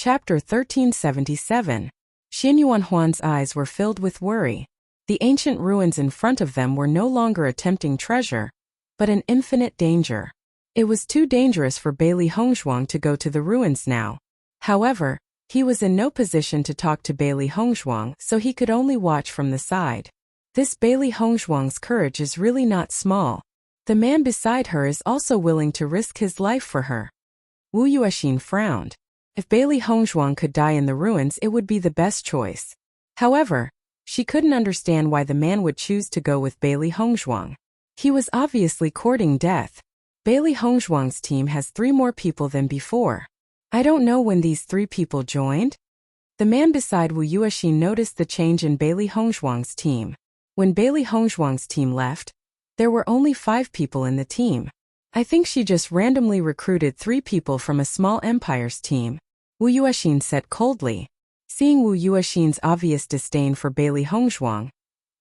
Chapter 1377. Xin Yuanhuan's eyes were filled with worry. The ancient ruins in front of them were no longer a tempting treasure, but an infinite danger. It was too dangerous for Bailey Hongzhuang to go to the ruins now. However, he was in no position to talk to Bailey Hongzhuang, so he could only watch from the side. This Bailey Hongzhuang's courage is really not small. The man beside her is also willing to risk his life for her. Wu Yuexin frowned. If Bailey Hongzhuang could die in the ruins, it would be the best choice. However, she couldn't understand why the man would choose to go with Bailey Hongzhuang. He was obviously courting death. Bailey Hongzhuang's team has 3 more people than before. I don't know when these 3 people joined. The man beside Wu Yuexin noticed the change in Bailey Hongzhuang's team. When Bailey Hongzhuang's team left, there were only 5 people in the team. I think she just randomly recruited 3 people from a small empire's team, Wu Yuexin said coldly. Seeing Wu Yuexin's obvious disdain for Bailey Hongzhuang,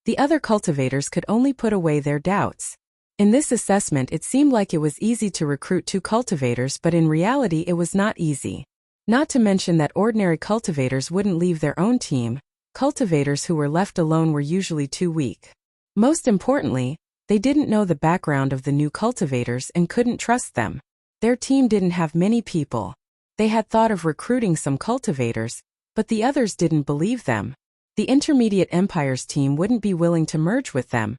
the other cultivators could only put away their doubts. In this assessment, it seemed like it was easy to recruit 2 cultivators, but in reality it was not easy. Not to mention that ordinary cultivators wouldn't leave their own team. Cultivators who were left alone were usually too weak. Most importantly, they didn't know the background of the new cultivators and couldn't trust them. Their team didn't have many people. They had thought of recruiting some cultivators, but the others didn't believe them. The intermediate empire's team wouldn't be willing to merge with them,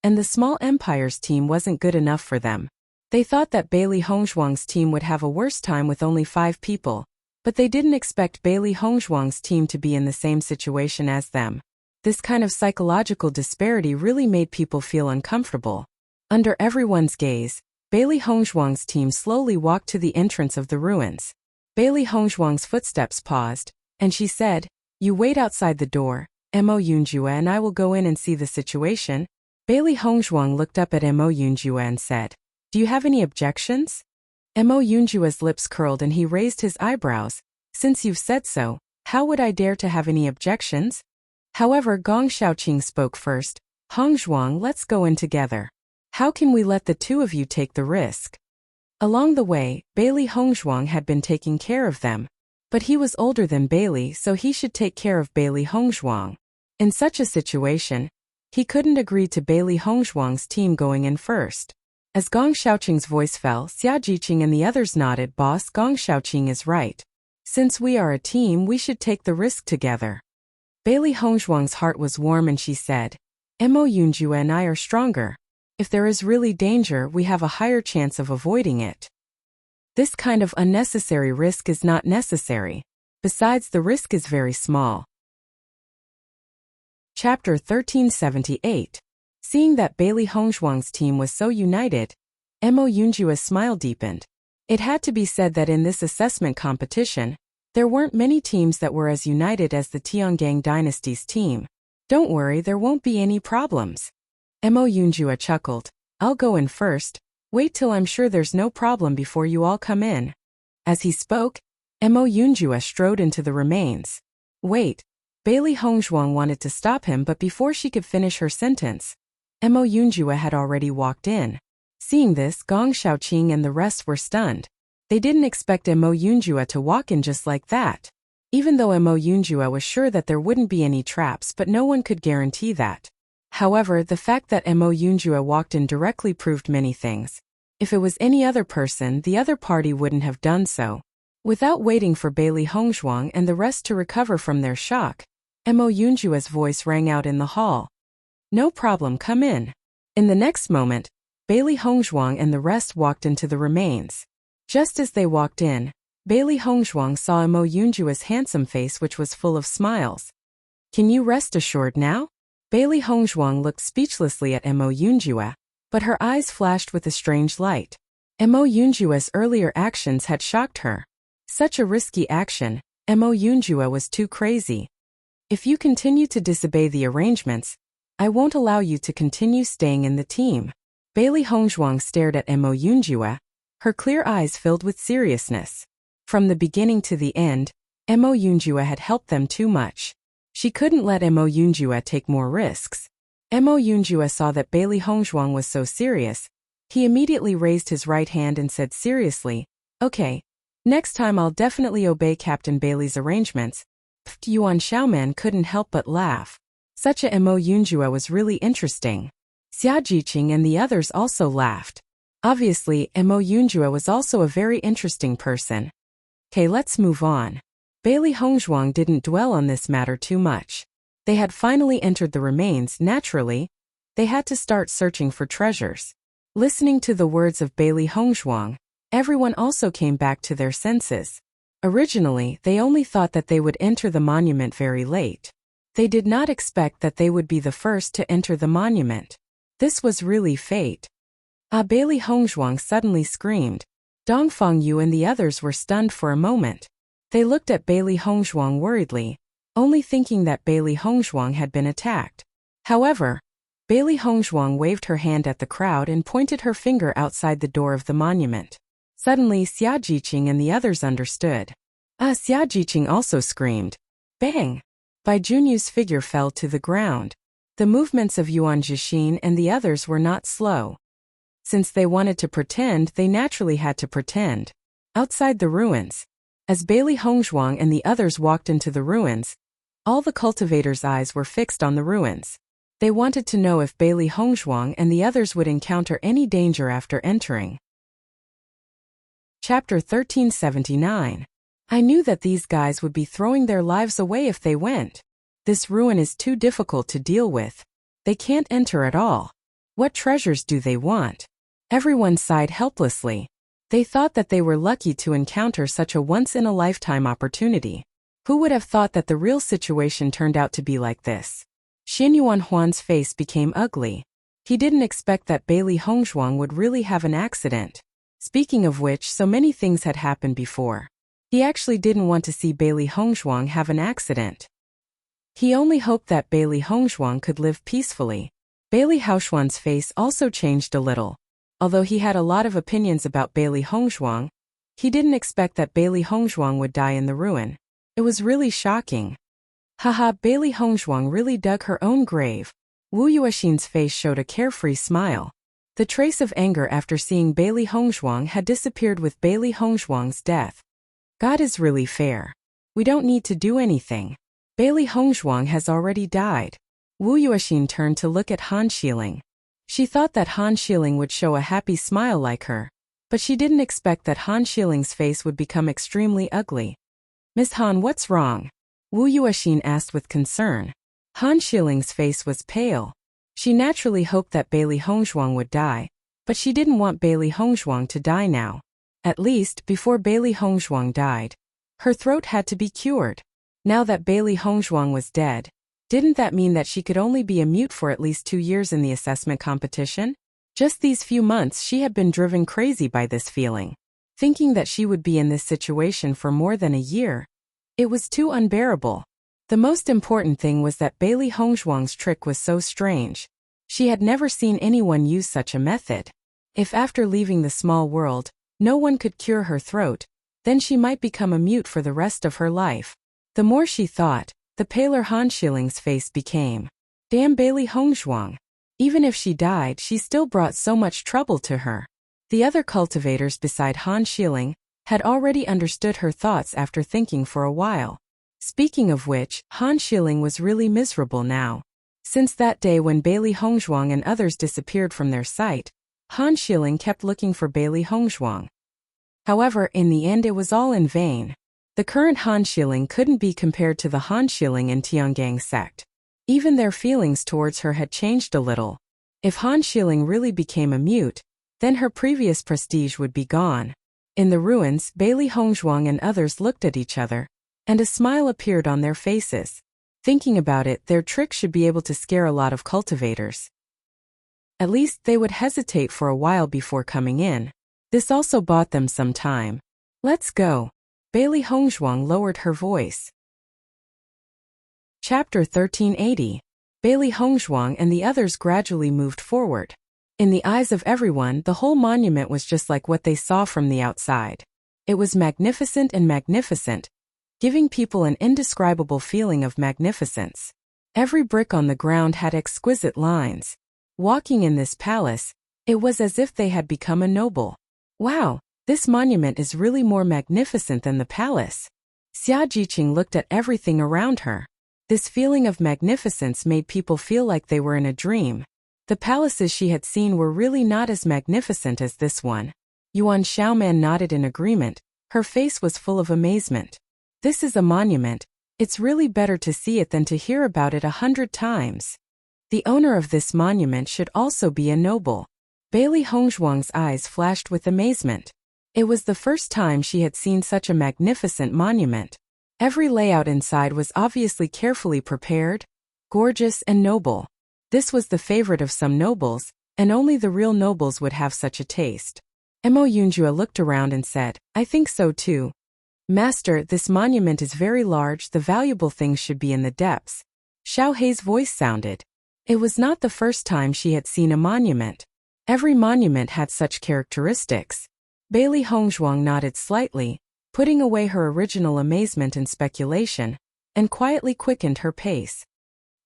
and the small empire's team wasn't good enough for them. They thought that Bailey Hongzhuang's team would have a worse time with only 5 people, but they didn't expect Bailey Hongzhuang's team to be in the same situation as them. This kind of psychological disparity really made people feel uncomfortable. Under everyone's gaze, Bailey Hongzhuang's team slowly walked to the entrance of the ruins. Bailey Hongzhuang's footsteps paused, and she said, "You wait outside the door, Mo Yunjue, and I will go in and see the situation." Bailey Hongzhuang looked up at Mo Yunjue and said, "Do you have any objections?" Mo Yunjue's lips curled and he raised his eyebrows. "Since you've said so, how would I dare to have any objections?" However, Gong Xiaoqing spoke first. "Hongzhuang, let's go in together. How can we let the 2 of you take the risk?" Along the way, Bailey Hongzhuang had been taking care of them, but he was older than Bailey, so he should take care of Bailey Hongzhuang. In such a situation, he couldn't agree to Bailey Hongzhuang's team going in first. As Gong Xiaoqing's voice fell, Xia Jiqing and the others nodded. "Boss, Gong Xiaoqing is right. Since we are a team, we should take the risk together." Bailey Hongzhuang's heart was warm and she said, "Mo Yunjue and I are stronger. If there is really danger, we have a higher chance of avoiding it. This kind of unnecessary risk is not necessary. Besides, the risk is very small." Chapter 1378. Seeing that Bailey Hongzhuang's team was so united, Mo Yunjue's smile deepened. It had to be said that in this assessment competition, there weren't many teams that were as united as the Tiangang dynasty's team. "Don't worry, there won't be any problems." Mo Yunjue chuckled. "I'll go in first. Wait till I'm sure there's no problem before you all come in." As he spoke, Mo Yunjue strode into the remains. "Wait." Bailey Hongzhuang wanted to stop him, but before she could finish her sentence, Mo Yunjue had already walked in. Seeing this, Gong Xiaoqing and the rest were stunned. They didn't expect Mo Yunjue to walk in just like that. Even though Mo Yunjue was sure that there wouldn't be any traps, but no one could guarantee that. However, the fact that Mo Yunjue walked in directly proved many things. If it was any other person, the other party wouldn't have done so. Without waiting for Bailey Hongzhuang and the rest to recover from their shock, Mo Yunjue's voice rang out in the hall. "No problem, come in." In the next moment, Bailey Hongzhuang and the rest walked into the remains. Just as they walked in, Bailey Hongzhuang saw Mo Yunjue's handsome face, which was full of smiles. "Can you rest assured now?" Bailey Hongzhuang looked speechlessly at Mo Yunjue, but her eyes flashed with a strange light. Mo Yunjue's earlier actions had shocked her. Such a risky action, Mo Yunjue was too crazy. "If you continue to disobey the arrangements, I won't allow you to continue staying in the team." Bailey Hongzhuang stared at Mo Yunjue, her clear eyes filled with seriousness. From the beginning to the end, Mo Yunjue had helped them too much. She couldn't let Mo Yunjue take more risks. Mo Yunjue saw that Bailey Hongzhuang was so serious. He immediately raised his right hand and said seriously, "Okay, Next time I'll definitely obey Captain Bailey's arrangements. Pfft, Yuan Xiaoman couldn't help but laugh. Such a Mo Yunjue was really interesting. Xia Jiqing and the others also laughed. Obviously, Mo Yunjue was also a very interesting person. Okay, let's move on. Bailey Hongzhuang didn't dwell on this matter too much. They had finally entered the remains. Naturally, they had to start searching for treasures. Listening to the words of Bailey Hongzhuang, everyone also came back to their senses. Originally, they only thought that they would enter the monument very late. They did not expect that they would be the first to enter the monument. This was really fate. Bailey Hongzhuang suddenly screamed. Dongfang Yu and the others were stunned for a moment. They looked at Bailey Hongzhuang worriedly, only thinking that Bailey Hongzhuang had been attacked. However, Bailey Hongzhuang waved her hand at the crowd and pointed her finger outside the door of the monument. Suddenly, Xia Jiqing and the others understood. Xia Jiqing also screamed. Bang! Bai Junyu's figure fell to the ground. The movements of Yuan Zhixin and the others were not slow. Since they wanted to pretend, they naturally had to pretend. Outside the ruins, as Bailey Hongzhuang and the others walked into the ruins, all the cultivators' eyes were fixed on the ruins. They wanted to know if Bailey Hongzhuang and the others would encounter any danger after entering. Chapter 1379. I knew that these guys would be throwing their lives away if they went. This ruin is too difficult to deal with. They can't enter at all. What treasures do they want? Everyone sighed helplessly. They thought that they were lucky to encounter such a once-in-a-lifetime opportunity. Who would have thought that the real situation turned out to be like this? Xin Yuanhuan's face became ugly. He didn't expect that Bailey Hongzhuang would really have an accident. Speaking of which, so many things had happened before. He actually didn't want to see Bailey Hongzhuang have an accident. He only hoped that Bailey Hongzhuang could live peacefully. Bailey Haoxuan's face also changed a little. Although he had a lot of opinions about Bailey Hongzhuang, he didn't expect that Bailey Hongzhuang would die in the ruin. It was really shocking. Haha, Bailey Hongzhuang really dug her own grave. Wu Yuexin's face showed a carefree smile. The trace of anger after seeing Bailey Hongzhuang had disappeared with Bailey Hongzhuang's death. God is really fair. We don't need to do anything. Bailey Hongzhuang has already died. Wu Yuexin turned to look at Han Xiling. She thought that Han Xiling would show a happy smile like her, but she didn't expect that Han Xiling's face would become extremely ugly. Miss Han, what's wrong? Wu Yuexin asked with concern. Han Xiling's face was pale. She naturally hoped that Bailey Hongzhuang would die, but she didn't want Bailey Hongzhuang to die now. At least, before Bailey Hongzhuang died, her throat had to be cured. Now that Bailey Hongzhuang was dead, didn't that mean that she could only be a mute for at least 2 years in the assessment competition? Just these few months she had been driven crazy by this feeling. Thinking that she would be in this situation for more than a year. It was too unbearable. The most important thing was that Bailey Hongzhuang's trick was so strange. She had never seen anyone use such a method. If after leaving the small world, no one could cure her throat, then she might become a mute for the rest of her life. The more she thought, the paler Han Xiling's face became. Damn Bailey Hongzhuang. Even if she died, she still brought so much trouble to her. The other cultivators beside Han Xiling had already understood her thoughts after thinking for a while. Speaking of which, Han Xiling was really miserable now. Since that day when Bailey Hongzhuang and others disappeared from their sight, Han Xiling kept looking for Bailey Hongzhuang. However, in the end it was all in vain. The current Han Xiling couldn't be compared to the Han Xiling in Tiangang sect. Even their feelings towards her had changed a little. If Han Xiling really became a mute, then her previous prestige would be gone. In the ruins, Bailey Hongzhuang and others looked at each other, and a smile appeared on their faces. Thinking about it, their trick should be able to scare a lot of cultivators. At least they would hesitate for a while before coming in. This also bought them some time. Let's go. Bailey Hongzhuang lowered her voice. Chapter 1380. Bailey Hongzhuang and the others gradually moved forward. In the eyes of everyone, the whole monument was just like what they saw from the outside. It was magnificent and magnificent, giving people an indescribable feeling of magnificence. Every brick on the ground had exquisite lines. Walking in this palace, it was as if they had become a noble. Wow, This monument is really more magnificent than the palace. Xia Jiqing looked at everything around her. This feeling of magnificence made people feel like they were in a dream. The palaces she had seen were really not as magnificent as this one. Yuan Xiaoman nodded in agreement. Her face was full of amazement. This is a monument. It's really better to see it than to hear about it 100 times. The owner of this monument should also be a noble. Bailey Hongzhuang's eyes flashed with amazement. It was the first time she had seen such a magnificent monument. Every layout inside was obviously carefully prepared, gorgeous and noble. This was the favorite of some nobles, and only the real nobles would have such a taste. Mo Yunjue looked around and said, I think so too. Master, this monument is very large, the valuable things should be in the depths. Xiao Hei's voice sounded. It was not the first time she had seen a monument. Every monument had such characteristics. Bailey Hongzhuang nodded slightly, putting away her original amazement and speculation, and quietly quickened her pace.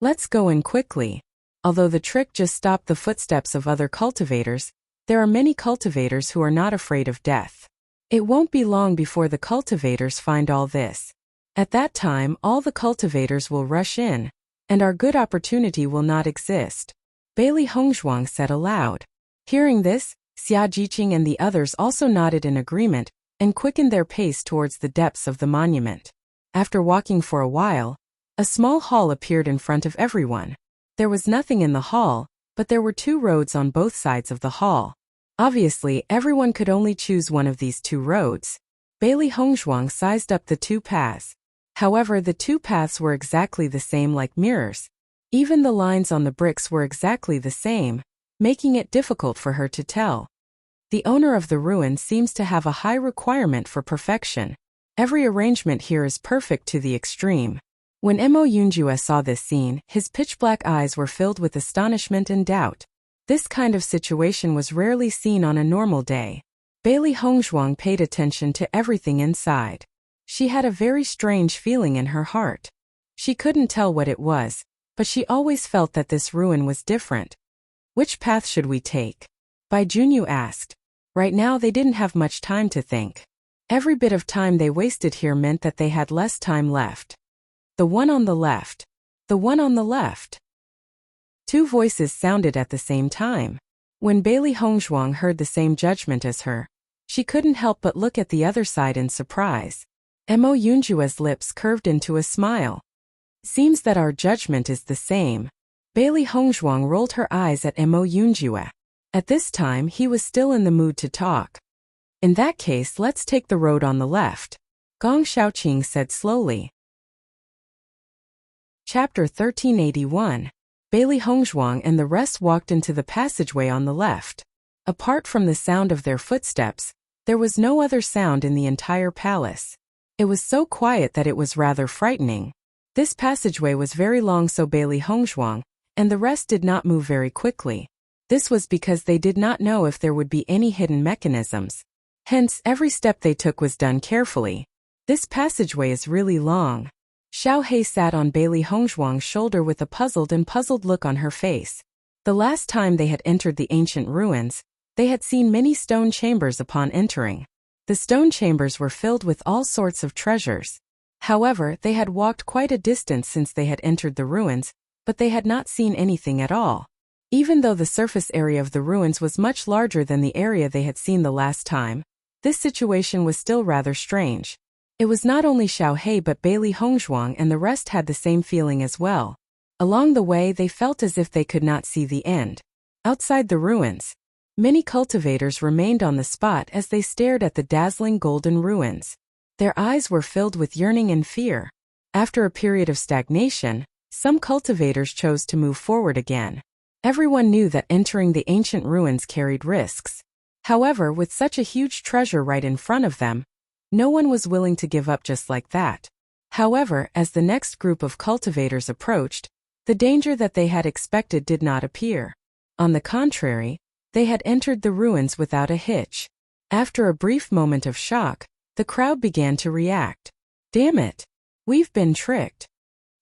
Let's go in quickly. Although the trick just stopped the footsteps of other cultivators, there are many cultivators who are not afraid of death. It won't be long before the cultivators find all this. At that time, all the cultivators will rush in, and our good opportunity will not exist. Bailey Hongzhuang said aloud. Hearing this, Xia Jiqing and the others also nodded in agreement and quickened their pace towards the depths of the monument. After walking for a while, a small hall appeared in front of everyone. There was nothing in the hall, but there were 2 roads on both sides of the hall. Obviously, everyone could only choose one of these 2 roads. Bailey Hongzhuang sized up the 2 paths. However, the 2 paths were exactly the same like mirrors. Even the lines on the bricks were exactly the same, making it difficult for her to tell. The owner of the ruin seems to have a high requirement for perfection. Every arrangement here is perfect to the extreme. When Mo Yunjue saw this scene, his pitch-black eyes were filled with astonishment and doubt. This kind of situation was rarely seen on a normal day. Bailey Hongzhuang paid attention to everything inside. She had a very strange feeling in her heart. She couldn't tell what it was, but she always felt that this ruin was different. Which path should we take? Bai Junyu asked. Right now they didn't have much time to think. Every bit of time they wasted here meant that they had less time left. The one on the left. The one on the left. 2 voices sounded at the same time. When Bailey Hongzhuang heard the same judgment as her, she couldn't help but look at the other side in surprise. Mo Yunjue's lips curved into a smile. Seems that our judgment is the same. Bailey Hongzhuang rolled her eyes at Mo Yunjue. At this time he was still in the mood to talk. In that case, let's take the road on the left. Gong Xiaoqing said slowly. Chapter 1381. Bailey Hongzhuang and the rest walked into the passageway on the left. Apart from the sound of their footsteps, there was no other sound in the entire palace. It was so quiet that it was rather frightening. This passageway was very long, so Bailey Hongzhuang and the rest did not move very quickly. This was because they did not know if there would be any hidden mechanisms. Hence, every step they took was done carefully. This passageway is really long. Xiao Hei sat on Bailey Hongzhuang's shoulder with a puzzled look on her face. The last time they had entered the ancient ruins, they had seen many stone chambers upon entering. The stone chambers were filled with all sorts of treasures. However, they had walked quite a distance since they had entered the ruins, but they had not seen anything at all. Even though the surface area of the ruins was much larger than the area they had seen the last time, this situation was still rather strange. It was not only Xiao Hei but Bailey Hongzhuang and the rest had the same feeling as well. Along the way they felt as if they could not see the end. Outside the ruins, many cultivators remained on the spot as they stared at the dazzling golden ruins. Their eyes were filled with yearning and fear. After a period of stagnation, some cultivators chose to move forward again. Everyone knew that entering the ancient ruins carried risks. However, with such a huge treasure right in front of them, no one was willing to give up just like that. However, as the next group of cultivators approached, the danger that they had expected did not appear. On the contrary, they had entered the ruins without a hitch. After a brief moment of shock, the crowd began to react. Damn it! We've been tricked.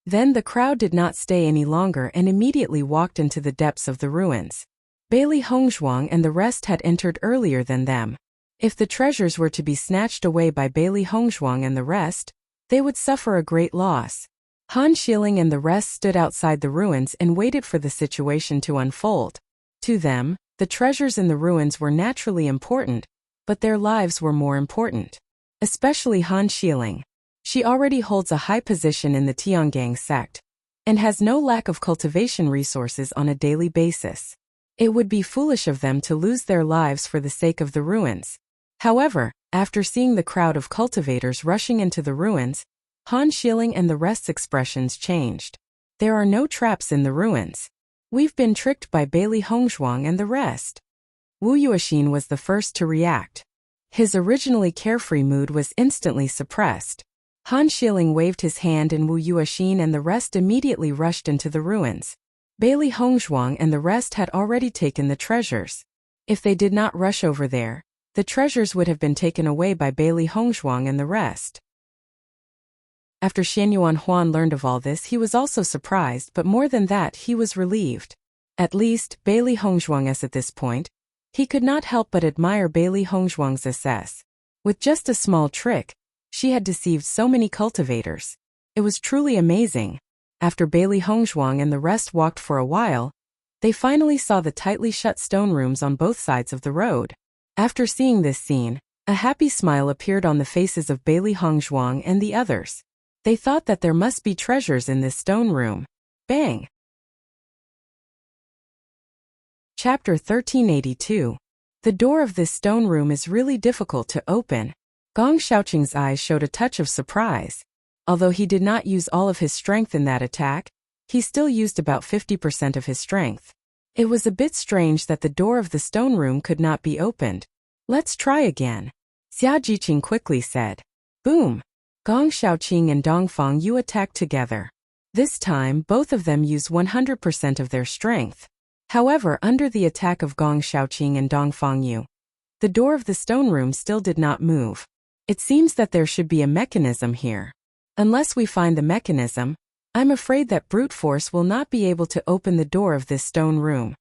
Then the crowd did not stay any longer and immediately walked into the depths of the ruins. Bailey Hongzhuang and the rest had entered earlier than them. If the treasures were to be snatched away by Bailey Hongzhuang and the rest, they would suffer a great loss. Han Xiling and the rest stood outside the ruins and waited for the situation to unfold. To them, the treasures in the ruins were naturally important, but their lives were more important. Especially Han Xiling. She already holds a high position in the Tiangang sect, and has no lack of cultivation resources on a daily basis. It would be foolish of them to lose their lives for the sake of the ruins. However, after seeing the crowd of cultivators rushing into the ruins, Han Xiling and the rest's expressions changed. There are no traps in the ruins. We've been tricked by Bailey Hongzhuang and the rest. Wu Yuexin was the first to react. His originally carefree mood was instantly suppressed. Han Xiling waved his hand and Wu Yuexin and the rest immediately rushed into the ruins. Bailey Hongzhuang and the rest had already taken the treasures. If they did not rush over there, the treasures would have been taken away by Bailey Hongzhuang and the rest. After Xianyuan Huan learned of all this, he was also surprised, but more than that, he was relieved. At least, Bailey Hongzhuang's at this point, he could not help but admire Bailey Hongzhuang's SS. With just a small trick, she had deceived so many cultivators. It was truly amazing. After Bailey Hongzhuang and the rest walked for a while, they finally saw the tightly shut stone rooms on both sides of the road. After seeing this scene, a happy smile appeared on the faces of Bailey Hongzhuang and the others. They thought that there must be treasures in this stone room. Bang! Chapter 1382. The door of this stone room is really difficult to open. Gong Xiaoqing's eyes showed a touch of surprise. Although he did not use all of his strength in that attack, he still used about 50% of his strength. It was a bit strange that the door of the stone room could not be opened. Let's try again. Xia Jiqing quickly said. Boom! Gong Xiaoqing and Dong Fangyu attacked together. This time, both of them used 100% of their strength. However, under the attack of Gong Xiaoqing and Dong Fangyu, the door of the stone room still did not move. It seems that there should be a mechanism here. Unless we find the mechanism, I'm afraid that brute force will not be able to open the door of this stone room.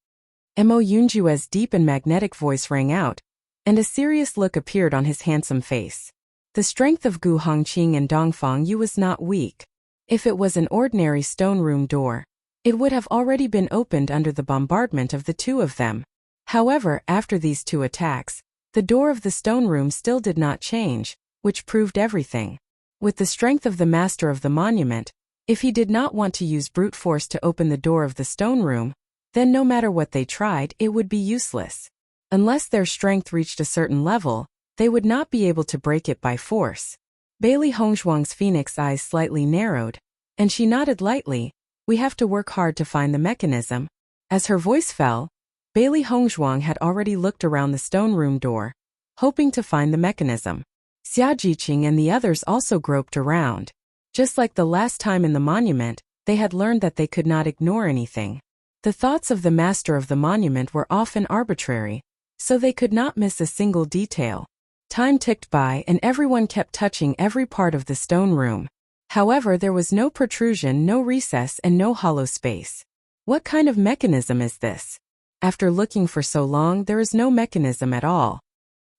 Mo Yunjue's deep and magnetic voice rang out, and a serious look appeared on his handsome face. The strength of Gu Hongqing and Dong Fangyu was not weak. If it was an ordinary stone room door, it would have already been opened under the bombardment of the two of them. However, after these two attacks, the door of the stone room still did not change, which proved everything. With the strength of the master of the monument, if he did not want to use brute force to open the door of the stone room, then no matter what they tried, it would be useless. Unless their strength reached a certain level, they would not be able to break it by force. Bailey Hongzhuang's phoenix eyes slightly narrowed, and she nodded lightly. We have to work hard to find the mechanism. As her voice fell, Bailey Hongzhuang had already looked around the stone room door, hoping to find the mechanism. Xia Jiqing and the others also groped around. Just like the last time in the monument, they had learned that they could not ignore anything. The thoughts of the master of the monument were often arbitrary, so they could not miss a single detail. Time ticked by and everyone kept touching every part of the stone room. However, there was no protrusion, no recess, and no hollow space. What kind of mechanism is this? After looking for so long, there is no mechanism at all.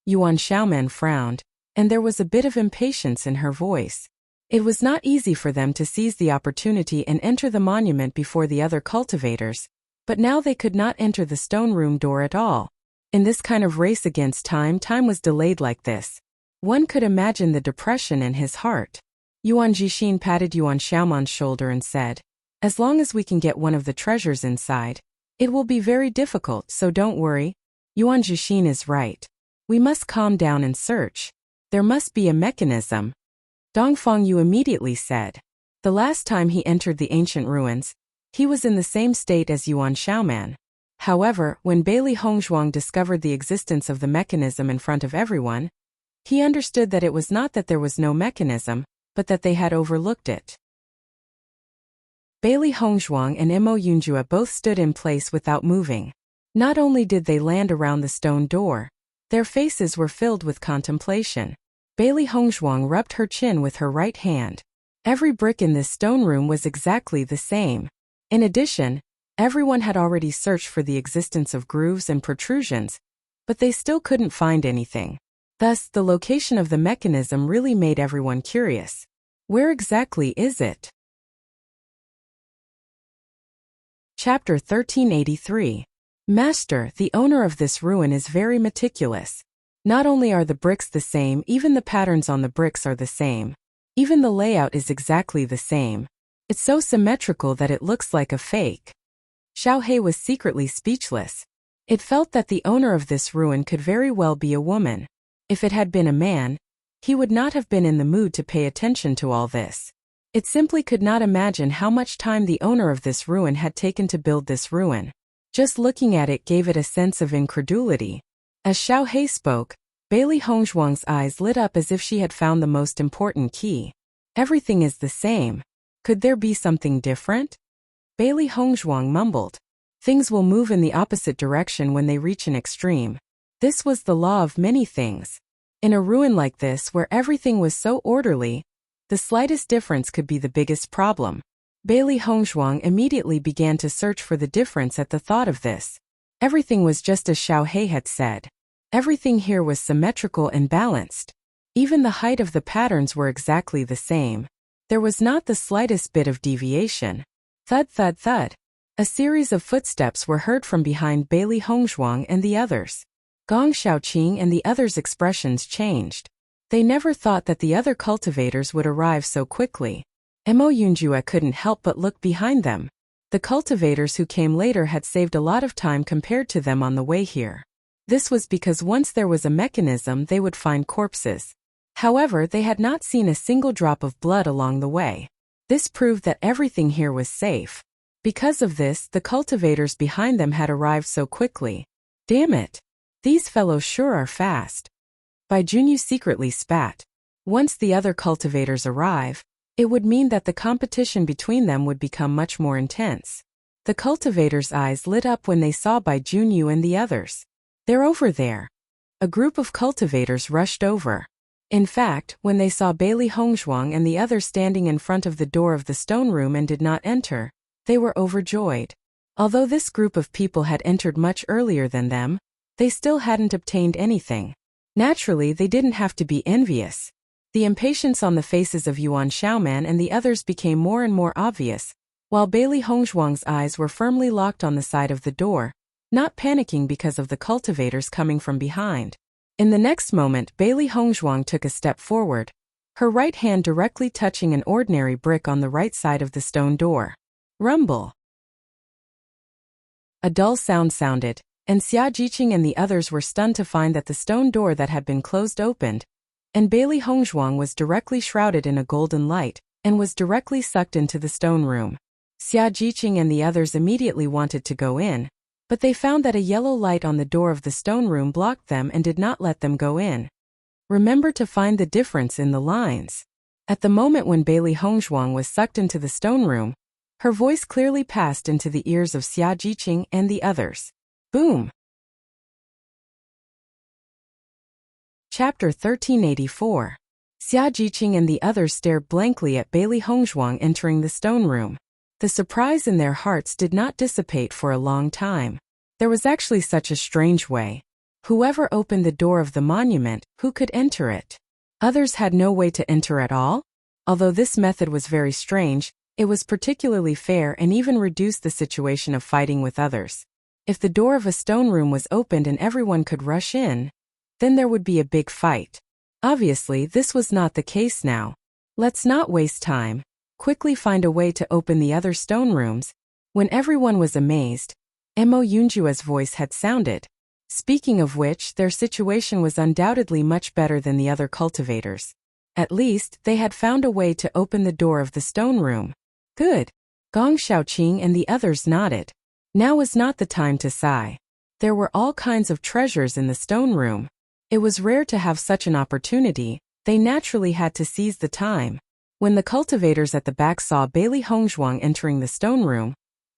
Yuan Xiaoman frowned, and there was a bit of impatience in her voice. It was not easy for them to seize the opportunity and enter the monument before the other cultivators, but now they could not enter the stone room door at all. In this kind of race against time, time was delayed like this. One could imagine the depression in his heart. Yuan Jixin patted Yuan Xiaoman's shoulder and said, as long as we can get one of the treasures inside, it will be very difficult, so don't worry. Yuan Jixin is right. We must calm down and search. There must be a mechanism. Dong Fangyu immediately said. The last time he entered the ancient ruins, he was in the same state as Yuan Xiaoman. However, when Bailey Hongzhuang discovered the existence of the mechanism in front of everyone, he understood that it was not that there was no mechanism, but that they had overlooked it. Bailey Hongzhuang and Mo Yunjue both stood in place without moving. Not only did they land around the stone door, their faces were filled with contemplation. Bailey Hongzhuang rubbed her chin with her right hand. Every brick in this stone room was exactly the same. In addition, everyone had already searched for the existence of grooves and protrusions, but they still couldn't find anything. Thus, the location of the mechanism really made everyone curious. Where exactly is it? Chapter 1383. Master, the owner of this ruin is very meticulous. Not only are the bricks the same, even the patterns on the bricks are the same. Even the layout is exactly the same. It's so symmetrical that it looks like a fake. Xiao He was secretly speechless. It felt that the owner of this ruin could very well be a woman. If it had been a man, he would not have been in the mood to pay attention to all this. It simply could not imagine how much time the owner of this ruin had taken to build this ruin. Just looking at it gave it a sense of incredulity. As Xiao He spoke, Bailey Hongzhuang's eyes lit up as if she had found the most important key. Everything is the same. Could there be something different? Bailey Hongzhuang mumbled. Things will move in the opposite direction when they reach an extreme. This was the law of many things. In a ruin like this where everything was so orderly, the slightest difference could be the biggest problem. Bailey Hongzhuang immediately began to search for the difference at the thought of this. Everything was just as Xiao He had said. Everything here was symmetrical and balanced. Even the height of the patterns were exactly the same. There was not the slightest bit of deviation. Thud, thud, thud. A series of footsteps were heard from behind Bailey Hongzhuang and the others. Gong Xiaoqing and the others' expressions changed. They never thought that the other cultivators would arrive so quickly. Mo Yunjue couldn't help but look behind them. The cultivators who came later had saved a lot of time compared to them on the way here. This was because once there was a mechanism they would find corpses. However, they had not seen a single drop of blood along the way. This proved that everything here was safe. Because of this, the cultivators behind them had arrived so quickly. Damn it! These fellows sure are fast. Bai Junyu secretly spat. Once the other cultivators arrive, it would mean that the competition between them would become much more intense. The cultivators' eyes lit up when they saw Bai Junyu and the others. They're over there. A group of cultivators rushed over. In fact, when they saw Bailey Hongzhuang and the others standing in front of the door of the stone room and did not enter, they were overjoyed. Although this group of people had entered much earlier than them, they still hadn't obtained anything. Naturally, they didn't have to be envious. The impatience on the faces of Yuan Xiaoman and the others became more and more obvious, while Bailey Hongzhuang's eyes were firmly locked on the side of the door, not panicking because of the cultivators coming from behind. In the next moment, Bailey Hongzhuang took a step forward, her right hand directly touching an ordinary brick on the right side of the stone door. Rumble. A dull sound sounded, and Xia Jiqing and the others were stunned to find that the stone door that had been closed opened, and Bailey Hongzhuang was directly shrouded in a golden light, and was directly sucked into the stone room. Xia Jiqing and the others immediately wanted to go in, but they found that a yellow light on the door of the stone room blocked them and did not let them go in. Remember to find the difference in the lines. At the moment when Bailey Hongzhuang was sucked into the stone room, her voice clearly passed into the ears of Xia Jiqing and the others. Boom! Chapter 1384. Xia Jiqing and the others stared blankly at Bailey Hongzhuang entering the stone room. The surprise in their hearts did not dissipate for a long time. There was actually such a strange way. Whoever opened the door of the monument, who could enter it? Others had no way to enter at all? Although this method was very strange, it was particularly fair and even reduced the situation of fighting with others. If the door of a stone room was opened and everyone could rush in, then there would be a big fight. Obviously, this was not the case now. Let's not waste time. Quickly find a way to open the other stone rooms. When everyone was amazed, Mo Yunjue's voice had sounded. Speaking of which, their situation was undoubtedly much better than the other cultivators. At least, they had found a way to open the door of the stone room. Good. Gong Xiaoqing and the others nodded. Now was not the time to sigh. There were all kinds of treasures in the stone room. It was rare to have such an opportunity. They naturally had to seize the time. When the cultivators at the back saw Bailey Hongzhuang entering the stone room,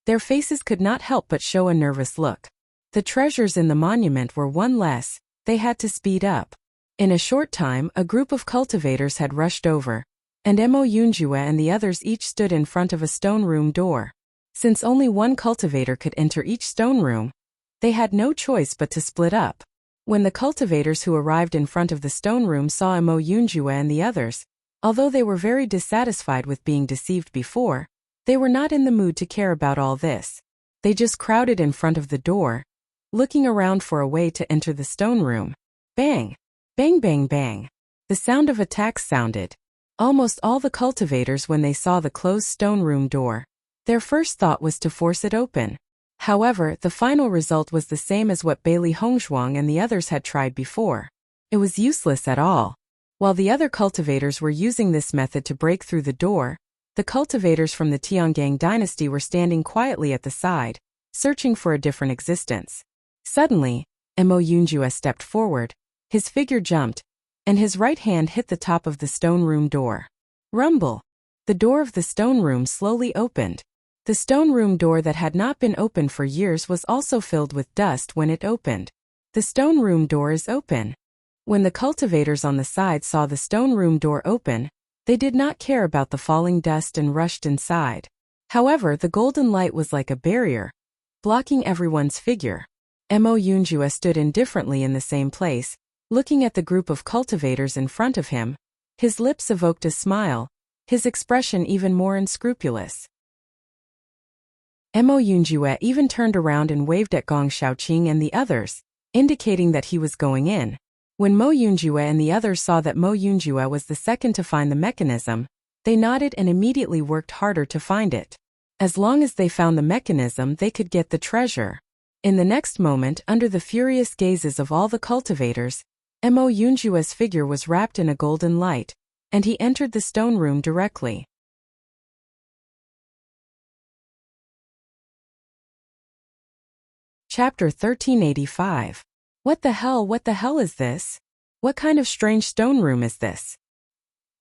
their faces could not help but show a nervous look. The treasures in the monument were one less, they had to speed up. In a short time, a group of cultivators had rushed over, and Mo Yunjue and the others each stood in front of a stone room door. Since only one cultivator could enter each stone room, they had no choice but to split up. When the cultivators who arrived in front of the stone room saw Mo Yunjue and the others, although they were very dissatisfied with being deceived before, they were not in the mood to care about all this. They just crowded in front of the door, looking around for a way to enter the stone room. Bang! Bang bang bang! The sound of attacks sounded. Almost all the cultivators, when they saw the closed stone room door, their first thought was to force it open. However, the final result was the same as what Bailey Hongzhuang and the others had tried before. It was useless at all. While the other cultivators were using this method to break through the door, the cultivators from the Tiangang dynasty were standing quietly at the side, searching for a different existence. Suddenly, Mo Yunjue stepped forward, his figure jumped, and his right hand hit the top of the stone room door. Rumble! The door of the stone room slowly opened. The stone room door that had not been opened for years was also filled with dust when it opened. The stone room door is open. When the cultivators on the side saw the stone room door open, they did not care about the falling dust and rushed inside. However, the golden light was like a barrier, blocking everyone's figure. Mo Yunjue stood indifferently in the same place, looking at the group of cultivators in front of him. His lips evoked a smile, his expression even more unscrupulous. Mo Yunjue even turned around and waved at Gong Shaoqing and the others, indicating that he was going in. When Mo Yunjue and the others saw that Mo Yunjue was the second to find the mechanism, they nodded and immediately worked harder to find it. As long as they found the mechanism, they could get the treasure. In the next moment, under the furious gazes of all the cultivators, Mo Yunjue's figure was wrapped in a golden light, and he entered the stone room directly. Chapter 1385. What the hell is this? What kind of strange stone room is this?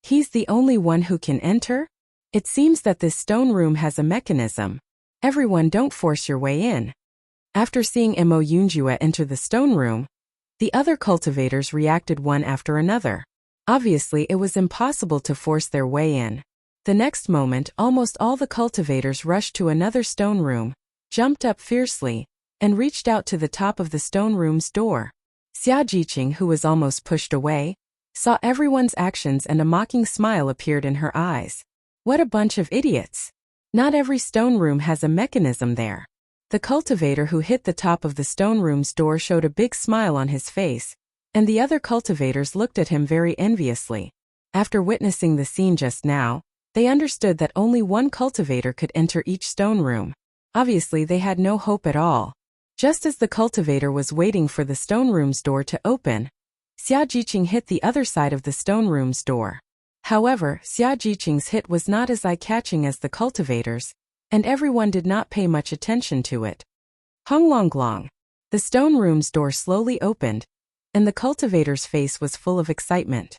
He's the only one who can enter? It seems that this stone room has a mechanism. Everyone, don't force your way in. After seeing Mo Yunjue enter the stone room, the other cultivators reacted one after another. Obviously, it was impossible to force their way in. The next moment, almost all the cultivators rushed to another stone room, jumped up fiercely, and reached out to the top of the stone room's door. Xia Jiqing, who was almost pushed away, saw everyone's actions and a mocking smile appeared in her eyes. What a bunch of idiots! Not every stone room has a mechanism there. The cultivator who hit the top of the stone room's door showed a big smile on his face, and the other cultivators looked at him very enviously. After witnessing the scene just now, they understood that only one cultivator could enter each stone room. Obviously, they had no hope at all. Just as the cultivator was waiting for the stone room's door to open, Xia Jiqing hit the other side of the stone room's door. However, Xia Jiqing's hit was not as eye-catching as the cultivators, and everyone did not pay much attention to it. Honglonglong. The stone room's door slowly opened, and the cultivator's face was full of excitement.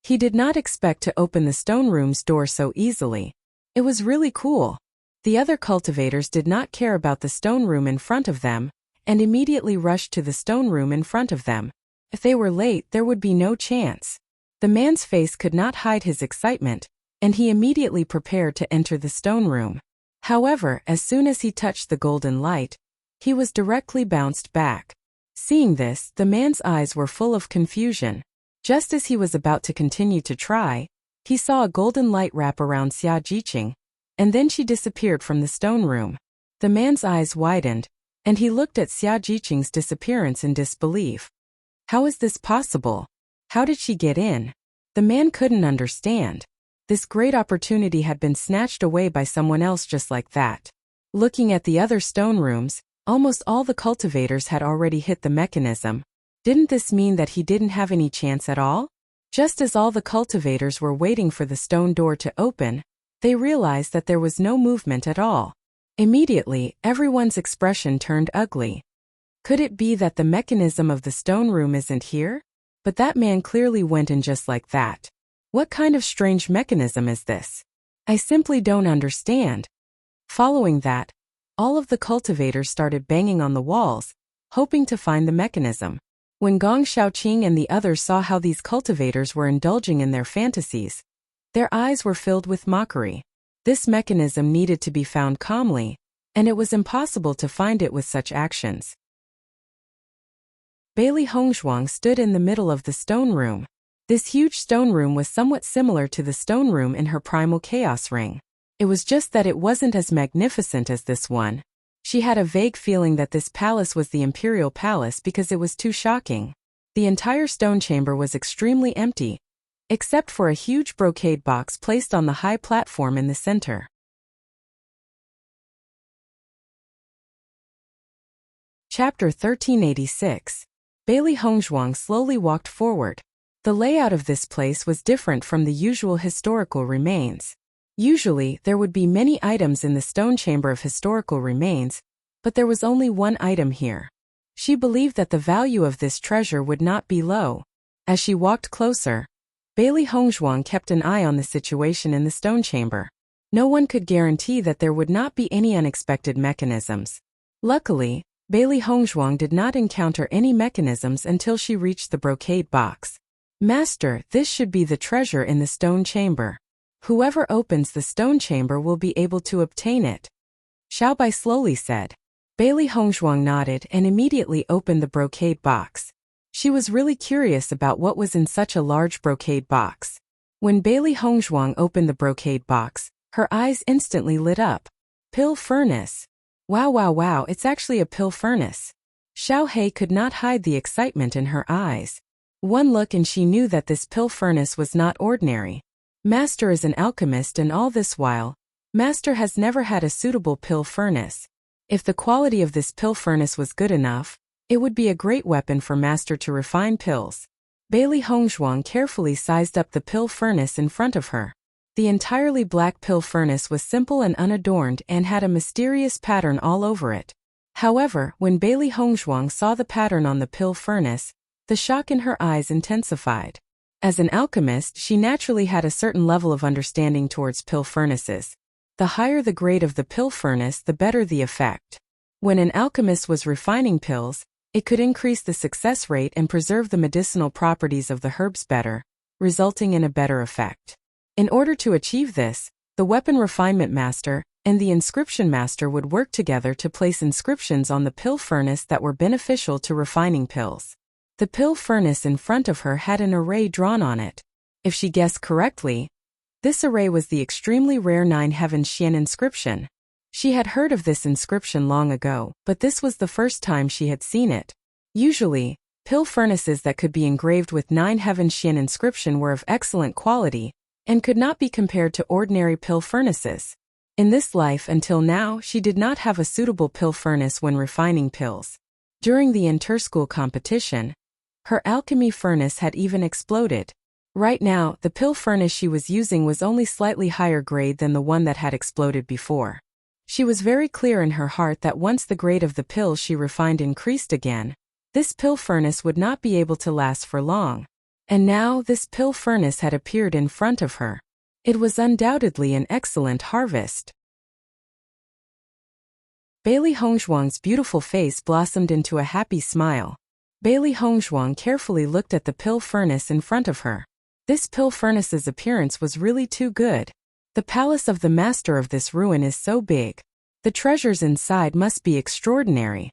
He did not expect to open the stone room's door so easily. It was really cool. The other cultivators did not care about the stone room in front of them, and immediately rushed to the stone room in front of them. If they were late, there would be no chance. The man's face could not hide his excitement, and he immediately prepared to enter the stone room. However, as soon as he touched the golden light, he was directly bounced back. Seeing this, the man's eyes were full of confusion. Just as he was about to continue to try, he saw a golden light wrap around Xia Jiqing, and then she disappeared from the stone room. The man's eyes widened, and he looked at Xia Jiqing's disappearance in disbelief. How is this possible? How did she get in? The man couldn't understand. This great opportunity had been snatched away by someone else just like that. Looking at the other stone rooms, almost all the cultivators had already hit the mechanism. Didn't this mean that he didn't have any chance at all? Just as all the cultivators were waiting for the stone door to open, they realized that there was no movement at all. Immediately, everyone's expression turned ugly. Could it be that the mechanism of the stone room isn't here? But that man clearly went in just like that. What kind of strange mechanism is this? I simply don't understand. Following that, all of the cultivators started banging on the walls, hoping to find the mechanism. When Gong Shaoqing and the others saw how these cultivators were indulging in their fantasies, their eyes were filled with mockery. This mechanism needed to be found calmly, and it was impossible to find it with such actions. Bailey Hongzhuang stood in the middle of the stone room. This huge stone room was somewhat similar to the stone room in her primal chaos ring. It was just that it wasn't as magnificent as this one. She had a vague feeling that this palace was the imperial palace because it was too shocking. The entire stone chamber was extremely empty, except for a huge brocade box placed on the high platform in the center. Chapter 1386. Bailey Hongzhuang slowly walked forward. The layout of this place was different from the usual historical remains. Usually, there would be many items in the stone chamber of historical remains, but there was only one item here. She believed that the value of this treasure would not be low. As she walked closer, Bailey Hongzhuang kept an eye on the situation in the stone chamber. No one could guarantee that there would not be any unexpected mechanisms. Luckily, Bailey Hongzhuang did not encounter any mechanisms until she reached the brocade box. Master, this should be the treasure in the stone chamber. Whoever opens the stone chamber will be able to obtain it. Xiaobai slowly said. Bailey Hongzhuang nodded and immediately opened the brocade box. She was really curious about what was in such a large brocade box. When Bailey Hongzhuang opened the brocade box, her eyes instantly lit up. Pill furnace. Wow, it's actually a pill furnace. Xiao He could not hide the excitement in her eyes. One look and she knew that this pill furnace was not ordinary. Master is an alchemist, and all this while, Master has never had a suitable pill furnace. If the quality of this pill furnace was good enough, it would be a great weapon for Master to refine pills. Bailey Hongzhuang carefully sized up the pill furnace in front of her. The entirely black pill furnace was simple and unadorned and had a mysterious pattern all over it. However, when Bailey Hongzhuang saw the pattern on the pill furnace, the shock in her eyes intensified. As an alchemist, she naturally had a certain level of understanding towards pill furnaces. The higher the grade of the pill furnace, the better the effect. When an alchemist was refining pills, it could increase the success rate and preserve the medicinal properties of the herbs better, resulting in a better effect. In order to achieve this, the weapon refinement master and the inscription master would work together to place inscriptions on the pill furnace that were beneficial to refining pills. The pill furnace in front of her had an array drawn on it. If she guessed correctly, this array was the extremely rare 9 Heaven Xian inscription. She had heard of this inscription long ago, but this was the first time she had seen it. Usually, pill furnaces that could be engraved with 9 Heaven Xian inscription were of excellent quality and could not be compared to ordinary pill furnaces. In this life until now, she did not have a suitable pill furnace when refining pills. During the inter-school competition, her alchemy furnace had even exploded. Right now, the pill furnace she was using was only slightly higher grade than the one that had exploded before. She was very clear in her heart that once the grade of the pills she refined increased again, this pill furnace would not be able to last for long. And now this pill furnace had appeared in front of her. It was undoubtedly an excellent harvest. Bailey Hongzhuang's beautiful face blossomed into a happy smile. Bailey Hongzhuang carefully looked at the pill furnace in front of her. This pill furnace's appearance was really too good. The palace of the master of this ruin is so big. The treasures inside must be extraordinary.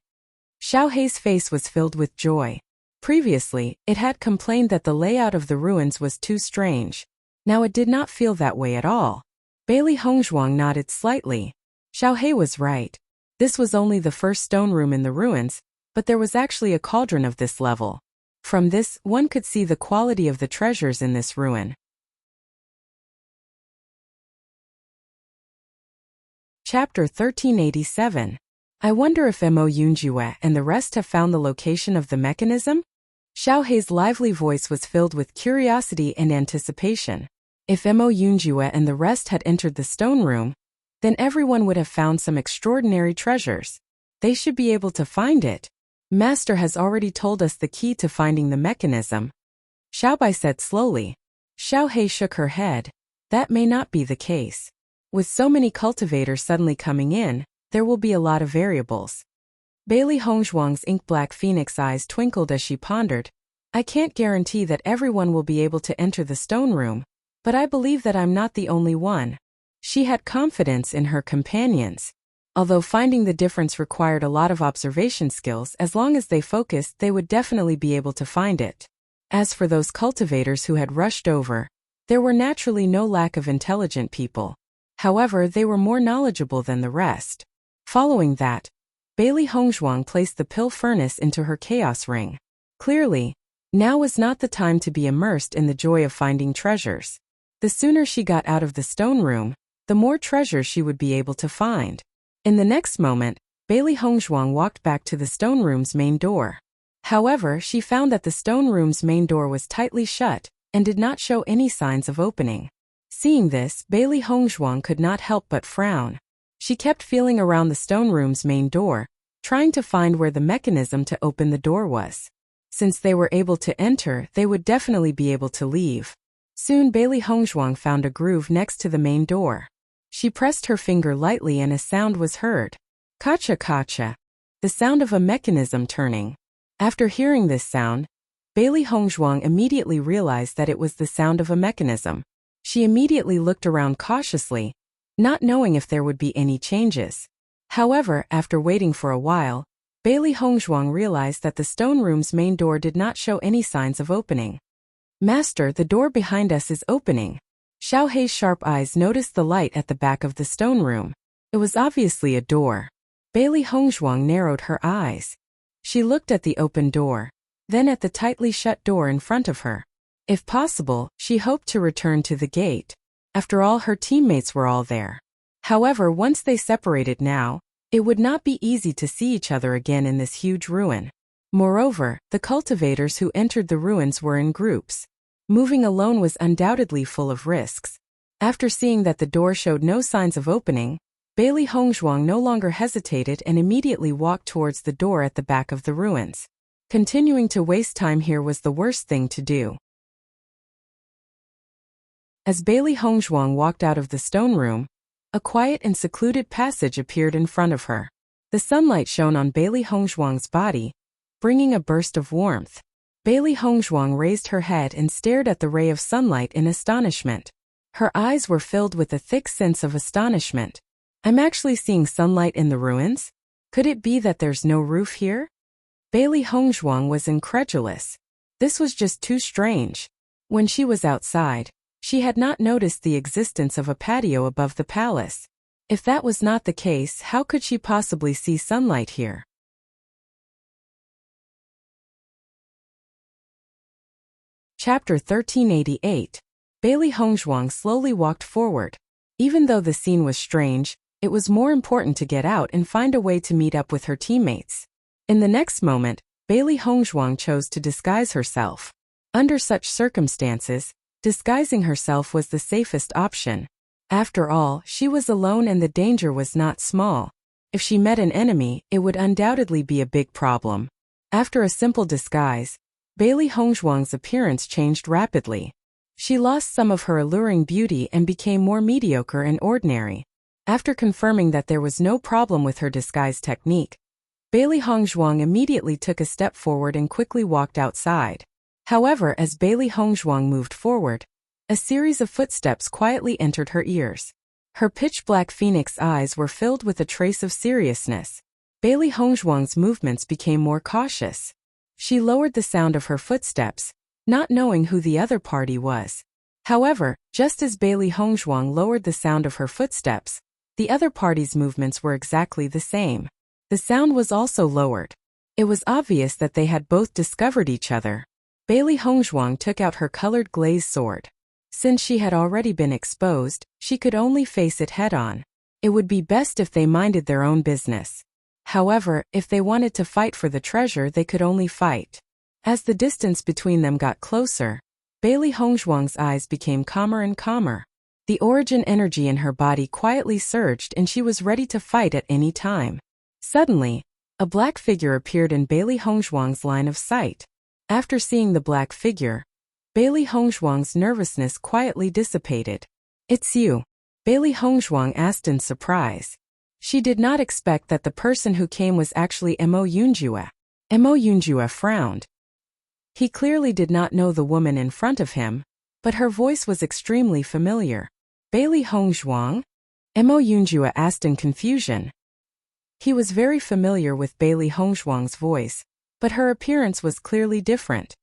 Xiao He's face was filled with joy. Previously, it had complained that the layout of the ruins was too strange. Now it did not feel that way at all. Bailey Hongzhuang nodded slightly. Xiao He was right. This was only the first stone room in the ruins, but there was actually a cauldron of this level. From this, one could see the quality of the treasures in this ruin. Chapter 1387. I wonder if Mo Yunjue and the rest have found the location of the mechanism? Xiao He's lively voice was filled with curiosity and anticipation. If Mo Yunjue and the rest had entered the stone room, then everyone would have found some extraordinary treasures. They should be able to find it. Master has already told us the key to finding the mechanism. Xiaobai said slowly. Xiao He shook her head. That may not be the case. With so many cultivators suddenly coming in, there will be a lot of variables. Bailey Hongzhuang's ink-black phoenix eyes twinkled as she pondered. I can't guarantee that everyone will be able to enter the stone room, but I believe that I'm not the only one. She had confidence in her companions. Although finding the difference required a lot of observation skills, as long as they focused, they would definitely be able to find it. As for those cultivators who had rushed over, there were naturally no lack of intelligent people. However, they were more knowledgeable than the rest. Following that, Bailey Hongzhuang placed the pill furnace into her chaos ring. Clearly, now was not the time to be immersed in the joy of finding treasures. The sooner she got out of the stone room, the more treasures she would be able to find. In the next moment, Bailey Hongzhuang walked back to the stone room's main door. However, she found that the stone room's main door was tightly shut and did not show any signs of opening. Seeing this, Bailey Hongzhuang could not help but frown. She kept feeling around the stone room's main door, trying to find where the mechanism to open the door was. Since they were able to enter, they would definitely be able to leave. Soon Bailey Hongzhuang found a groove next to the main door. She pressed her finger lightly and a sound was heard. Kacha kacha. The sound of a mechanism turning. After hearing this sound, Bailey Hongzhuang immediately realized that it was the sound of a mechanism. She immediately looked around cautiously, not knowing if there would be any changes. However, after waiting for a while, Bailey Hongzhuang realized that the stone room's main door did not show any signs of opening. "Master, the door behind us is opening." Xiao Hei's sharp eyes noticed the light at the back of the stone room. It was obviously a door. Bailey Hongzhuang narrowed her eyes. She looked at the open door, then at the tightly shut door in front of her. If possible, she hoped to return to the gate. After all, her teammates were all there. However, once they separated now, it would not be easy to see each other again in this huge ruin. Moreover, the cultivators who entered the ruins were in groups. Moving alone was undoubtedly full of risks. After seeing that the door showed no signs of opening, Bailey Hongzhuang no longer hesitated and immediately walked towards the door at the back of the ruins. Continuing to waste time here was the worst thing to do. As Bailey Hongzhuang walked out of the stone room, a quiet and secluded passage appeared in front of her. The sunlight shone on Bailey Hongzhuang's body, bringing a burst of warmth. Bailey Hongzhuang raised her head and stared at the ray of sunlight in astonishment. Her eyes were filled with a thick sense of astonishment. "I'm actually seeing sunlight in the ruins? Could it be that there's no roof here?" Bailey Hongzhuang was incredulous. This was just too strange. When she was outside, she had not noticed the existence of a patio above the palace. If that was not the case, how could she possibly see sunlight here? Chapter 1388. Bailey Hongzhuang slowly walked forward. Even though the scene was strange, it was more important to get out and find a way to meet up with her teammates. In the next moment, Bailey Hongzhuang chose to disguise herself. Under such circumstances, disguising herself was the safest option. After all, she was alone and the danger was not small. If she met an enemy, it would undoubtedly be a big problem. After a simple disguise, Bailey Hongzhuang's appearance changed rapidly. She lost some of her alluring beauty and became more mediocre and ordinary. After confirming that there was no problem with her disguise technique, Bailey Hongzhuang immediately took a step forward and quickly walked outside. However, as Bailey Hongzhuang moved forward, a series of footsteps quietly entered her ears. Her pitch-black phoenix eyes were filled with a trace of seriousness. Bailey Hongzhuang's movements became more cautious. She lowered the sound of her footsteps, not knowing who the other party was. However, just as Bailey Hongzhuang lowered the sound of her footsteps, the other party's movements were exactly the same. The sound was also lowered. It was obvious that they had both discovered each other. Bailey Hongzhuang took out her colored glazed sword. Since she had already been exposed, she could only face it head-on. It would be best if they minded their own business. However, if they wanted to fight for the treasure, they could only fight. As the distance between them got closer, Bailey Hongzhuang's eyes became calmer and calmer. The origin energy in her body quietly surged and she was ready to fight at any time. Suddenly, a black figure appeared in Bailey Hongzhuang's line of sight. After seeing the black figure, Bailey Hongzhuang's nervousness quietly dissipated. "It's you?" Bailey Hongzhuang asked in surprise. She did not expect that the person who came was actually Mo Yunjue. Mo Yunjue frowned. He clearly did not know the woman in front of him, but her voice was extremely familiar. "Bailey Hongzhuang?" Mo Yunjue asked in confusion. He was very familiar with Bailey Hongzhuang's voice, but her appearance was clearly different.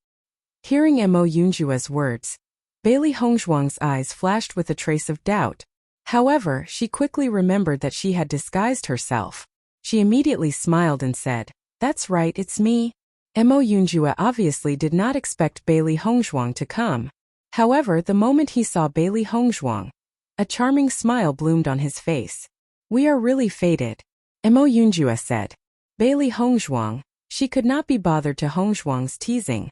Hearing Mo Yunjua's words, Bailey Hongzhuang's eyes flashed with a trace of doubt. However, she quickly remembered that she had disguised herself. She immediately smiled and said, "That's right, it's me." Mo Yunjua obviously did not expect Bailey Hongzhuang to come. However, the moment he saw Bailey Hongzhuang, a charming smile bloomed on his face. "We are really fated," Mo Yunjua said. Bailey Hongzhuang, she could not be bothered to Hongzhuang's teasing.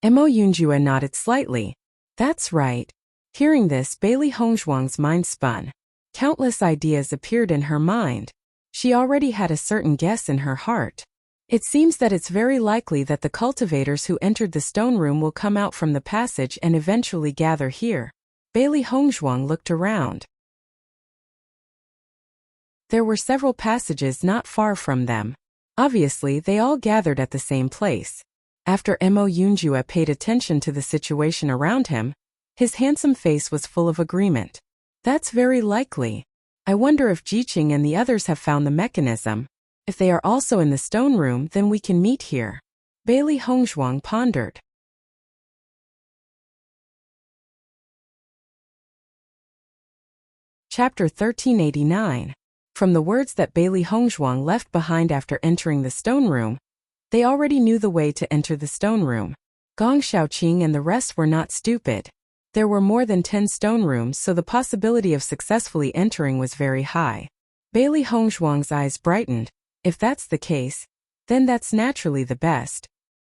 Mo Yunjua nodded slightly. "That's right." Hearing this, Bailey Hongzhuang's mind spun. Countless ideas appeared in her mind. She already had a certain guess in her heart. It seems that it's very likely that the cultivators who entered the stone room will come out from the passage and eventually gather here. Bailey Hongzhuang looked around. There were several passages not far from them. Obviously, they all gathered at the same place. After Mo Yunjua paid attention to the situation around him, his handsome face was full of agreement. "That's very likely. I wonder if Jiqing and the others have found the mechanism. If they are also in the stone room, then we can meet here." Bailey Hongzhuang pondered. Chapter 1389. From the words that Bailey Hongzhuang left behind after entering the stone room, they already knew the way to enter the stone room. Gong Shaoqing and the rest were not stupid. There were more than 10 stone rooms, so the possibility of successfully entering was very high. Bailey Hongzhuang's eyes brightened. If that's the case, then that's naturally the best.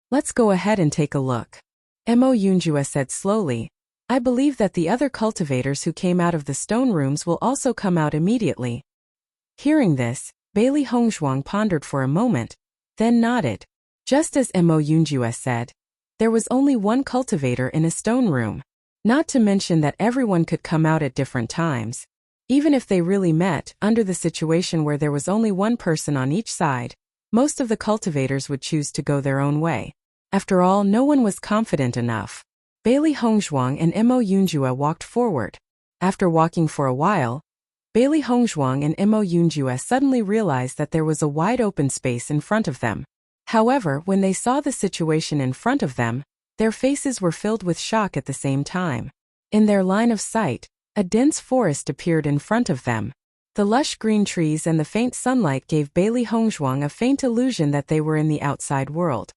"Let's go ahead and take a look," Mo Yunjua said slowly. "I believe that the other cultivators who came out of the stone rooms will also come out immediately." Hearing this, Bailey Hongzhuang pondered for a moment, then nodded. Just as Mo Yunjua said, there was only one cultivator in a stone room. Not to mention that everyone could come out at different times. Even if they really met, under the situation where there was only one person on each side, most of the cultivators would choose to go their own way. After all, no one was confident enough. Bailey Hongzhuang and Mo Yunjua walked forward. After walking for a while, Bailey Hongzhuang and Mo Yunjua suddenly realized that there was a wide open space in front of them. However, when they saw the situation in front of them, their faces were filled with shock at the same time. In their line of sight, a dense forest appeared in front of them. The lush green trees and the faint sunlight gave Bailey Hongzhuang a faint illusion that they were in the outside world.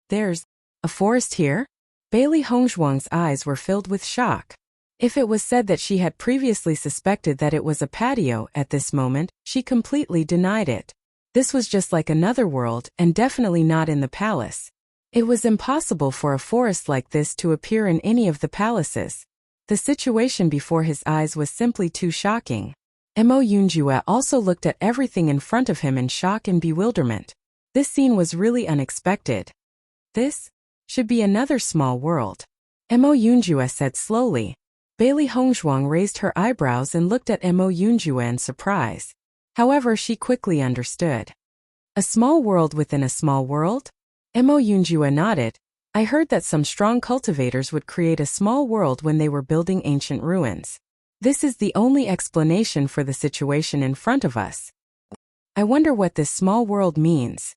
"There's a forest here?" Bailey Hongzhuang's eyes were filled with shock. If it was said that she had previously suspected that it was a patio at this moment, she completely denied it. This was just like another world and definitely not in the palace. It was impossible for a forest like this to appear in any of the palaces. The situation before his eyes was simply too shocking. Mo Yunjua also looked at everything in front of him in shock and bewilderment. This scene was really unexpected. "This should be another small world," Mo Yunjua said slowly. Bailey Hongzhuang raised her eyebrows and looked at Mo Yunjua in surprise. However, she quickly understood. "A small world within a small world?" Mo Yunjua nodded. "I heard that some strong cultivators would create a small world when they were building ancient ruins. This is the only explanation for the situation in front of us. I wonder what this small world means."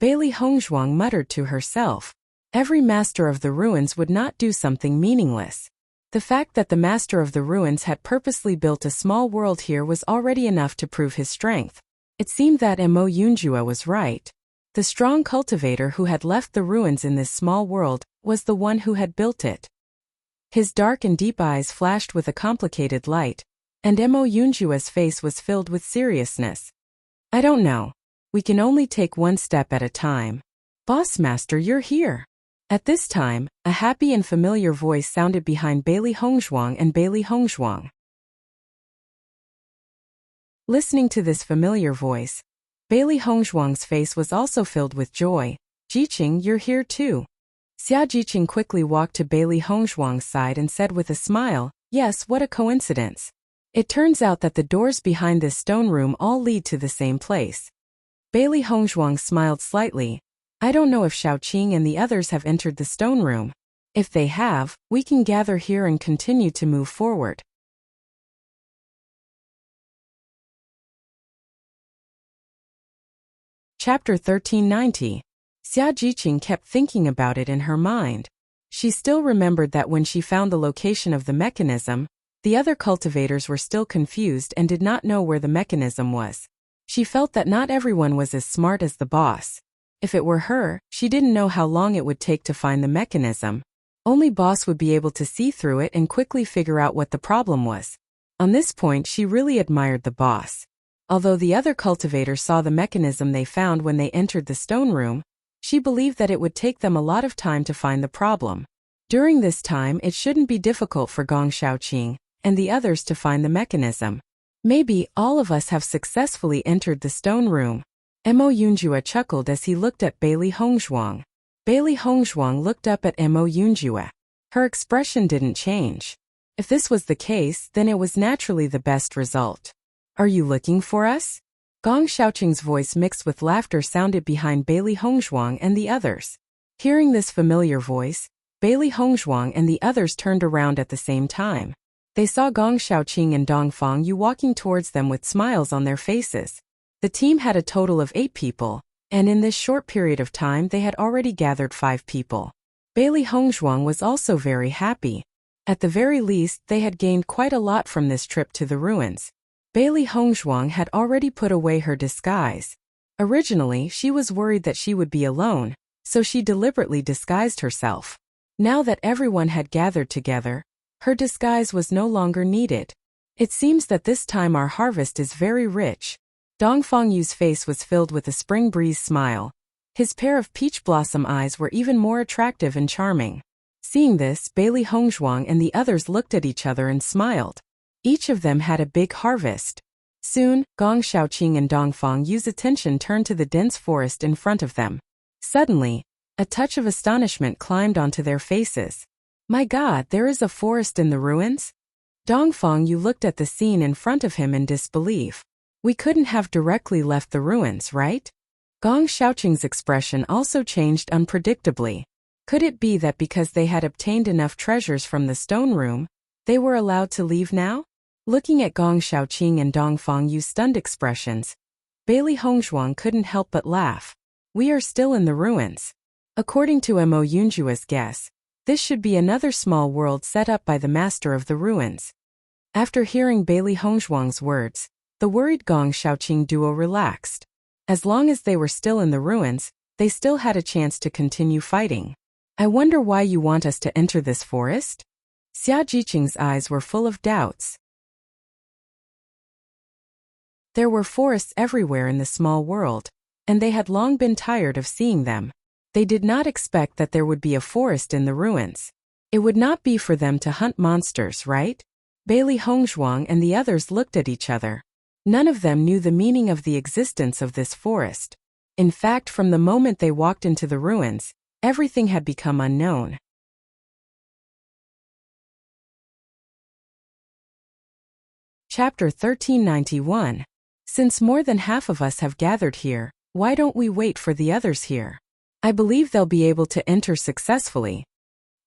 Bailey Hongzhuang muttered to herself. Every master of the ruins would not do something meaningless. The fact that the master of the ruins had purposely built a small world here was already enough to prove his strength. It seemed that Mo Yunjua was right. The strong cultivator who had left the ruins in this small world was the one who had built it. His dark and deep eyes flashed with a complicated light, and Mo Yunjua's face was filled with seriousness. "I don't know. We can only take one step at a time." "Boss Master, you're here." At this time, a happy and familiar voice sounded behind Bailey Hongzhuang and Bailey Hongzhuang. Listening to this familiar voice, Bailey Hongzhuang's face was also filled with joy. "Jiqing, you're here too." Xia Jiqing quickly walked to Bailey Hongzhuang's side and said with a smile, "Yes, what a coincidence. It turns out that the doors behind this stone room all lead to the same place." Bailey Hongzhuang smiled slightly. "I don't know if Shaoqing and the others have entered the stone room. If they have, we can gather here and continue to move forward." Chapter 1390. Xia Jiqing kept thinking about it in her mind. She still remembered that when she found the location of the mechanism, the other cultivators were still confused and did not know where the mechanism was. She felt that not everyone was as smart as the boss. If it were her, she didn't know how long it would take to find the mechanism. Only boss would be able to see through it and quickly figure out what the problem was. On this point, she really admired the boss. Although the other cultivators saw the mechanism they found when they entered the stone room, she believed that it would take them a lot of time to find the problem. During this time, it shouldn't be difficult for Gong Xiaoqing and the others to find the mechanism. Maybe all of us have successfully entered the stone room. Mo Yunjue chuckled as he looked at Bailey Hongzhuang. Bailey Hongzhuang looked up at Mo Yunjue. Her expression didn't change. If this was the case, then it was naturally the best result. Are you looking for us? Gong Xiaoqing's voice mixed with laughter sounded behind Bailey Hongzhuang and the others. Hearing this familiar voice, Bailey Hongzhuang and the others turned around at the same time. They saw Gong Xiaoqing and Dong Fangyu walking towards them with smiles on their faces. The team had a total of 8 people, and in this short period of time they had already gathered 5 people. Bailey Hongzhuang was also very happy. At the very least, they had gained quite a lot from this trip to the ruins. Bailey Hongzhuang had already put away her disguise. Originally, she was worried that she would be alone, so she deliberately disguised herself. Now that everyone had gathered together, her disguise was no longer needed. It seems that this time our harvest is very rich. Dong Fangyu's face was filled with a spring breeze smile. His pair of peach blossom eyes were even more attractive and charming. Seeing this, Bailey Hongzhuang and the others looked at each other and smiled. Each of them had a big harvest. Soon, Gong Xiaoqing and Dong Fangyu's attention turned to the dense forest in front of them. Suddenly, a touch of astonishment climbed onto their faces. My God, there is a forest in the ruins? Dong Fangyu looked at the scene in front of him in disbelief. We couldn't have directly left the ruins, right? Gong Xiaoqing's expression also changed unpredictably. Could it be that because they had obtained enough treasures from the stone room, they were allowed to leave now? Looking at Gong Xiaoqing and Dong Fangyu's stunned expressions, Bailey Hongzhuang couldn't help but laugh. We are still in the ruins. According to Mo Yunjue's guess, this should be another small world set up by the master of the ruins. After hearing Bailey Hongzhuang's words, the worried Gong Xiaoqing duo relaxed. As long as they were still in the ruins, they still had a chance to continue fighting. I wonder why you want us to enter this forest? Xia Jiqing's eyes were full of doubts. There were forests everywhere in the small world, and they had long been tired of seeing them. They did not expect that there would be a forest in the ruins. It would not be for them to hunt monsters, right? Bailey Hongzhuang and the others looked at each other. None of them knew the meaning of the existence of this forest. In fact, from the moment they walked into the ruins, everything had become unknown. Chapter 1391. Since more than half of us have gathered here, why don't we wait for the others here? I believe they'll be able to enter successfully.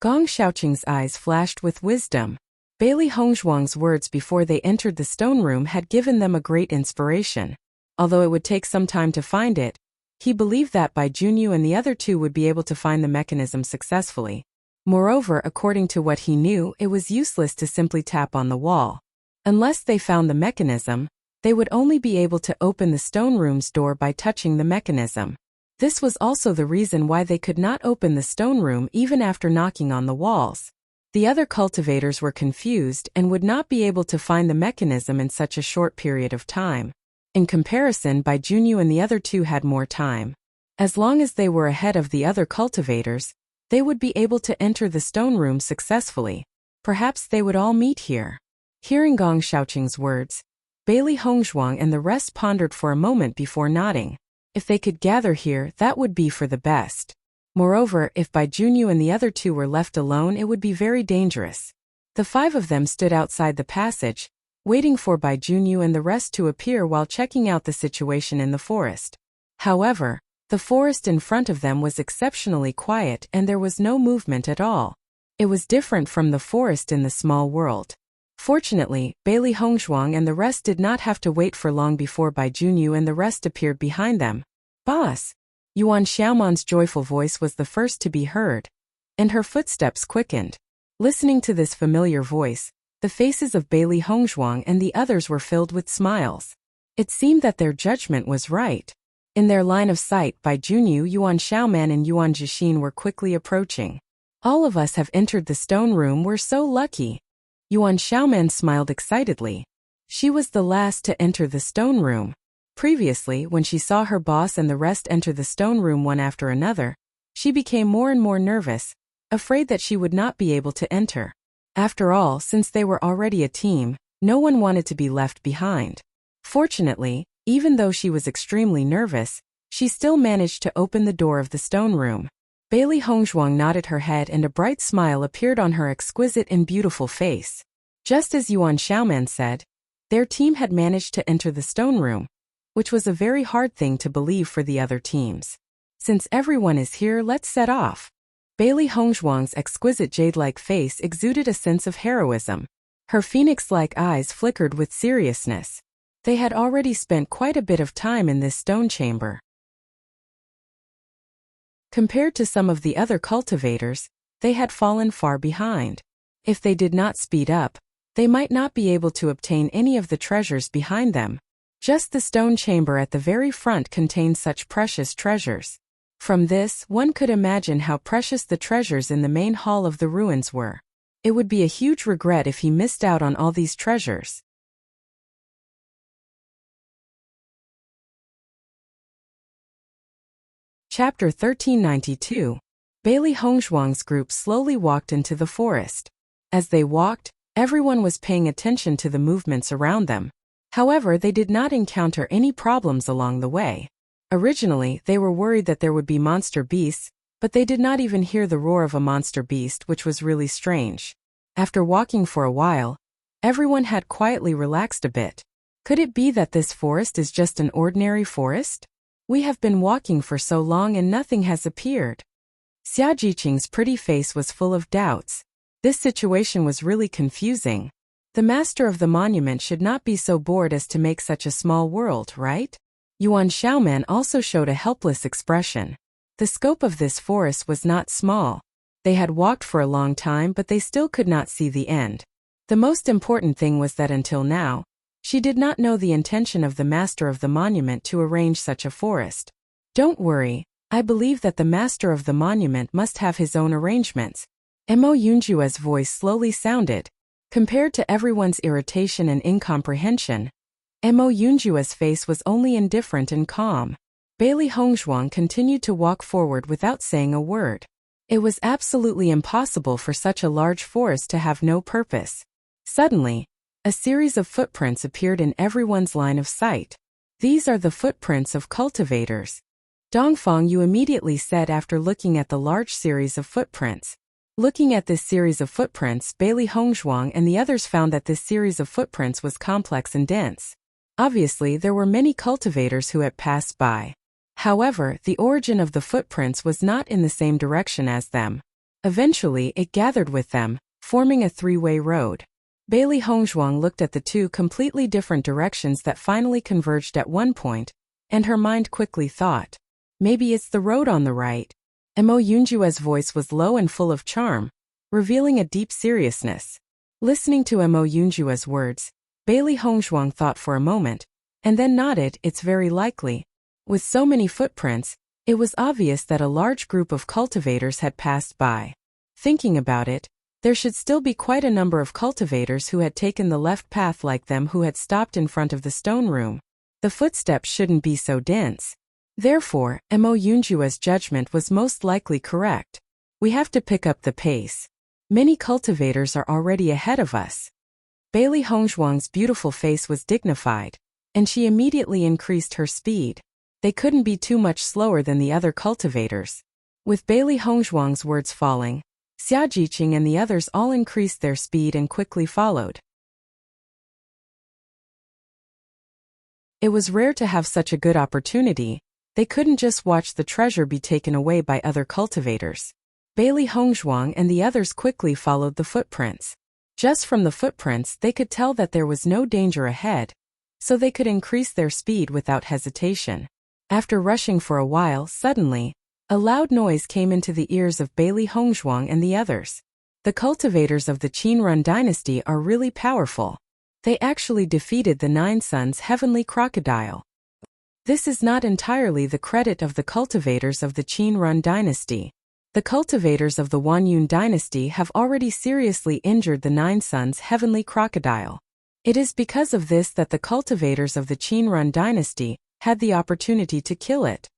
Gong Xiaoqing's eyes flashed with wisdom. Bailey Hongzhuang's words before they entered the stone room had given them a great inspiration. Although it would take some time to find it, he believed that Bai Junyu and the other 2 would be able to find the mechanism successfully. Moreover, according to what he knew, it was useless to simply tap on the wall. Unless they found the mechanism, they would only be able to open the stone room's door by touching the mechanism. This was also the reason why they could not open the stone room even after knocking on the walls. The other cultivators were confused and would not be able to find the mechanism in such a short period of time. In comparison, Bai Junyu and the other 2 had more time. As long as they were ahead of the other cultivators, they would be able to enter the stone room successfully. Perhaps they would all meet here. Hearing Gong Xiaoqing's words, Bailey Hongzhuang and the rest pondered for a moment before nodding. If they could gather here, that would be for the best. Moreover, if Bai Junyu and the other 2 were left alone, it would be very dangerous. The 5 of them stood outside the passage, waiting for Bai Junyu and the rest to appear while checking out the situation in the forest. However, the forest in front of them was exceptionally quiet and there was no movement at all. It was different from the forest in the small world. Fortunately, Bailey Hongzhuang and the rest did not have to wait for long before Bai Junyu and the rest appeared behind them. Boss! Yuan Xiaoman's joyful voice was the first to be heard, and her footsteps quickened. Listening to this familiar voice, the faces of Bailey Hongzhuang and the others were filled with smiles. It seemed that their judgment was right. In their line of sight, Bai Junyu, Yuan Xiaoman and Yuan Jixin were quickly approaching. All of us have entered the stone room, we're so lucky. Yuan Xiaoman smiled excitedly. She was the last to enter the stone room. Previously, when she saw her boss and the rest enter the stone room one after another, she became more and more nervous, afraid that she would not be able to enter. After all, since they were already a team, no one wanted to be left behind. Fortunately, even though she was extremely nervous, she still managed to open the door of the stone room. Bailey Hongzhuang nodded her head and a bright smile appeared on her exquisite and beautiful face. Just as Yuan Xiaoman said, their team had managed to enter the stone room, which was a very hard thing to believe for the other teams. Since everyone is here, let's set off. Bailey Hongzhuang's exquisite jade-like face exuded a sense of heroism. Her phoenix-like eyes flickered with seriousness. They had already spent quite a bit of time in this stone chamber. Compared to some of the other cultivators, they had fallen far behind. If they did not speed up, they might not be able to obtain any of the treasures behind them. Just the stone chamber at the very front contained such precious treasures. From this, one could imagine how precious the treasures in the main hall of the ruins were. It would be a huge regret if he missed out on all these treasures. Chapter 1392. Bailey Hongzhuang's group slowly walked into the forest. As they walked, everyone was paying attention to the movements around them. However, they did not encounter any problems along the way. Originally, they were worried that there would be monster beasts, but they did not even hear the roar of a monster beast, which was really strange. After walking for a while, everyone had quietly relaxed a bit. Could it be that this forest is just an ordinary forest? We have been walking for so long and nothing has appeared. Xia Jiqing's pretty face was full of doubts. This situation was really confusing. The master of the monument should not be so bored as to make such a small world, right? Yuan Xiaoman also showed a helpless expression. The scope of this forest was not small. They had walked for a long time, but they still could not see the end. The most important thing was that until now, she did not know the intention of the master of the monument to arrange such a forest. Don't worry, I believe that the master of the monument must have his own arrangements. Mo Yunjue's voice slowly sounded. Compared to everyone's irritation and incomprehension, Mo Yunjue's face was only indifferent and calm. Bailey Hongzhuang continued to walk forward without saying a word. It was absolutely impossible for such a large forest to have no purpose. Suddenly, a series of footprints appeared in everyone's line of sight. These are the footprints of cultivators. Dongfang Yu immediately said after looking at the large series of footprints. Looking at this series of footprints, Bailey Hongzhuang and the others found that this series of footprints was complex and dense. Obviously, there were many cultivators who had passed by. However, the origin of the footprints was not in the same direction as them. Eventually, it gathered with them, forming a three-way road. Bailey Hongzhuang looked at the two completely different directions that finally converged at one point, and her mind quickly thought, maybe it's the road on the right. Mo Yunjue's voice was low and full of charm, revealing a deep seriousness. Listening to Mo Yunjue's words, Bailey Hongzhuang thought for a moment, and then nodded, it's very likely. With so many footprints, it was obvious that a large group of cultivators had passed by. Thinking about it, there should still be quite a number of cultivators who had taken the left path like them who had stopped in front of the stone room. The footsteps shouldn't be so dense. Therefore, Mo Yunjue's judgment was most likely correct. We have to pick up the pace. Many cultivators are already ahead of us. Bailey Hongzhuang's beautiful face was dignified, and she immediately increased her speed. They couldn't be too much slower than the other cultivators. With Bailey Hongzhuang's words falling, Xia Jiqing and the others all increased their speed and quickly followed. It was rare to have such a good opportunity. They couldn't just watch the treasure be taken away by other cultivators. Bailey Hongzhuang and the others quickly followed the footprints. Just from the footprints, they could tell that there was no danger ahead, so they could increase their speed without hesitation. After rushing for a while, suddenly, a loud noise came into the ears of Bailey Hongzhuang and the others. The cultivators of the Qinrun dynasty are really powerful. They actually defeated the Nine Suns' heavenly crocodile. This is not entirely the credit of the cultivators of the Qinrun dynasty. The cultivators of the Wanyun dynasty have already seriously injured the Nine Suns' heavenly crocodile. It is because of this that the cultivators of the Qinrun dynasty had the opportunity to kill it.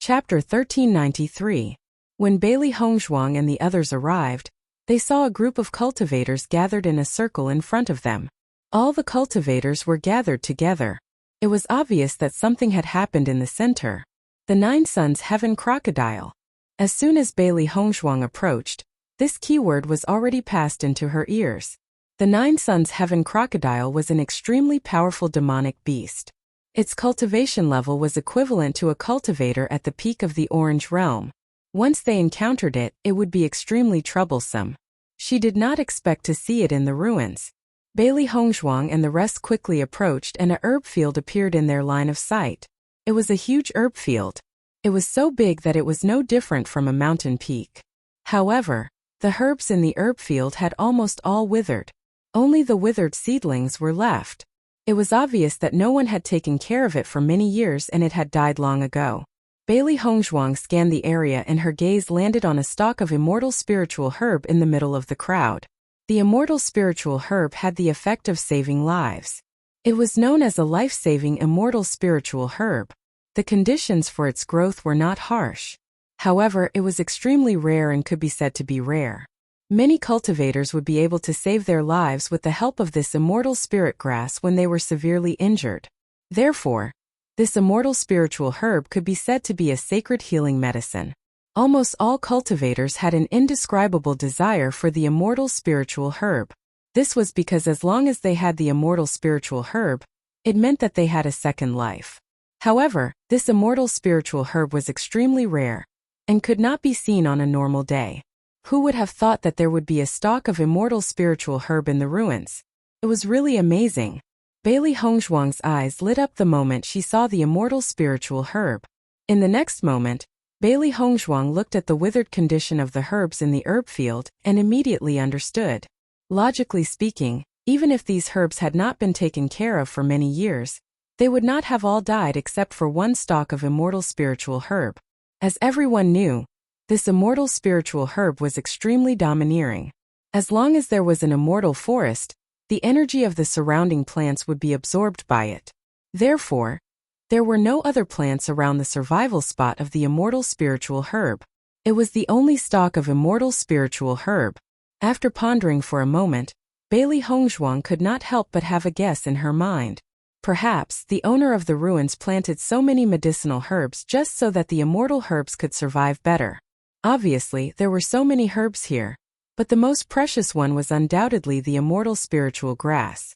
Chapter 1393. When Bailey Hongzhuang and the others arrived, they saw a group of cultivators gathered in a circle in front of them. All the cultivators were gathered together. It was obvious that something had happened in the center. The Nine Suns' heaven crocodile. As soon as Bailey Hongzhuang approached, this keyword was already passed into her ears. The Nine Suns' heaven crocodile was an extremely powerful demonic beast. Its cultivation level was equivalent to a cultivator at the peak of the Orange Realm. Once they encountered it, it would be extremely troublesome. She did not expect to see it in the ruins. Bailey Hongzhuang and the rest quickly approached and a herb field appeared in their line of sight. It was a huge herb field. It was so big that it was no different from a mountain peak. However, the herbs in the herb field had almost all withered. Only the withered seedlings were left. It was obvious that no one had taken care of it for many years and it had died long ago. Bailey Hongzhuang scanned the area and her gaze landed on a stalk of immortal spiritual herb in the middle of the crowd. The immortal spiritual herb had the effect of saving lives. It was known as a life-saving immortal spiritual herb. The conditions for its growth were not harsh. However, it was extremely rare and could be said to be rare. Many cultivators would be able to save their lives with the help of this immortal spirit grass when they were severely injured. Therefore, this immortal spiritual herb could be said to be a sacred healing medicine. Almost all cultivators had an indescribable desire for the immortal spiritual herb. This was because as long as they had the immortal spiritual herb, it meant that they had a second life. However, this immortal spiritual herb was extremely rare and could not be seen on a normal day. Who would have thought that there would be a stalk of immortal spiritual herb in the ruins? It was really amazing. Bailey Hongzhuang's eyes lit up the moment she saw the immortal spiritual herb. In the next moment, Bailey Hongzhuang looked at the withered condition of the herbs in the herb field and immediately understood. Logically speaking, even if these herbs had not been taken care of for many years, they would not have all died except for one stalk of immortal spiritual herb. As everyone knew, this immortal spiritual herb was extremely domineering. As long as there was an immortal forest, the energy of the surrounding plants would be absorbed by it. Therefore, there were no other plants around the survival spot of the immortal spiritual herb. It was the only stalk of immortal spiritual herb. After pondering for a moment, Bailey Hongzhuang could not help but have a guess in her mind. Perhaps the owner of the ruins planted so many medicinal herbs just so that the immortal herbs could survive better. Obviously, there were so many herbs here, but the most precious one was undoubtedly the immortal spiritual grass.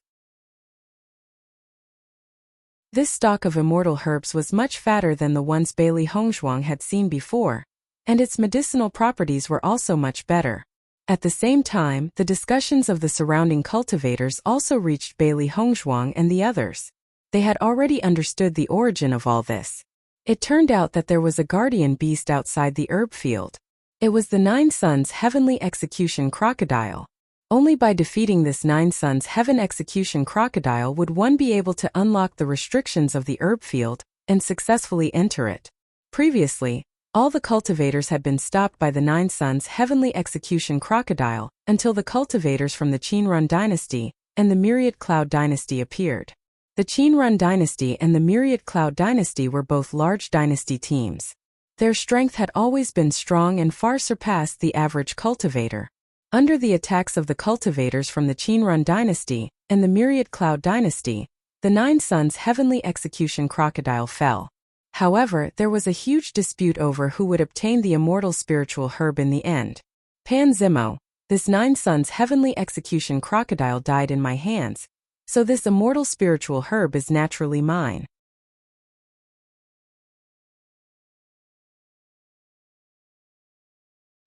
This stalk of immortal herbs was much fatter than the ones Bailey Hongzhuang had seen before, and its medicinal properties were also much better. At the same time, the discussions of the surrounding cultivators also reached Bailey Hongzhuang and the others. They had already understood the origin of all this. It turned out that there was a guardian beast outside the herb field. It was the Nine Suns' heavenly execution crocodile. Only by defeating this Nine Suns' heaven execution crocodile would one be able to unlock the restrictions of the herb field and successfully enter it. Previously, all the cultivators had been stopped by the Nine Suns' heavenly execution crocodile until the cultivators from the Qinrun dynasty and the Myriad Cloud dynasty appeared. The Qinrun dynasty and the Myriad Cloud dynasty were both large dynasty teams. Their strength had always been strong and far surpassed the average cultivator. Under the attacks of the cultivators from the Qinrun dynasty and the Myriad Cloud dynasty, the Nine Suns' heavenly execution crocodile fell. However, there was a huge dispute over who would obtain the immortal spiritual herb in the end. Pan Zimo, this Nine Suns' heavenly execution crocodile died in my hands, so this immortal spiritual herb is naturally mine.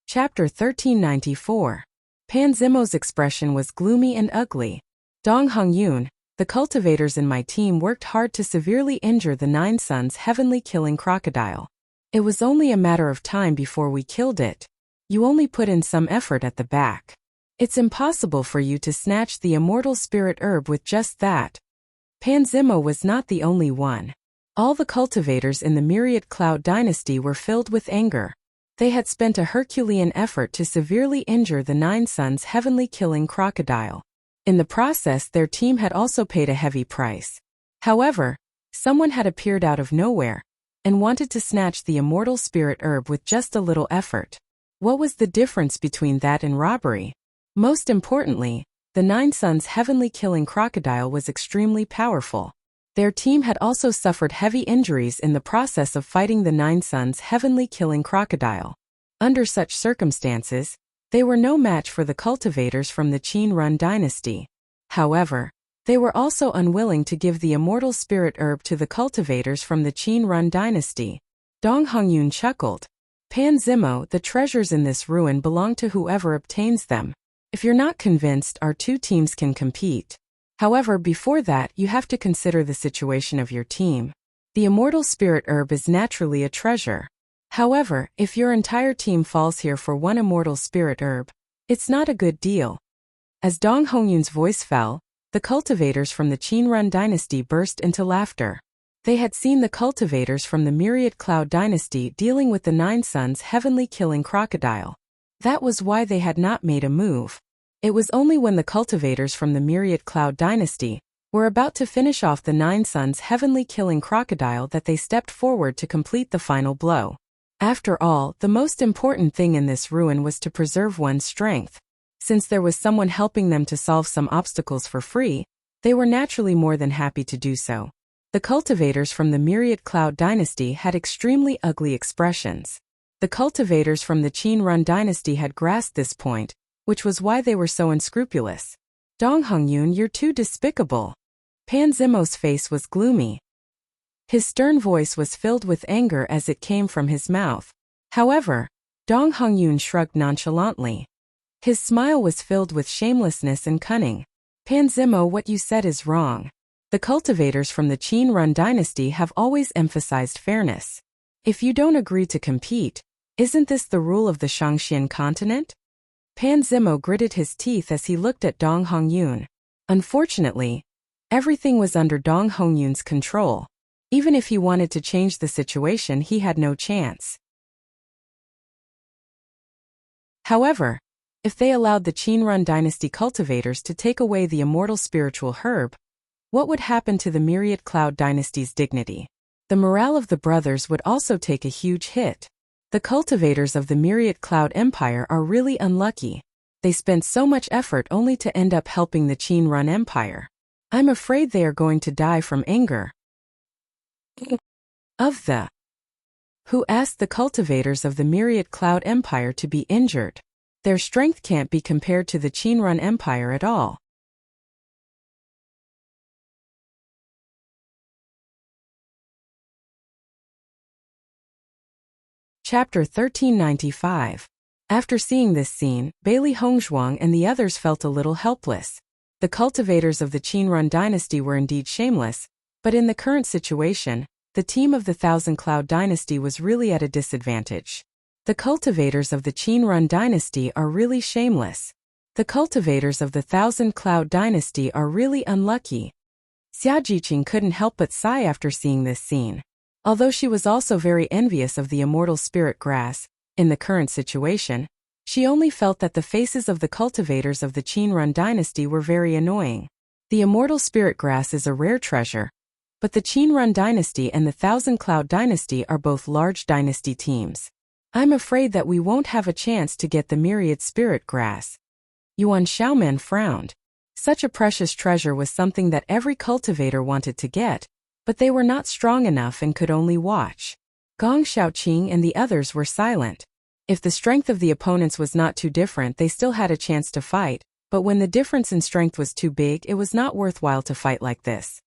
Chapter 1394. Pan Zimo's expression was gloomy and ugly. Dong Hongyun, the cultivators in my team worked hard to severely injure the Nine Suns heavenly killing crocodile. It was only a matter of time before we killed it. You only put in some effort at the back. It's impossible for you to snatch the immortal spirit herb with just that. Pan Zimo was not the only one. All the cultivators in the Myriad Cloud dynasty were filled with anger. They had spent a Herculean effort to severely injure the Nine Suns heavenly killing crocodile. In the process, their team had also paid a heavy price. However, someone had appeared out of nowhere and wanted to snatch the immortal spirit herb with just a little effort. What was the difference between that and robbery? Most importantly, the Nine Suns heavenly killing crocodile was extremely powerful. Their team had also suffered heavy injuries in the process of fighting the Nine Suns heavenly killing crocodile. Under such circumstances, they were no match for the cultivators from the Qin Run dynasty. However, they were also unwilling to give the immortal spirit herb to the cultivators from the Qin Run dynasty. Dong Hongyun chuckled. Pan Zimo, the treasures in this ruin belong to whoever obtains them. If you're not convinced, our two teams can compete. However, before that, you have to consider the situation of your team. The immortal spirit herb is naturally a treasure. However, if your entire team falls here for one immortal spirit herb, it's not a good deal. As Dong Hongyun's voice fell, the cultivators from the Qin Run dynasty burst into laughter. They had seen the cultivators from the Myriad Cloud dynasty dealing with the Nine Suns heavenly killing crocodile. That was why they had not made a move. It was only when the cultivators from the Myriad Cloud dynasty were about to finish off the Nine Suns heavenly killing crocodile that they stepped forward to complete the final blow. After all, the most important thing in this ruin was to preserve one's strength. Since there was someone helping them to solve some obstacles for free, they were naturally more than happy to do so. The cultivators from the Myriad Cloud dynasty had extremely ugly expressions. The cultivators from the Qin Run dynasty had grasped this point, which was why they were so unscrupulous. Dong Hongyun, you're too despicable. Pan Zimo's face was gloomy. His stern voice was filled with anger as it came from his mouth. However, Dong Hongyun shrugged nonchalantly. His smile was filled with shamelessness and cunning. Pan Zimo, what you said is wrong. The cultivators from the Qin Run dynasty have always emphasized fairness. If you don't agree to compete, isn't this the rule of the Shangxian continent? Pan Zimo gritted his teeth as he looked at Dong Hongyun. Unfortunately, everything was under Dong Hongyun's control. Even if he wanted to change the situation, he had no chance. However, if they allowed the Qin Run dynasty cultivators to take away the immortal spiritual herb, what would happen to the Myriad Cloud dynasty's dignity? The morale of the brothers would also take a huge hit. The cultivators of the Myriad Cloud Empire are really unlucky. They spent so much effort only to end up helping the Qin Run Empire. I'm afraid they are going to die from anger. Who asked the cultivators of the Myriad Cloud Empire to be injured? Their strength can't be compared to the Qin Run Empire at all. Chapter 1395. After seeing this scene, Bailey Hongzhuang and the others felt a little helpless. The cultivators of the Qin Run dynasty were indeed shameless, but in the current situation, the team of the Thousand Cloud dynasty was really at a disadvantage. The cultivators of the Qin Run dynasty are really shameless. The cultivators of the Thousand Cloud dynasty are really unlucky. Xia Jiqing couldn't help but sigh after seeing this scene. Although she was also very envious of the immortal spirit grass, in the current situation, she only felt that the faces of the cultivators of the Qin Run dynasty were very annoying. The immortal spirit grass is a rare treasure, but the Qin Run dynasty and the Thousand Cloud dynasty are both large dynasty teams. I'm afraid that we won't have a chance to get the myriad spirit grass. Yuan Xiaoman frowned. Such a precious treasure was something that every cultivator wanted to get, but they were not strong enough and could only watch. Gong Xiaoqing and the others were silent. If the strength of the opponents was not too different, they still had a chance to fight, but when the difference in strength was too big, it was not worthwhile to fight like this.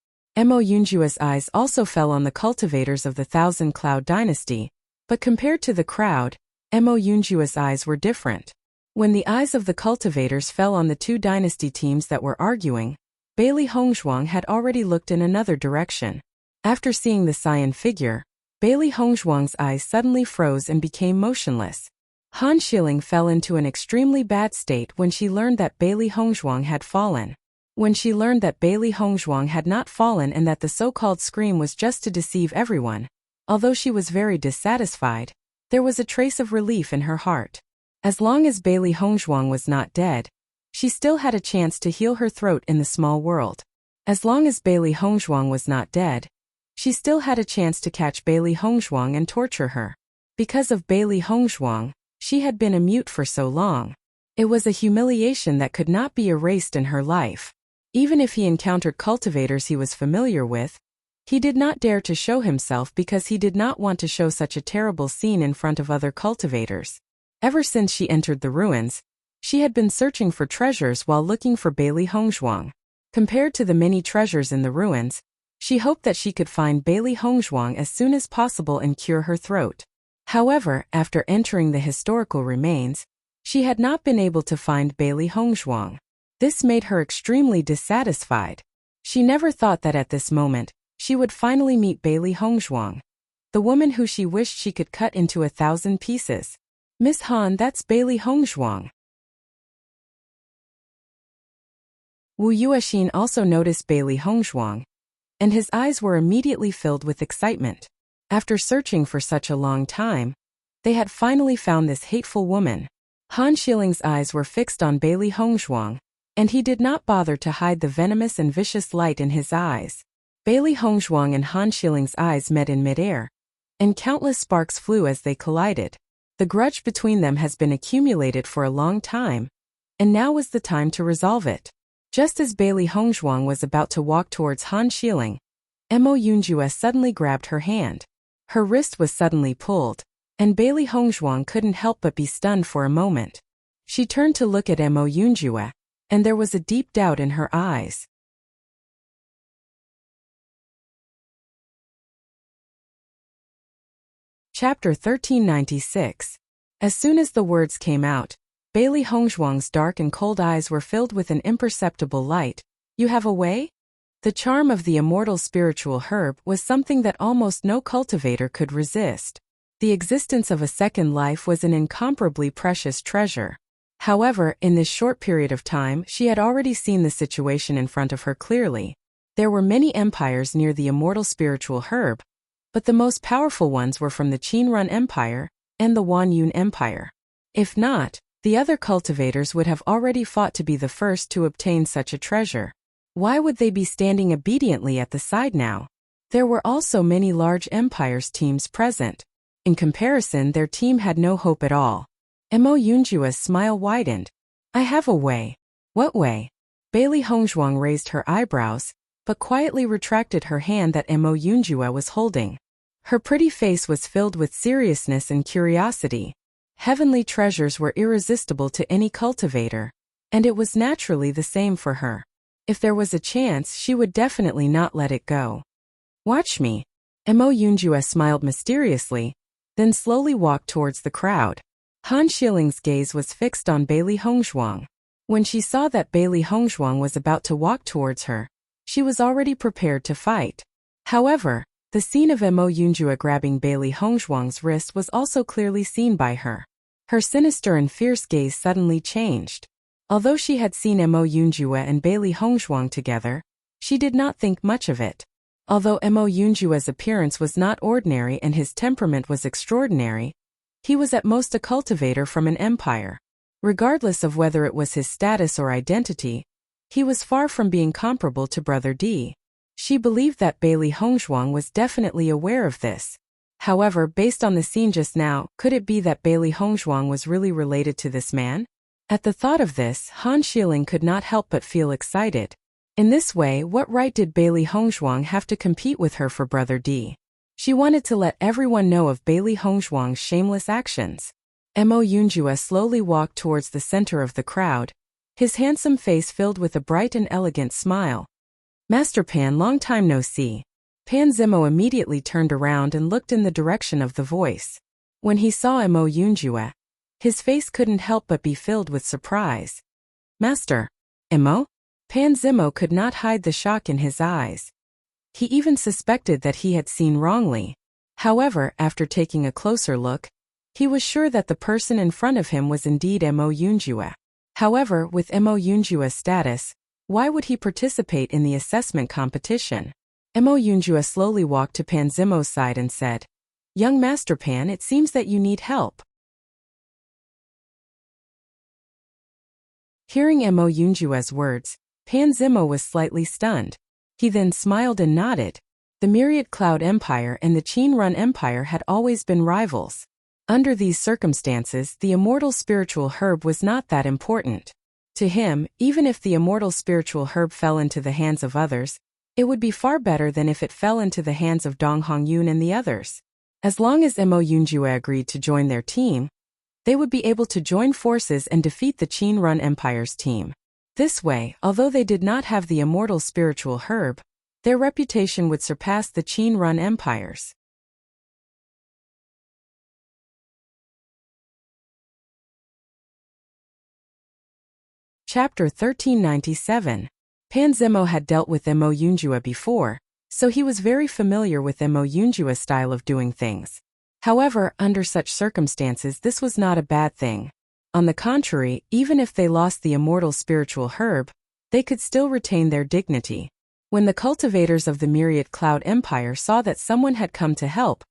Mo Yunjua's eyes also fell on the cultivators of the Thousand Cloud dynasty, but compared to the crowd, Mo Yunjua's eyes were different. When the eyes of the cultivators fell on the two dynasty teams that were arguing, Bailey Hongzhuang had already looked in another direction. After seeing the cyan figure, Bailey Hongzhuang's eyes suddenly froze and became motionless. Han Xiling fell into an extremely bad state when she learned that Bailey Hongzhuang had fallen. When she learned that Bailey Hongzhuang had not fallen and that the so-called scream was just to deceive everyone, although she was very dissatisfied, there was a trace of relief in her heart. As long as Bailey Hongzhuang was not dead, she still had a chance to heal her throat in the small world. As long as Bailey Hongzhuang was not dead, she still had a chance to catch Bailey Hongzhuang and torture her. Because of Bailey Hongzhuang, she had been a mute for so long. It was a humiliation that could not be erased in her life. Even if he encountered cultivators he was familiar with, he did not dare to show himself because he did not want to show such a terrible scene in front of other cultivators. Ever since she entered the ruins, she had been searching for treasures while looking for Bailey Hongzhuang. Compared to the many treasures in the ruins, she hoped that she could find Bailey Hongzhuang as soon as possible and cure her throat. However, after entering the historical remains, she had not been able to find Bailey Hongzhuang. This made her extremely dissatisfied. She never thought that at this moment, she would finally meet Bailey Hongzhuang, the woman who she wished she could cut into 1,000 pieces. Miss Han, that's Bailey Hongzhuang. Wu Yuexin also noticed Bailey Hongzhuang, and his eyes were immediately filled with excitement. After searching for such a long time, they had finally found this hateful woman. Han Xiling's eyes were fixed on Bailey Hongzhuang, and he did not bother to hide the venomous and vicious light in his eyes. Bailey Hongzhuang and Han Xiling's eyes met in midair, and countless sparks flew as they collided. The grudge between them has been accumulated for a long time, and now was the time to resolve it. Just as Bailey Hongzhuang was about to walk towards Han Xiling, Mo Yunjue suddenly grabbed her hand. Her wrist was suddenly pulled, and Bailey Hongzhuang couldn't help but be stunned for a moment. She turned to look at Mo Yunjue, and there was a deep doubt in her eyes. Chapter 1396. As soon as the words came out, Bailey Hongzhuang's dark and cold eyes were filled with an imperceptible light. You have a way? The charm of the immortal spiritual herb was something that almost no cultivator could resist. The existence of a second life was an incomparably precious treasure. However, in this short period of time, she had already seen the situation in front of her clearly. There were many empires near the immortal spiritual herb, but the most powerful ones were from the Qinrun Empire and the Wanyun Empire. If not, the other cultivators would have already fought to be the first to obtain such a treasure. Why would they be standing obediently at the side now? There were also many large empires teams present. In comparison, their team had no hope at all. Mo Yunjue's smile widened. I have a way. What way? Bailey Hongzhuang raised her eyebrows, but quietly retracted her hand that Mo Yunjue was holding. Her pretty face was filled with seriousness and curiosity. Heavenly treasures were irresistible to any cultivator, and it was naturally the same for her. If there was a chance, she would definitely not let it go. Watch me. Mo Yunjue smiled mysteriously, then slowly walked towards the crowd. Han Xiling's gaze was fixed on Bailey Hongzhuang. When she saw that Bailey Hongzhuang was about to walk towards her, she was already prepared to fight. However, the scene of Mo Yunjue grabbing Bailey Hongzhuang's wrist was also clearly seen by her. Her sinister and fierce gaze suddenly changed. Although she had seen Mo Yunjue and Bailey Hongzhuang together, she did not think much of it. Although Mo Yunjue's appearance was not ordinary and his temperament was extraordinary, he was at most a cultivator from an empire. Regardless of whether it was his status or identity, he was far from being comparable to Brother D. She believed that Bailey Hongzhuang was definitely aware of this. However, based on the scene just now, could it be that Bailey Hongzhuang was really related to this man? At the thought of this, Han Xiling could not help but feel excited. In this way, what right did Bailey Hongzhuang have to compete with her for Brother D? She wanted to let everyone know of Bailey Hongzhuang's shameless actions. Mo Yunjue slowly walked towards the center of the crowd, his handsome face filled with a bright and elegant smile. Master Pan, long time no see. Pan Zimo immediately turned around and looked in the direction of the voice. When he saw Mo Yunjue, his face couldn't help but be filled with surprise. Master, Mo? Pan Zimo could not hide the shock in his eyes. He even suspected that he had seen wrongly. However, after taking a closer look, he was sure that the person in front of him was indeed Mo Yunjue. However, with Mo Yunjue's status, why would he participate in the assessment competition? Mo Yunjue slowly walked to Pan Zimo's side and said, "Young Master Pan, it seems that you need help." Hearing Mo Yunjue's words, Pan Zimo was slightly stunned. He then smiled and nodded. The Myriad Cloud Empire and the Qin Run Empire had always been rivals. Under these circumstances, the immortal spiritual herb was not that important. To him, even if the immortal spiritual herb fell into the hands of others, it would be far better than if it fell into the hands of Dong Hongyun and the others. As long as Mo Yunjue agreed to join their team, they would be able to join forces and defeat the Qin Run Empire's team. This way, although they did not have the immortal spiritual herb, their reputation would surpass the Qin Run Empire's. Chapter 1397. Pan Zimo had dealt with Mo Yunjue before, so he was very familiar with Mo Yunjue's style of doing things. However, under such circumstances this was not a bad thing. On the contrary, even if they lost the immortal spiritual herb, they could still retain their dignity. When the cultivators of the Myriad Cloud Empire saw that someone had come to help,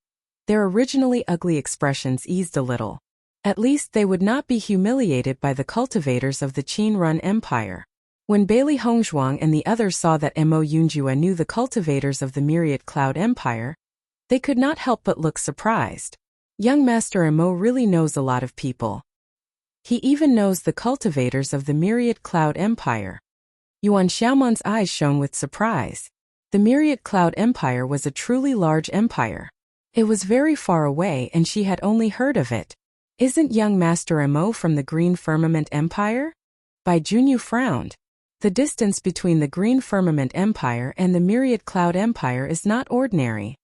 their originally ugly expressions eased a little. At least they would not be humiliated by the cultivators of the Qin Run Empire. When Bailey Hongzhuang and the others saw that Mo Yunjue knew the cultivators of the Myriad Cloud Empire, they could not help but look surprised. Young Master Mo really knows a lot of people. He even knows the cultivators of the Myriad Cloud Empire. Yuan Xiaoman's eyes shone with surprise. The Myriad Cloud Empire was a truly large empire. It was very far away and she had only heard of it. Isn't young Master Mo from the Green Firmament Empire? Bai Junyu frowned. The distance between the Green Firmament Empire and the Myriad Cloud Empire is not ordinary.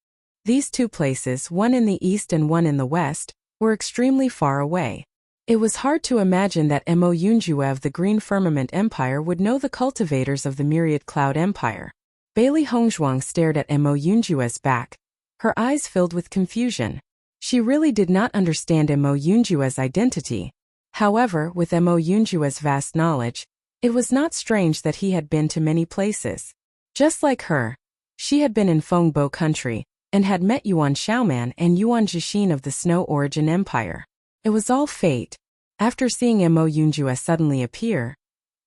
These two places, one in the east and one in the west, were extremely far away. It was hard to imagine that Mo Yunjue of the Green Firmament Empire would know the cultivators of the Myriad Cloud Empire. Bailey Hongzhuang stared at Mo Yunjue's back. Her eyes filled with confusion. She really did not understand Mo Yunjue's identity. However, with Mo Yunjue's vast knowledge, it was not strange that he had been to many places. Just like her, she had been in Fengbo country, and had met Yuan Xiaoman and Yuan Jixin of the Snow Origin Empire. It was all fate. After seeing Mo Yunjue suddenly appear,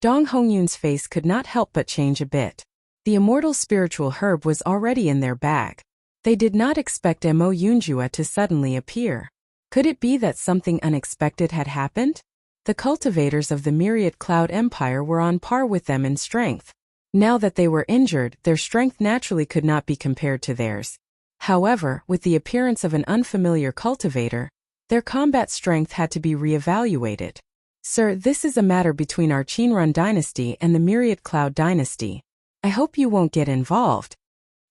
Dong Hongyun's face could not help but change a bit. The immortal spiritual herb was already in their bag. They did not expect Mo Yunjue to suddenly appear. Could it be that something unexpected had happened? The cultivators of the Myriad Cloud Empire were on par with them in strength. Now that they were injured, their strength naturally could not be compared to theirs. However, with the appearance of an unfamiliar cultivator, their combat strength had to be re-evaluated. Sir, this is a matter between our Qinrun dynasty and the Myriad Cloud dynasty. I hope you won't get involved.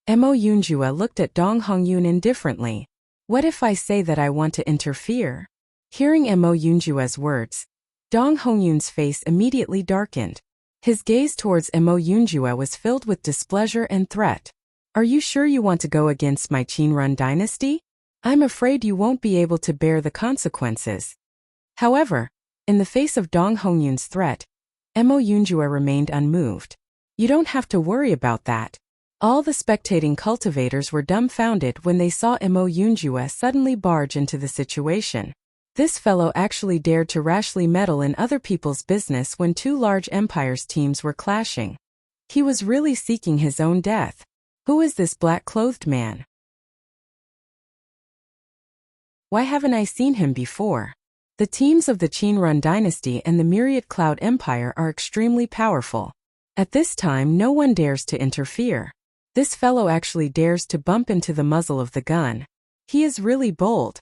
Mo Yunjue looked at Dong Hongyun indifferently. What if I say that I want to interfere? Hearing Mo Yunjue's words, Dong Hongyun's face immediately darkened. His gaze towards Mo Yunjue was filled with displeasure and threat. Are you sure you want to go against my Qinrun dynasty? I'm afraid you won't be able to bear the consequences. However, in the face of Dong Hongyun's threat, Mo Yunjue remained unmoved. You don't have to worry about that. All the spectating cultivators were dumbfounded when they saw Mo Yunjue suddenly barge into the situation. This fellow actually dared to rashly meddle in other people's business when two large empires' teams were clashing. He was really seeking his own death. Who is this black-clothed man? Why haven't I seen him before? The teams of the Qinrun dynasty and the Myriad Cloud Empire are extremely powerful. At this time, no one dares to interfere. This fellow actually dares to bump into the muzzle of the gun. He is really bold.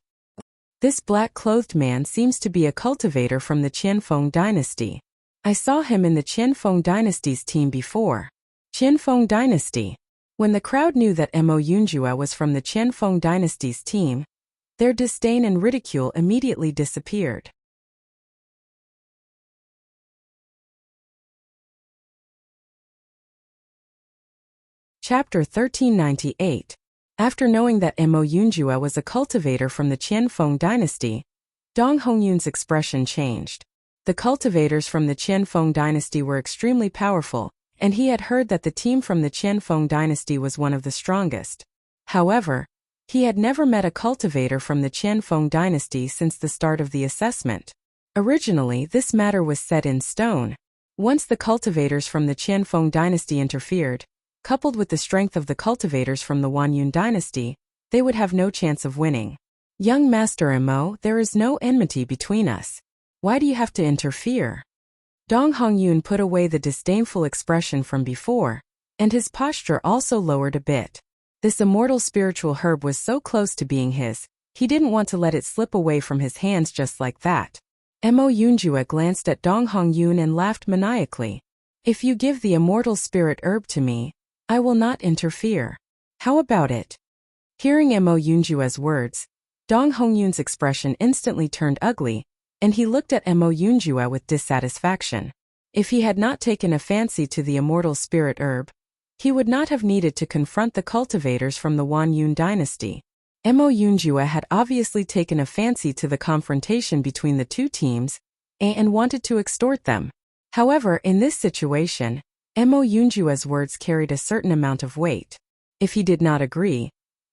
This black-clothed man seems to be a cultivator from the Qianfeng dynasty. I saw him in the Qianfeng dynasty's team before. Qianfeng dynasty. When the crowd knew that Mo Yunjue was from the Qianfeng dynasty's team, their disdain and ridicule immediately disappeared. Chapter 1398. After knowing that Mo Yunjue was a cultivator from the Qianfeng dynasty, Dong Hongyun's expression changed. The cultivators from the Qianfeng dynasty were extremely powerful, and he had heard that the team from the Qianfeng dynasty was one of the strongest. However, he had never met a cultivator from the Qianfeng dynasty since the start of the assessment. Originally, this matter was set in stone. Once the cultivators from the Qianfeng dynasty interfered, coupled with the strength of the cultivators from the Wanyun dynasty, they would have no chance of winning. Young Master Mo, there is no enmity between us. Why do you have to interfere? Dong Hongyun put away the disdainful expression from before, and his posture also lowered a bit. This immortal spiritual herb was so close to being his, he didn't want to let it slip away from his hands just like that. Mo Yunjue glanced at Dong Hongyun and laughed maniacally. If you give the immortal spirit herb to me, I will not interfere. How about it? Hearing Mo Yunjue's words, Dong Hongyun's expression instantly turned ugly, and he looked at Mo Yunjue with dissatisfaction. If he had not taken a fancy to the immortal spirit herb, he would not have needed to confront the cultivators from the Wanyun dynasty. Mo Yunjue had obviously taken a fancy to the confrontation between the two teams, and wanted to extort them. However, in this situation, Mo Yunjue's words carried a certain amount of weight. If he did not agree,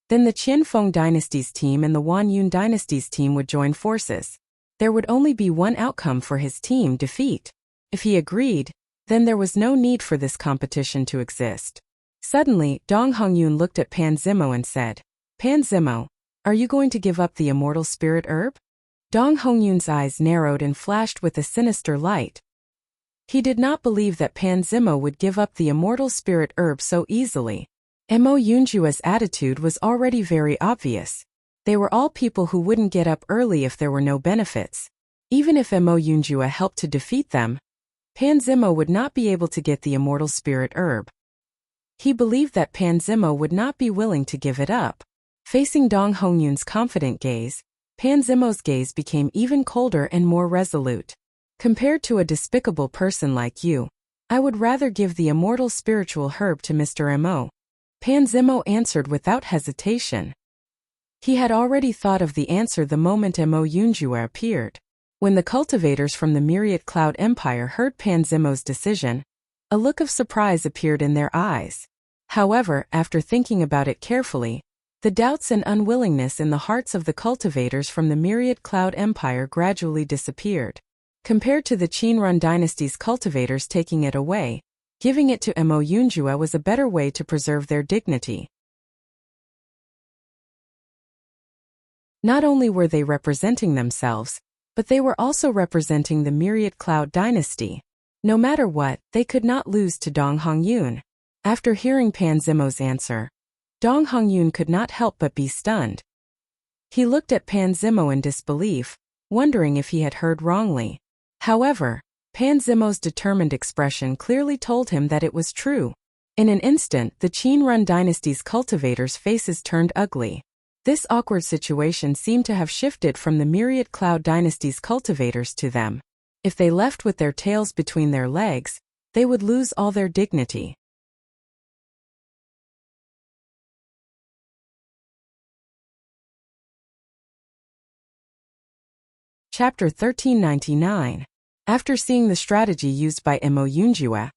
then the Qianfeng dynasty's team and the Wanyun dynasty's team would join forces. There would only be one outcome for his team: defeat. If he agreed, then there was no need for this competition to exist. Suddenly, Dong Hongyun looked at Pan Zimo and said, Pan Zimo, are you going to give up the immortal spirit herb? Dong Hongyun's eyes narrowed and flashed with a sinister light. He did not believe that Pan Zimo would give up the immortal spirit herb so easily. Mo Yunjue's attitude was already very obvious. They were all people who wouldn't get up early if there were no benefits. Even if Mo Yunjue helped to defeat them, Pan Zimo would not be able to get the immortal spirit herb. He believed that Pan Zimo would not be willing to give it up. Facing Dong Hongyun's confident gaze, Pan Zimo's gaze became even colder and more resolute. Compared to a despicable person like you, I would rather give the immortal spiritual herb to Mr. Mo. Pan Zimo answered without hesitation. He had already thought of the answer the moment Mo Yunjue appeared. When the cultivators from the Myriad Cloud Empire heard Pan Zimo's decision, a look of surprise appeared in their eyes. However, after thinking about it carefully, the doubts and unwillingness in the hearts of the cultivators from the Myriad Cloud Empire gradually disappeared. Compared to the Qinrun dynasty's cultivators taking it away, giving it to Mo Yunjue was a better way to preserve their dignity. Not only were they representing themselves, but they were also representing the Myriad Cloud dynasty. No matter what, they could not lose to Dong Hongyun. After hearing Pan Zimo's answer, Dong Hongyun could not help but be stunned. He looked at Pan Zimo in disbelief, wondering if he had heard wrongly. However, Pan Zimo's determined expression clearly told him that it was true. In an instant, the Qinrun dynasty's cultivators' faces turned ugly. This awkward situation seemed to have shifted from the Myriad Cloud dynasty's cultivators to them. If they left with their tails between their legs, they would lose all their dignity. Chapter 1399. After seeing the strategy used by Mo Yunjue,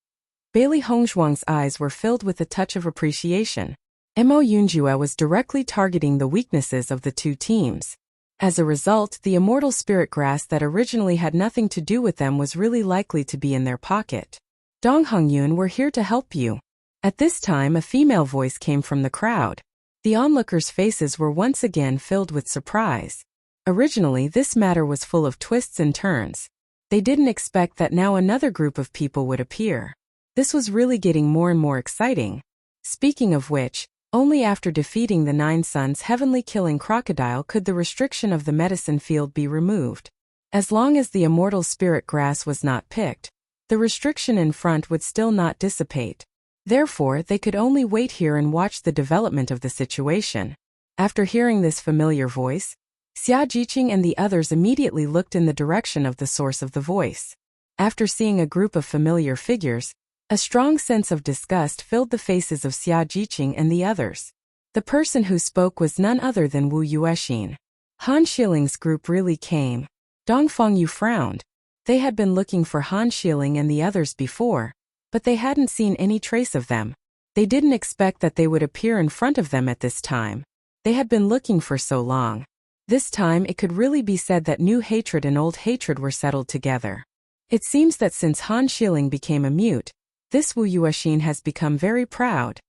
Bailey Hongzhuang's eyes were filled with a touch of appreciation. Mo Yunjue was directly targeting the weaknesses of the two teams. As a result, the immortal spirit grass that originally had nothing to do with them was really likely to be in their pocket. Dong Hongyun, we're here to help you. At this time, a female voice came from the crowd. The onlookers' faces were once again filled with surprise. Originally, this matter was full of twists and turns. They didn't expect that now another group of people would appear. This was really getting more and more exciting. Speaking of which, only after defeating the Nine Suns' heavenly killing crocodile could the restriction of the medicine field be removed. As long as the immortal spirit grass was not picked, the restriction in front would still not dissipate. Therefore, they could only wait here and watch the development of the situation. After hearing this familiar voice, Xia Jiqing and the others immediately looked in the direction of the source of the voice. After seeing a group of familiar figures, A strong sense of disgust filled the faces of Xia Jiqing and the others. The person who spoke was none other than Wu Yuexin. Han Shiling's group really came. Dong Fengyu frowned. They had been looking for Han Shiling and the others before, but they hadn't seen any trace of them. They didn't expect that they would appear in front of them at this time. They had been looking for so long. This time it could really be said that new hatred and old hatred were settled together. It seems that since Han Shiling became a mute, this Wu Yuexin has become very proud.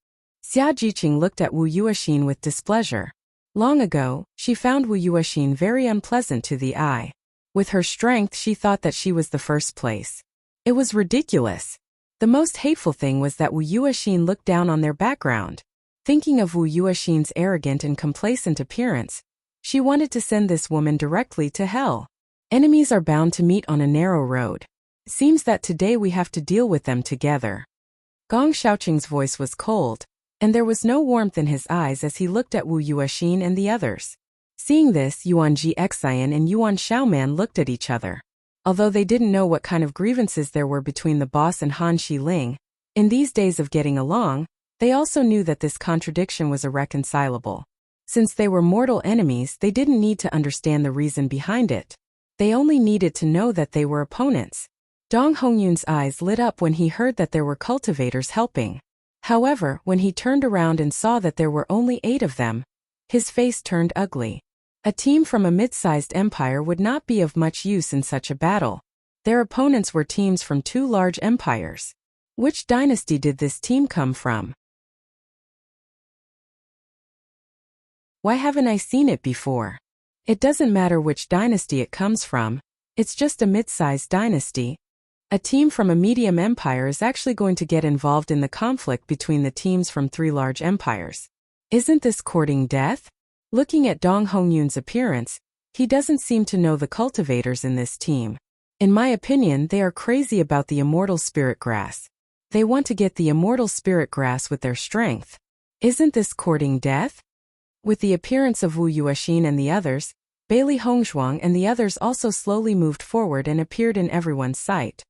Xia Jiqing looked at Wu Yuexin with displeasure. Long ago, she found Wu Yuexin very unpleasant to the eye. With her strength, she thought that she was the first place. It was ridiculous. The most hateful thing was that Wu Yuexin looked down on their background. Thinking of Wu Yuexin's arrogant and complacent appearance, she wanted to send this woman directly to hell. Enemies are bound to meet on a narrow road. Seems that today we have to deal with them together. Gong Shaoqing's voice was cold, and there was no warmth in his eyes as he looked at Wu Yuexin and the others. Seeing this, Yuan Ji Xian and Yuan Xiaoman looked at each other. Although they didn't know what kind of grievances there were between the boss and Han Shiling, in these days of getting along, they also knew that this contradiction was irreconcilable. Since they were mortal enemies, they didn't need to understand the reason behind it. They only needed to know that they were opponents. Dong Hongyun's eyes lit up when he heard that there were cultivators helping. However, when he turned around and saw that there were only 8 of them, his face turned ugly. A team from a mid-sized empire would not be of much use in such a battle. Their opponents were teams from 2 large empires. Which dynasty did this team come from? Why haven't I seen it before? It doesn't matter which dynasty it comes from, it's just a mid-sized dynasty. A team from a medium empire is actually going to get involved in the conflict between the teams from 3 large empires. Isn't this courting death? Looking at Dong Hongyun's appearance, he doesn't seem to know the cultivators in this team. In my opinion, they are crazy about the immortal spirit grass. They want to get the immortal spirit grass with their strength. Isn't this courting death? With the appearance of Wu Yuexin and the others, Bailey Hongzhuang and the others also slowly moved forward and appeared in everyone's sight.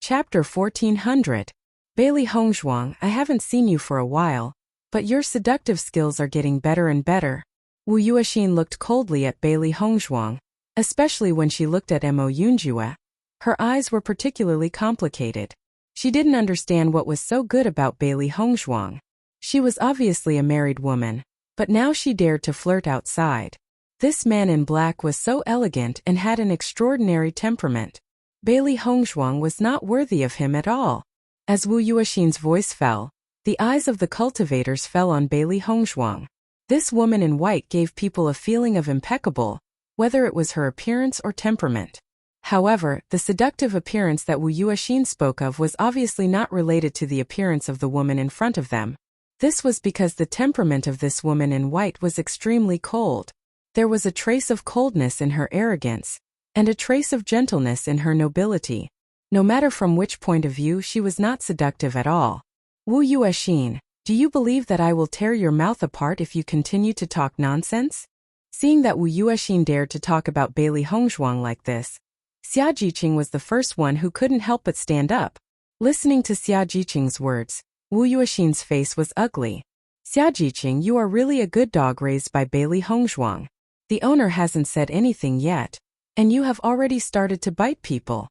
Chapter 1400. Bailey Hongzhuang, I haven't seen you for a while, but your seductive skills are getting better and better. Wu Yuexin looked coldly at Bailey Hongzhuang, especially when she looked at Mo Yunjue. Her eyes were particularly complicated. She didn't understand what was so good about Bailey Hongzhuang. She was obviously a married woman, but now she dared to flirt outside. This man in black was so elegant and had an extraordinary temperament. Bailey Hongzhuang was not worthy of him at all. As Wu Yuexin's voice fell, the eyes of the cultivators fell on Bailey Hongzhuang. This woman in white gave people a feeling of impeccable, whether it was her appearance or temperament. However, the seductive appearance that Wu Yuexin spoke of was obviously not related to the appearance of the woman in front of them. This was because the temperament of this woman in white was extremely cold. There was a trace of coldness in her arrogance, and a trace of gentleness in her nobility. No matter from which point of view, she was not seductive at all. Wu Yuexin, do you believe that I will tear your mouth apart if you continue to talk nonsense? Seeing that Wu Yuexin dared to talk about Bailey Hongzhuang like this, Xia Jiqing was the first one who couldn't help but stand up. Listening to Xia Jiqing's words, Wu Yuexin's face was ugly. Xia Jiqing, you are really a good dog raised by Bailey Hongzhuang. The owner hasn't said anything yet, and you have already started to bite people.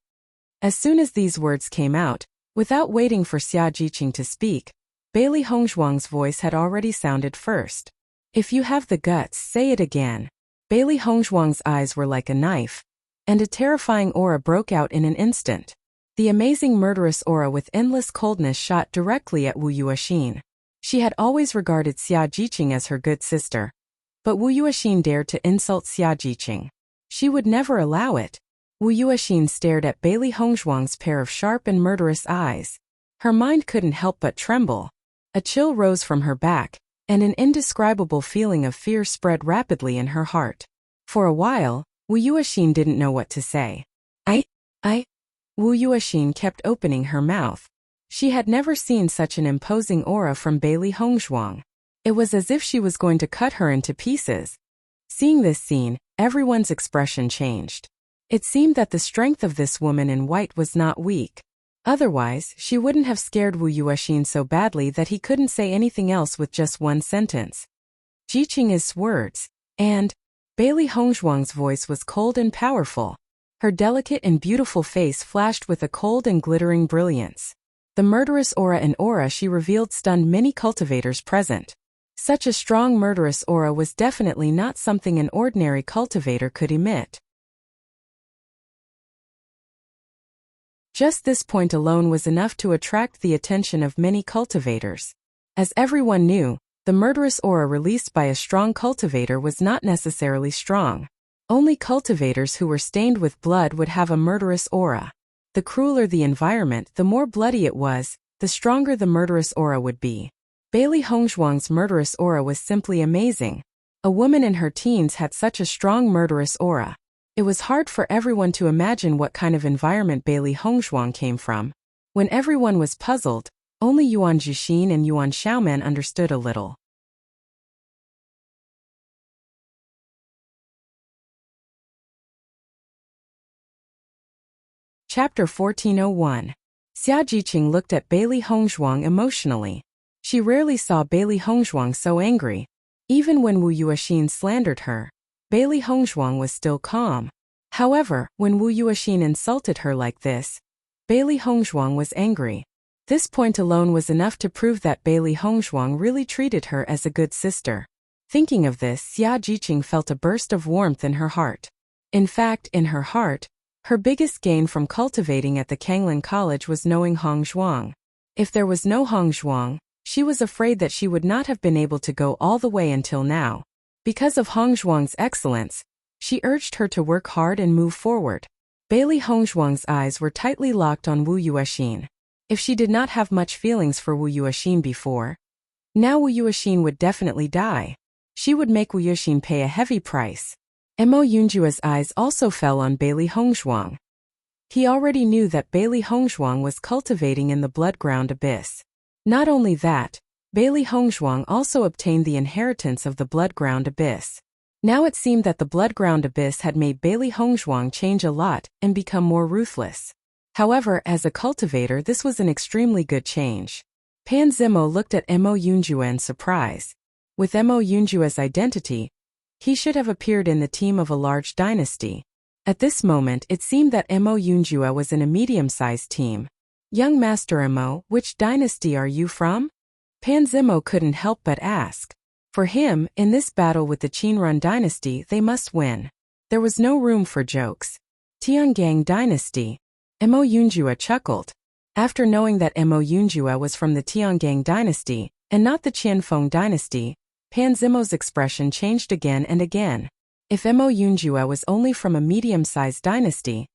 As soon as these words came out, without waiting for Xia Jiqing to speak, Bailey Hongzhuang's voice had already sounded first. If you have the guts, say it again. Bailey Hongzhuang's eyes were like a knife, and a terrifying aura broke out in an instant. The amazing murderous aura with endless coldness shot directly at Wu Yuexin. She had always regarded Xia Jiqing as her good sister, but Wu Yuexin dared to insult Xia Jiqing. She would never allow it. Wu Yuexin stared at Bailey Hongzhuang's pair of sharp and murderous eyes. Her mind couldn't help but tremble. A chill rose from her back, and an indescribable feeling of fear spread rapidly in her heart. For a while, Wu Yuexin didn't know what to say. Wu Yuexin kept opening her mouth. She had never seen such an imposing aura from Bailey Hongzhuang. It was as if she was going to cut her into pieces. Seeing this scene, everyone's expression changed. It seemed that the strength of this woman in white was not weak. Otherwise, she wouldn't have scared Wu Yuexin so badly that he couldn't say anything else with just one sentence. Jiqing is words. And Bailey Hongzhuang's voice was cold and powerful. Her delicate and beautiful face flashed with a cold and glittering brilliance. The murderous aura and aura she revealed stunned many cultivators present. Such a strong murderous aura was definitely not something an ordinary cultivator could emit. Just this point alone was enough to attract the attention of many cultivators. As everyone knew, the murderous aura released by a strong cultivator was not necessarily strong. Only cultivators who were stained with blood would have a murderous aura. The crueler the environment, the more bloody it was, the stronger the murderous aura would be. Bailey Hongzhuang's murderous aura was simply amazing. A woman in her teens had such a strong murderous aura. It was hard for everyone to imagine what kind of environment Bailey Hongzhuang came from. When everyone was puzzled, only Yuan Jixin and Yuan Xiaoman understood a little. Chapter 1401. Xia Jiqing looked at Bailey Hongzhuang emotionally. She rarely saw Bailey Hongzhuang so angry. Even when Wu Yuexin slandered her, Bailey Hongzhuang was still calm. However, when Wu Yuexin insulted her like this, Bailey Hongzhuang was angry. This point alone was enough to prove that Bailey Hongzhuang really treated her as a good sister. Thinking of this, Xia Jiqing felt a burst of warmth in her heart. In fact, in her heart, her biggest gain from cultivating at the Kanglin College was knowing Hongzhuang. If there was no Hongzhuang, she was afraid that she would not have been able to go all the way until now. Because of Hongzhuang's excellence, she urged her to work hard and move forward. Bailey Hongzhuang's eyes were tightly locked on Wu Yuexin. If she did not have much feelings for Wu Yuexin before, now Wu Yuexin would definitely die. She would make Wu Yuexin pay a heavy price. Mo Yunjua's eyes also fell on Bailey Hongzhuang. He already knew that Bailey Hongzhuang was cultivating in the blood-ground abyss. Not only that, Bailey Hongzhuang also obtained the inheritance of the blood-ground abyss. Now it seemed that the blood-ground abyss had made Bailey Hongzhuang change a lot and become more ruthless. However, as a cultivator, this was an extremely good change. Pan Zimo looked at Mo Yunjua in surprise. With Mo Yunjua's identity, he should have appeared in the team of a large dynasty. At this moment, it seemed that Mo Yunjua was in a medium-sized team. Young Master Mo, which dynasty are you from? Pan Zimo couldn't help but ask. For him, in this battle with the Qinrun dynasty, they must win. There was no room for jokes. Tiangang dynasty. Mo Yunjua chuckled. After knowing that Mo Yunjua was from the Tiangang dynasty, and not the Qianfeng dynasty, Pan Zimo's expression changed again and again. If Mo Yunjua was only from a medium-sized dynasty,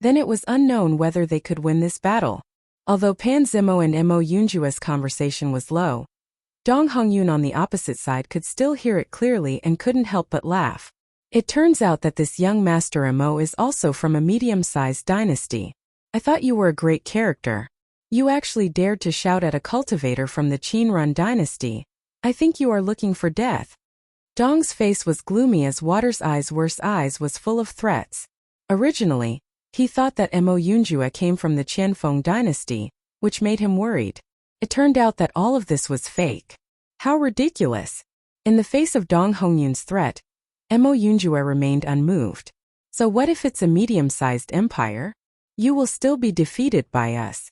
then it was unknown whether they could win this battle. Although Pan Zimo and Mo Yunjua's conversation was low, Dong Hongyun on the opposite side could still hear it clearly and couldn't help but laugh. It turns out that this young Master Mo is also from a medium-sized dynasty. I thought you were a great character. You actually dared to shout at a cultivator from the Qinrun dynasty. I think you are looking for death. Dong's face was gloomy as Water's eyes was full of threats. Originally, he thought that Mo Yunjua came from the Qianfeng dynasty, which made him worried. It turned out that all of this was fake. How ridiculous! In the face of Dong Hongyun's threat, Mo Yunjua remained unmoved. So what if it's a medium-sized empire? You will still be defeated by us.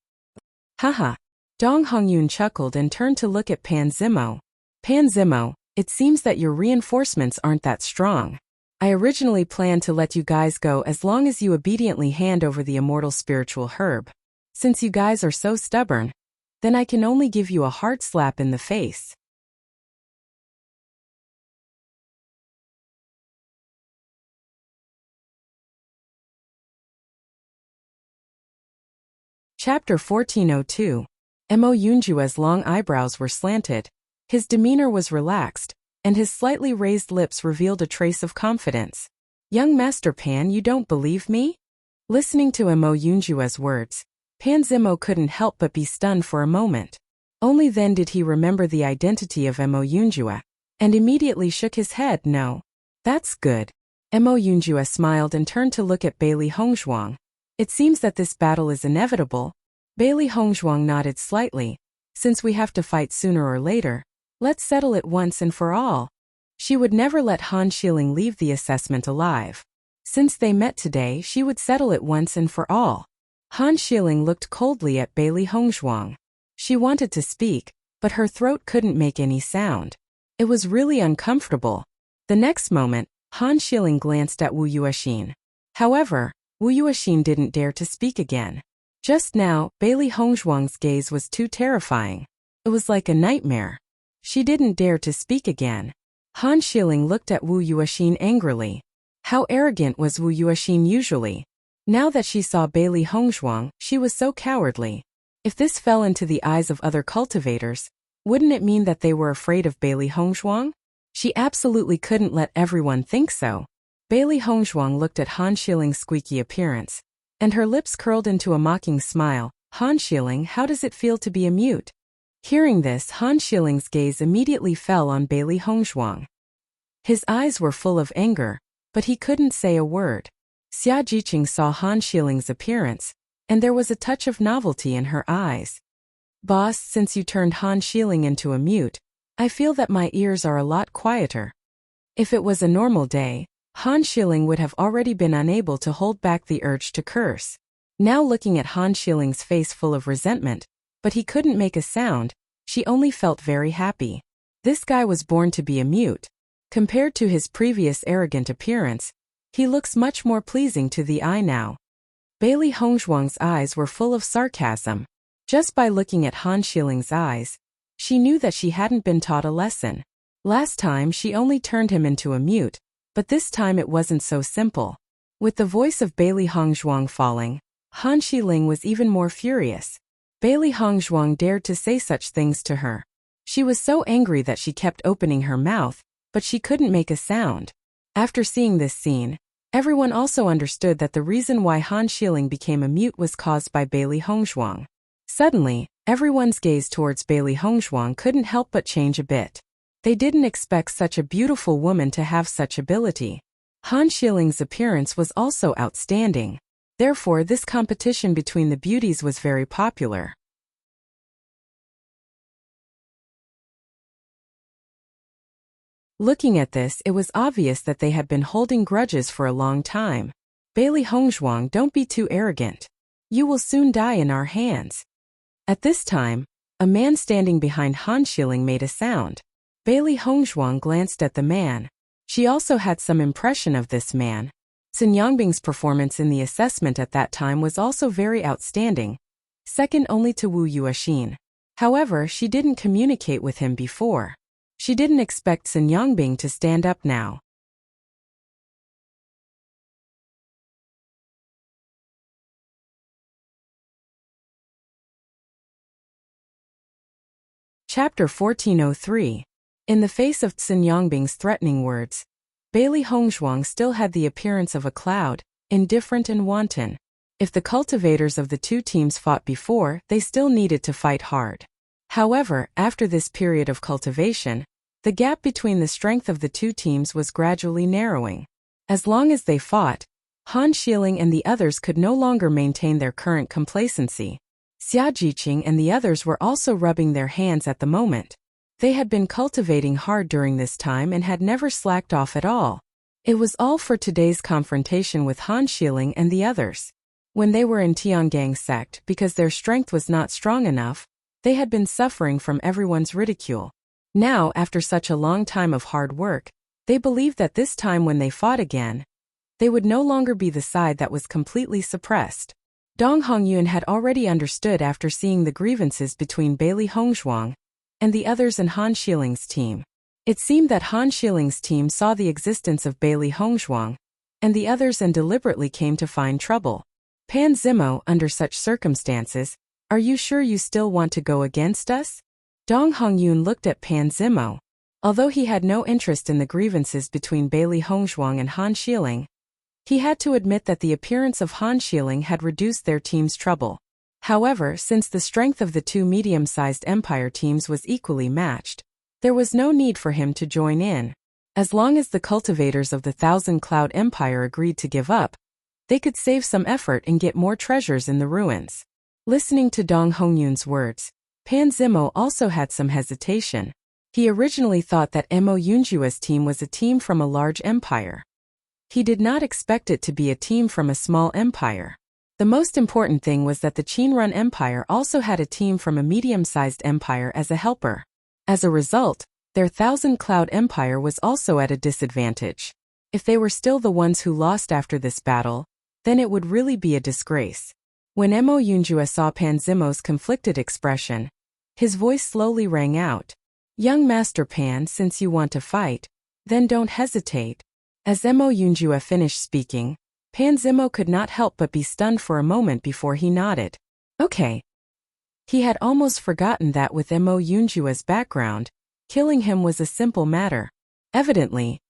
Haha. Dong Hongyun chuckled and turned to look at Pan Zimo. Pan Zimo, it seems that your reinforcements aren't that strong. I originally planned to let you guys go as long as you obediently hand over the immortal spiritual herb. Since you guys are so stubborn, then I can only give you a hard slap in the face. Chapter 1402. Mo Yunjua's long eyebrows were slanted. His demeanor was relaxed, and his slightly raised lips revealed a trace of confidence. Young Master Pan, you don't believe me? Listening to Mo Yunjua's words, Pan Zimo couldn't help but be stunned for a moment. Only then did he remember the identity of Mo Yunjua, and immediately shook his head. No. That's good. Mo Yunjue smiled and turned to look at Bailey Hongzhuang. It seems that this battle is inevitable. Bailey Hongzhuang nodded slightly. Since we have to fight sooner or later, let's settle it once and for all. She would never let Han Xiling leave the assessment alive. Since they met today, she would settle it once and for all. Han Xiling looked coldly at Bailey Hongzhuang. She wanted to speak, but her throat couldn't make any sound. It was really uncomfortable. The next moment, Han Xiling glanced at Wu Yuexin. However, Wu Yuexin didn't dare to speak again. Just now, Bailey Hongzhuang's gaze was too terrifying. It was like a nightmare. She didn't dare to speak again. Han Xiling looked at Wu Yuexin angrily. How arrogant was Wu Yuexin usually? Now that she saw Bailey Hongzhuang, she was so cowardly. If this fell into the eyes of other cultivators, wouldn't it mean that they were afraid of Bailey Hongzhuang? She absolutely couldn't let everyone think so. Bailey Hongzhuang looked at Han Xiling's squeaky appearance, and her lips curled into a mocking smile. Han Xiling, how does it feel to be a mute? Hearing this, Han Xiling's gaze immediately fell on Bailey Hongzhuang. His eyes were full of anger, but he couldn't say a word. Xia Jiqing saw Han Xiling's appearance, and there was a touch of novelty in her eyes. Boss, since you turned Han Xiling into a mute, I feel that my ears are a lot quieter. If it was a normal day, Han Xiling would have already been unable to hold back the urge to curse. Now looking at Han Xiling's face full of resentment, but he couldn't make a sound, she only felt very happy. This guy was born to be a mute. Compared to his previous arrogant appearance, he looks much more pleasing to the eye now. Bailey Hongzhuang's eyes were full of sarcasm. Just by looking at Han Xiling's eyes, she knew that she hadn't been taught a lesson. Last time she only turned him into a mute, but this time it wasn't so simple. With the voice of Bailey Hongzhuang falling, Han Xiling was even more furious. Bailey Hongzhuang dared to say such things to her. She was so angry that she kept opening her mouth, but she couldn't make a sound. After seeing this scene, everyone also understood that the reason why Han Xiling became a mute was caused by Bailey Hongzhuang. Suddenly, everyone's gaze towards Bailey Hongzhuang couldn't help but change a bit. They didn't expect such a beautiful woman to have such ability. Han Xiling's appearance was also outstanding. Therefore, this competition between the beauties was very popular. Looking at this, it was obvious that they had been holding grudges for a long time. Bailey Hongzhuang, don't be too arrogant. You will soon die in our hands. At this time, a man standing behind Han Xiling made a sound. Bailey Hongzhuang glanced at the man. She also had some impression of this man. Sun Yangbing's performance in the assessment at that time was also very outstanding, second only to Wu Yuexin. However, she didn't communicate with him before. She didn't expect Sun Yangbing to stand up now. Chapter 1403. In the face of Sun Yangbing's threatening words, Bailey Hongzhuang still had the appearance of a cloud, indifferent and wanton. If the cultivators of the two teams fought before, they still needed to fight hard. However, after this period of cultivation, the gap between the strength of the two teams was gradually narrowing. As long as they fought, Han Xiling and the others could no longer maintain their current complacency. Xia Jiqing and the others were also rubbing their hands at the moment. They had been cultivating hard during this time and had never slacked off at all. It was all for today's confrontation with Han Xiling and the others. When they were in Tiangang's sect, because their strength was not strong enough, they had been suffering from everyone's ridicule. Now, after such a long time of hard work, they believed that this time when they fought again, they would no longer be the side that was completely suppressed. Dong Hongyun had already understood after seeing the grievances between Bailey Hongzhuang and the others in Han Xiling's team. It seemed that Han Xiling's team saw the existence of Bailey Hongzhuang and the others and deliberately came to find trouble. Pan Zimo, under such circumstances, are you sure you still want to go against us? Dong Hongyun looked at Pan Zimo. Although he had no interest in the grievances between Bailey Hongzhuang and Han Xiling, he had to admit that the appearance of Han Xiling had reduced their team's trouble. However, since the strength of the two medium-sized empire teams was equally matched, there was no need for him to join in. As long as the cultivators of the Thousand Cloud Empire agreed to give up, they could save some effort and get more treasures in the ruins. Listening to Dong Hongyun's words, Pan Zimo also had some hesitation. He originally thought that Mo Yunjua's team was a team from a large empire. He did not expect it to be a team from a small empire. The most important thing was that the Qinrun Empire also had a team from a medium-sized empire as a helper. As a result, their Thousand Cloud Empire was also at a disadvantage. If they were still the ones who lost after this battle, then it would really be a disgrace. When Mo Yunjua saw Pan Zimo's conflicted expression, his voice slowly rang out. "Young Master Pan, since you want to fight, then don't hesitate." As Mo Yunjua finished speaking, Pan Zimo could not help but be stunned for a moment before he nodded. Okay. He had almost forgotten that with Mo Yunjua's background, killing him was a simple matter. Evidently,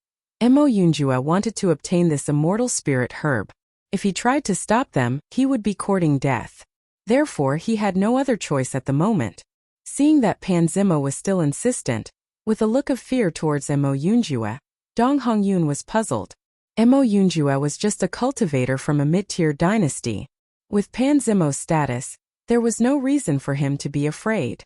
Mo Yunjua wanted to obtain this immortal spirit herb. If he tried to stop them, he would be courting death. Therefore, he had no other choice at the moment. Seeing that Pan Zimo was still insistent, with a look of fear towards Mo Yunjua, Dong Hongyun was puzzled. Mo Yunjua was just a cultivator from a mid-tier dynasty. With Pan Zimo's status, there was no reason for him to be afraid.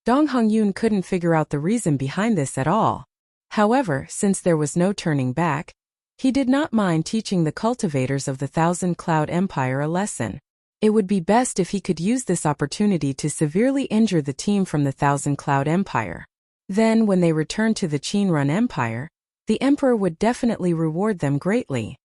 Dong Hongyun couldn't figure out the reason behind this at all. However, since there was no turning back, he did not mind teaching the cultivators of the Thousand Cloud Empire a lesson. It would be best if he could use this opportunity to severely injure the team from the Thousand Cloud Empire. Then, when they returned to the Qinrun Empire, the emperor would definitely reward them greatly.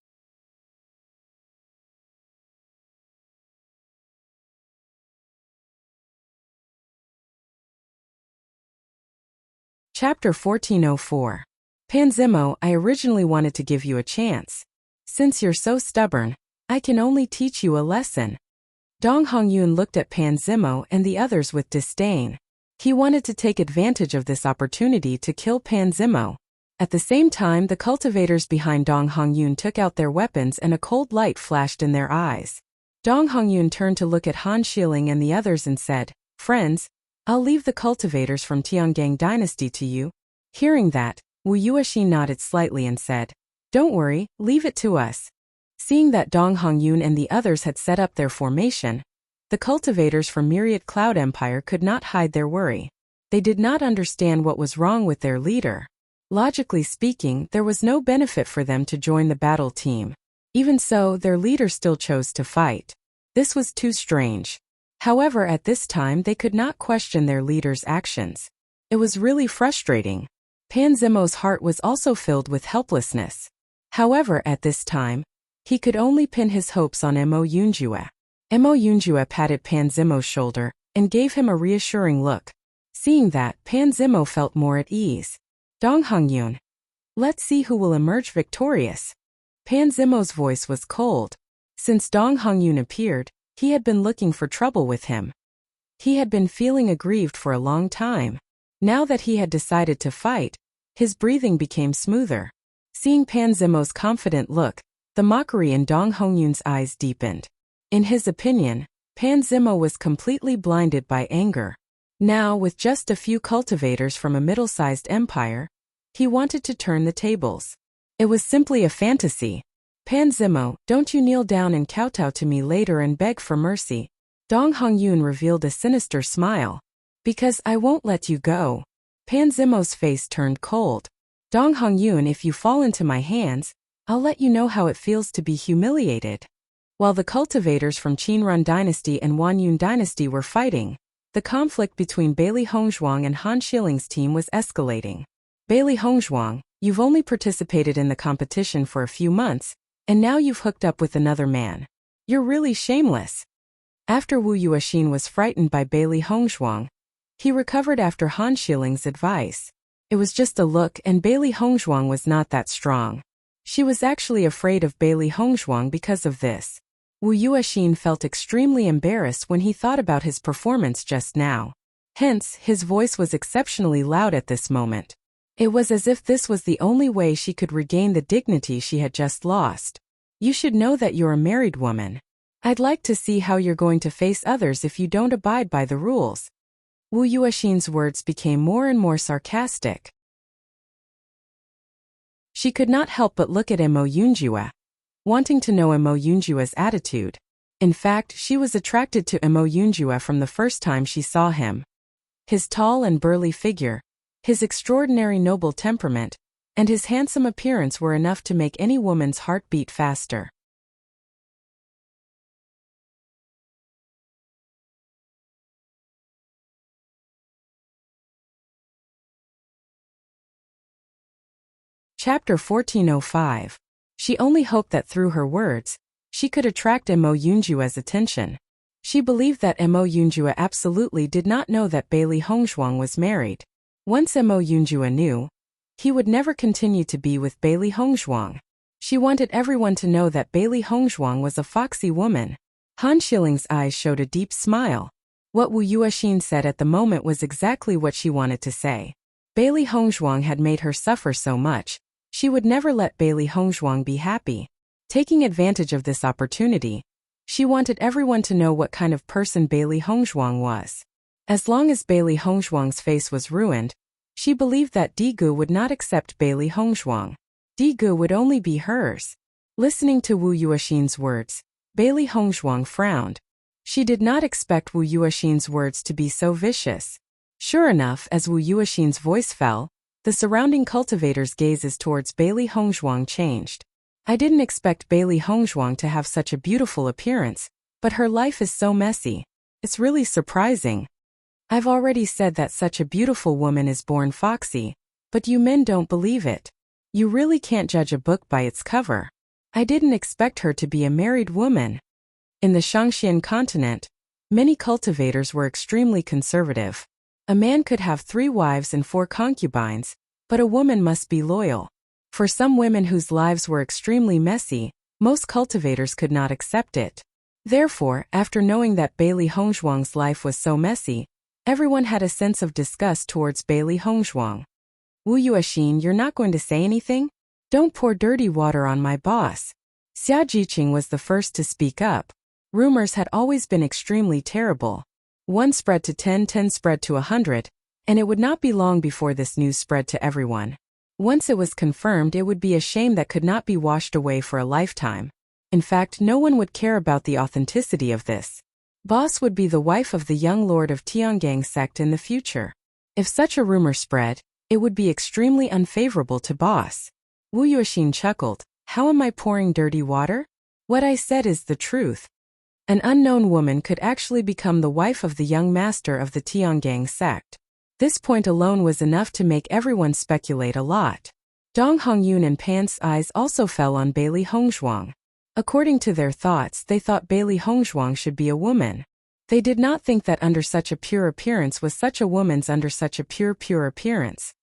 Chapter 1404. Pan Zimo, I originally wanted to give you a chance. Since you're so stubborn, I can only teach you a lesson. Dong Hongyun looked at Pan Zimo and the others with disdain. He wanted to take advantage of this opportunity to kill Pan Zimo. At the same time, the cultivators behind Dong Hongyun took out their weapons and a cold light flashed in their eyes. Dong Hongyun turned to look at Han Xiling and the others and said, "Friends, I'll leave the cultivators from Tiangang Dynasty to you." Hearing that, Wu Yuexi nodded slightly and said, "Don't worry, leave it to us." Seeing that Dong Hongyun and the others had set up their formation, the cultivators from Myriad Cloud Empire could not hide their worry. They did not understand what was wrong with their leader. Logically speaking, there was no benefit for them to join the battle team. Even so, their leader still chose to fight. This was too strange. However, at this time they could not question their leader's actions. It was really frustrating. Pan Zimo's heart was also filled with helplessness. However, at this time, he could only pin his hopes on Mo Yunjua. Mo Yunjua patted Pan Zimo's shoulder and gave him a reassuring look. Seeing that, Pan Zimo felt more at ease. Dong Hongyun. Let's see who will emerge victorious. Pan Zimo's voice was cold. Since Dong Hongyun appeared, he had been looking for trouble with him. He had been feeling aggrieved for a long time. Now that he had decided to fight, his breathing became smoother. Seeing Pan Zimo's confident look, the mockery in Dong Hongyun's eyes deepened. In his opinion, Pan Zimo was completely blinded by anger. Now, with just a few cultivators from a middle-sized empire, he wanted to turn the tables. It was simply a fantasy. "Pan Zimo, don't you kneel down and kowtow to me later and beg for mercy." Dong Hongyun revealed a sinister smile. "Because I won't let you go." Pan Zimo's face turned cold. "Dong Hongyun, if you fall into my hands, I'll let you know how it feels to be humiliated." While the cultivators from Qinrun Dynasty and Wanyun Dynasty were fighting, the conflict between Bailey Hongzhuang and Han Xiling's team was escalating. "Bailey Hongzhuang, you've only participated in the competition for a few months, and now you've hooked up with another man. You're really shameless." After Wu Yuexin was frightened by Bailey Hongzhuang, he recovered after Han Xiling's advice. It was just a look and Bailey Hongzhuang was not that strong. She was actually afraid of Bailey Hongzhuang because of this. Wu Yuexin felt extremely embarrassed when he thought about his performance just now. Hence, his voice was exceptionally loud at this moment. It was as if this was the only way she could regain the dignity she had just lost. "You should know that you're a married woman. I'd like to see how you're going to face others if you don't abide by the rules." Wu Yuexin's words became more and more sarcastic. She could not help but look at Mo Yunjue, wanting to know Mo Yunjue's attitude. In fact, she was attracted to Mo Yunjue from the first time she saw him. His tall and burly figure, his extraordinary noble temperament, and his handsome appearance were enough to make any woman's heart beat faster. Chapter 1405. She only hoped that through her words, she could attract Mo Yunjue's attention. She believed that Mo Yunjue absolutely did not know that Bailey Hongzhuang was married. Once Mo Yunjue knew, he would never continue to be with Bailey Hongzhuang. She wanted everyone to know that Bailey Hongzhuang was a foxy woman. Han Xiling's eyes showed a deep smile. What Wu Yuexin said at the moment was exactly what she wanted to say. Bailey Hongzhuang had made her suffer so much. She would never let Bailey Hongzhuang be happy. Taking advantage of this opportunity, she wanted everyone to know what kind of person Bailey Hongzhuang was. As long as Bailey Hongzhuang's face was ruined, she believed that Digu would not accept Bailey Hongzhuang. Digu would only be hers. Listening to Wu Yuexin's words, Bailey Hongzhuang frowned. She did not expect Wu Yuexin's words to be so vicious. Sure enough, as Wu Yuexin's voice fell, the surrounding cultivators' gazes towards Bailey Hongzhuang changed. I didn't expect Bailey Hongzhuang to have such a beautiful appearance, but her life is so messy. It's really surprising. I've already said that such a beautiful woman is born foxy, but you men don't believe it. You really can't judge a book by its cover. I didn't expect her to be a married woman. In the Shangxian continent, many cultivators were extremely conservative. A man could have 3 wives and 4 concubines, but a woman must be loyal. For some women whose lives were extremely messy, most cultivators could not accept it. Therefore, after knowing that Bailey Hongzhuang's life was so messy, everyone had a sense of disgust towards Bailey Hongzhuang. Wu Yuexin, you're not going to say anything? Don't pour dirty water on my boss. Xia Jiqing was the first to speak up. Rumors had always been extremely terrible. 1 spread to 10, 10 spread to 100, and it would not be long before this news spread to everyone. Once it was confirmed, it would be a shame that could not be washed away for a lifetime. In fact, no one would care about the authenticity of this. Boss would be the wife of the young lord of Tiangang sect in the future. If such a rumor spread, it would be extremely unfavorable to boss. Wu Yuexin chuckled. How am I pouring dirty water? What I said is the truth. An unknown woman could actually become the wife of the young master of the Tiangang sect. This point alone was enough to make everyone speculate a lot. Dong Hongyun and Pan's eyes also fell on Bailey Hongzhuang. According to their thoughts, they thought Bailey Hongzhuang should be a woman. They did not think that under such a pure appearance was such a woman's under such a pure appearance.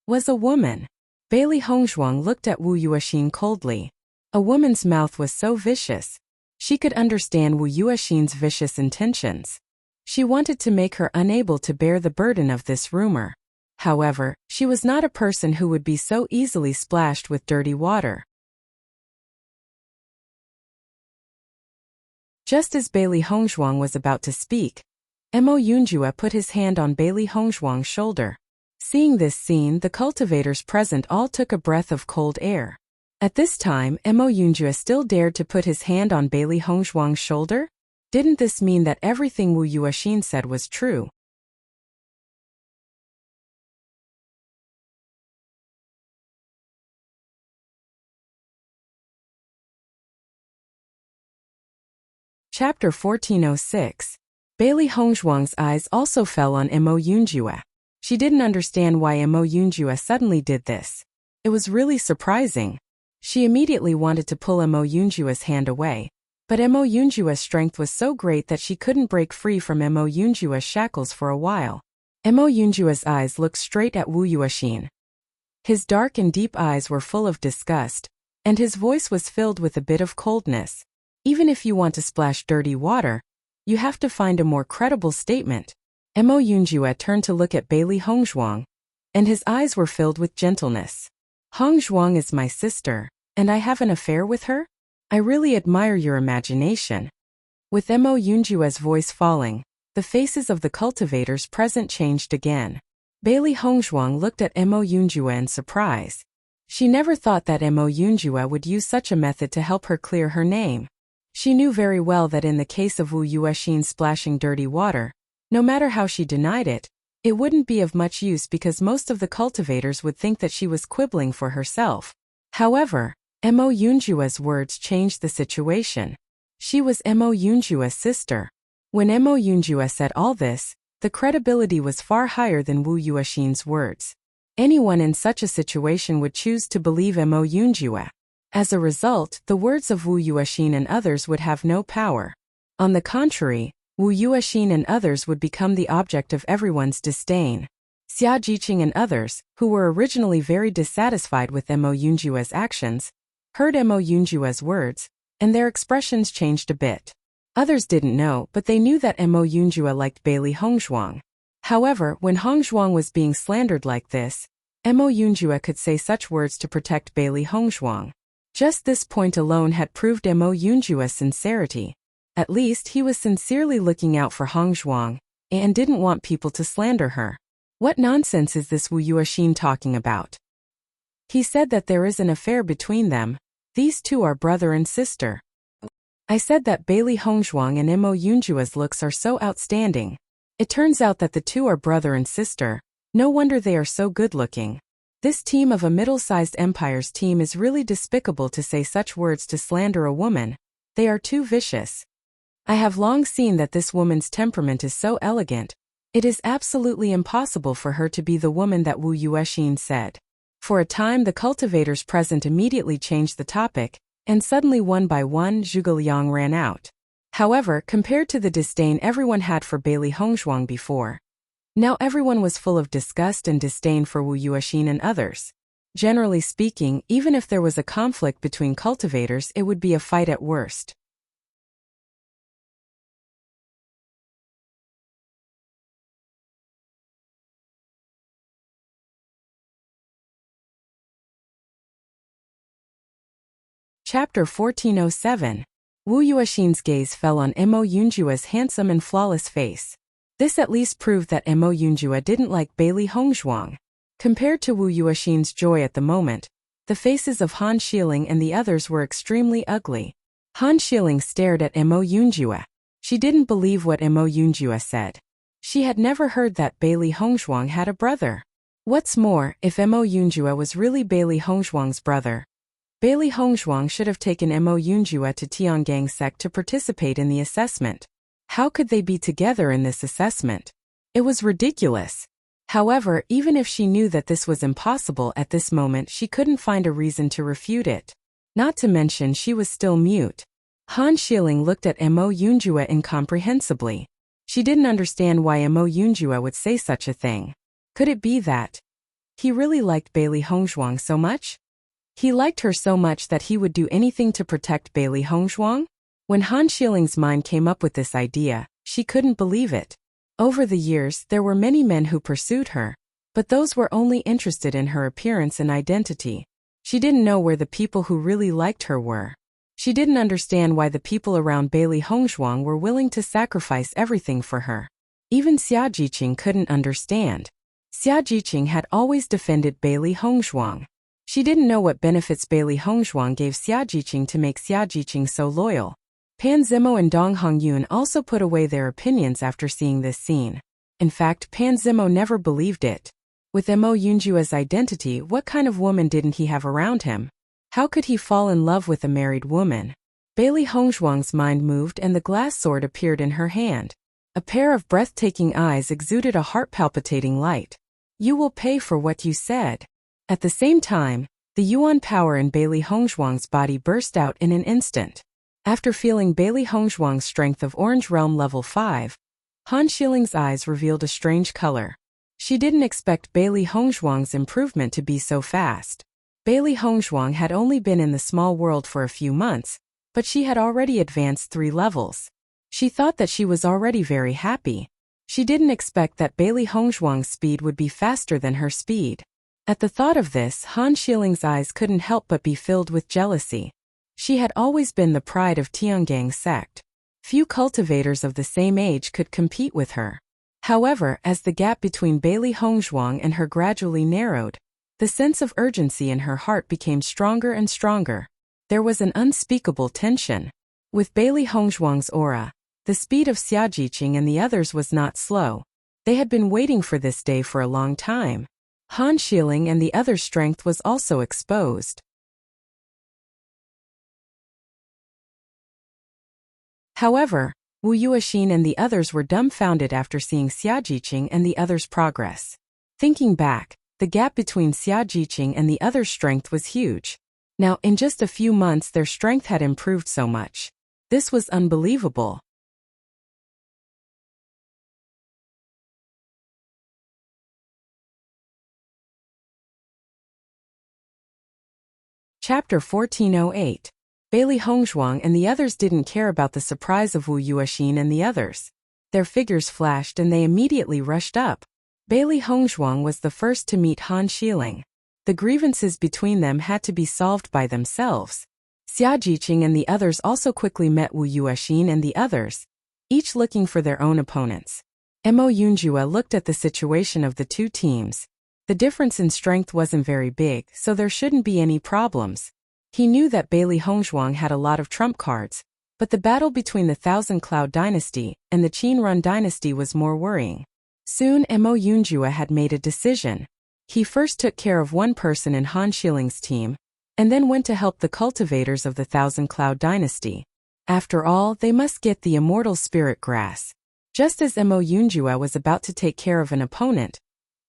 Was a woman. Bailey Hongzhuang looked at Wu Yuexin coldly. A woman's mouth was so vicious. She could understand Wu Yuexin's vicious intentions. She wanted to make her unable to bear the burden of this rumor. However, she was not a person who would be so easily splashed with dirty water. Just as Bailey Hongzhuang was about to speak, Mo Yunjue put his hand on Bailey Hongzhuang's shoulder. Seeing this scene, the cultivators present all took a breath of cold air. At this time, Mo Yunjue still dared to put his hand on Bailey Hongzhuang's shoulder? Didn't this mean that everything Wu Yuexin said was true? Chapter 1406. Bailey Hongzhuang's eyes also fell on Mo Yunjue. She didn't understand why Mo Yunjue suddenly did this. It was really surprising. She immediately wanted to pull Mo Yunjue's hand away, but Mo Yunjue's strength was so great that she couldn't break free from Mo Yunjue's shackles for a while. Mo Yunjue's eyes looked straight at Wu Yuexin. His dark and deep eyes were full of disgust, and his voice was filled with a bit of coldness. Even if you want to splash dirty water, you have to find a more credible statement. Mo Yunjue turned to look at Bailey Hongzhuang, and his eyes were filled with gentleness. Hongzhuang is my sister, and I have an affair with her? I really admire your imagination. With Mo Yunjue's voice falling, The faces of the cultivators present changed again. Bailey Hongzhuang looked at Mo Yunjue in surprise. She never thought that Mo Yunjue would use such a method to help her clear her name. She knew very well that in the case of Wu Yuexin splashing dirty water, no matter how she denied it, it wouldn't be of much use because most of the cultivators would think that she was quibbling for herself. However, Mo Yunjue's words changed the situation. She was Mo Yunjue's sister. When Mo Yunjue said all this, the credibility was far higher than Wu Yuexin's words. Anyone in such a situation would choose to believe Mo Yunjue. As a result, the words of Wu Yuexin and others would have no power. On the contrary, Wu Yuexin and others would become the object of everyone's disdain. Xia Jiqing and others, who were originally very dissatisfied with Mo Yunjue's actions, heard Mo Yunjue's words, and their expressions changed a bit. Others didn't know, but they knew that Mo Yunjue liked Bailey Hongzhuang. However, when Hongzhuang was being slandered like this, Mo Yunjue could say such words to protect Bailey Hongzhuang. Just this point alone had proved Mo Yunjue's sincerity. At least he was sincerely looking out for Hongzhuang, and didn't want people to slander her. What nonsense is this Wu Yuexin talking about? He said that there is an affair between them. These two are brother and sister. I said that Bailey Hongzhuang and Mo Yunjue's looks are so outstanding. It turns out that the two are brother and sister. No wonder they are so good-looking. This team of a middle-sized empire's team is really despicable to say such words to slander a woman. They are too vicious. I have long seen that this woman's temperament is so elegant. It is absolutely impossible for her to be the woman that Wu Yuexin said. For a time the cultivators present immediately changed the topic, and suddenly one by one Zhuge Liang ran out. However, compared to the disdain everyone had for Bailey Hongzhuang before, now everyone was full of disgust and disdain for Wu Yuexin and others. Generally speaking, even if there was a conflict between cultivators, it would be a fight at worst. Chapter 1407. Wu Yuexin's gaze fell on Mo Yunjue's handsome and flawless face. This at least proved that Mo Yunjue didn't like Bailey Hongzhuang. Compared to Wu Yuexin's joy at the moment, the faces of Han Xiling and the others were extremely ugly. Han Xiling stared at Mo Yunjue. She didn't believe what Mo Yunjue said. She had never heard that Bailey Hongzhuang had a brother. What's more, if Mo Yunjue was really Bailey Hongzhuang's brother, Bailey Hongzhuang should have taken Mo Yunjue to Tiangang sect to participate in the assessment. How could they be together in this assessment? It was ridiculous. However, even if she knew that this was impossible at this moment, she couldn't find a reason to refute it. Not to mention she was still mute. Han Xiling looked at Mo Yunjue incomprehensibly. She didn't understand why Mo Yunjue would say such a thing. Could it be that he really liked Bailey Hongzhuang so much? He liked her so much that he would do anything to protect Bailey Hongzhuang? When Han Xiling's mind came up with this idea, she couldn't believe it. Over the years, there were many men who pursued her, but those were only interested in her appearance and identity. She didn't know where the people who really liked her were. She didn't understand why the people around Bailey Hongzhuang were willing to sacrifice everything for her. Even Xia Jiqing couldn't understand. Xia Jiqing had always defended Bailey Hongzhuang. She didn't know what benefits Bailey Hongzhuang gave Xia Jiqing to make Xia Jiqing so loyal. Pan Zimo and Dong Hongyun also put away their opinions after seeing this scene. In fact, Pan Zimo never believed it. With Mo Yunjue's identity, what kind of woman didn't he have around him? How could he fall in love with a married woman? Bailey Hongzhuang's mind moved and the glass sword appeared in her hand. A pair of breathtaking eyes exuded a heart-palpitating light. You will pay for what you said. At the same time, the Yuan power in Bailey Hongzhuang's body burst out in an instant. After feeling Bailey Hongzhuang's strength of Orange Realm level 5, Han Xiling's eyes revealed a strange color. She didn't expect Bailey Hongzhuang's improvement to be so fast. Bailey Hongzhuang had only been in the small world for a few months, but she had already advanced 3 levels. She thought that she was already very happy. She didn't expect that Bailey Hongzhuang's speed would be faster than her speed. At the thought of this, Han Xiling's eyes couldn't help but be filled with jealousy. She had always been the pride of Tiangang sect. Few cultivators of the same age could compete with her. However, as the gap between Bailey Hongzhuang and her gradually narrowed, the sense of urgency in her heart became stronger and stronger. There was an unspeakable tension. With Bailey Hongzhuang's aura, the speed of Xia Jiqing and the others was not slow. They had been waiting for this day for a long time. Han Xiling and the other's strength was also exposed. However, Wu Yuexin and the others were dumbfounded after seeing Xia Jiqing and the others' progress. Thinking back, the gap between Xia Jiqing and the others' strength was huge. Now, in just a few months their strength had improved so much. This was unbelievable. Chapter 1408. Bailey Hongzhuang and the others didn't care about the surprise of Wu Yuexin and the others. Their figures flashed and they immediately rushed up. Bailey Hongzhuang was the first to meet Han Xiling. The grievances between them had to be solved by themselves. Xia Jiqing and the others also quickly met Wu Yuexin and the others, each looking for their own opponents. Mo Yunjue looked at the situation of the two teams. The difference in strength wasn't very big, so there shouldn't be any problems. He knew that Bailey Hongzhuang had a lot of trump cards, but the battle between the Thousand Cloud Dynasty and the Qin Run Dynasty was more worrying. Soon Mo Yunjue had made a decision. He first took care of one person in Han Xiling's team, and then went to help the cultivators of the Thousand Cloud Dynasty. After all, they must get the immortal spirit grass. Just as Mo Yunjue was about to take care of an opponent,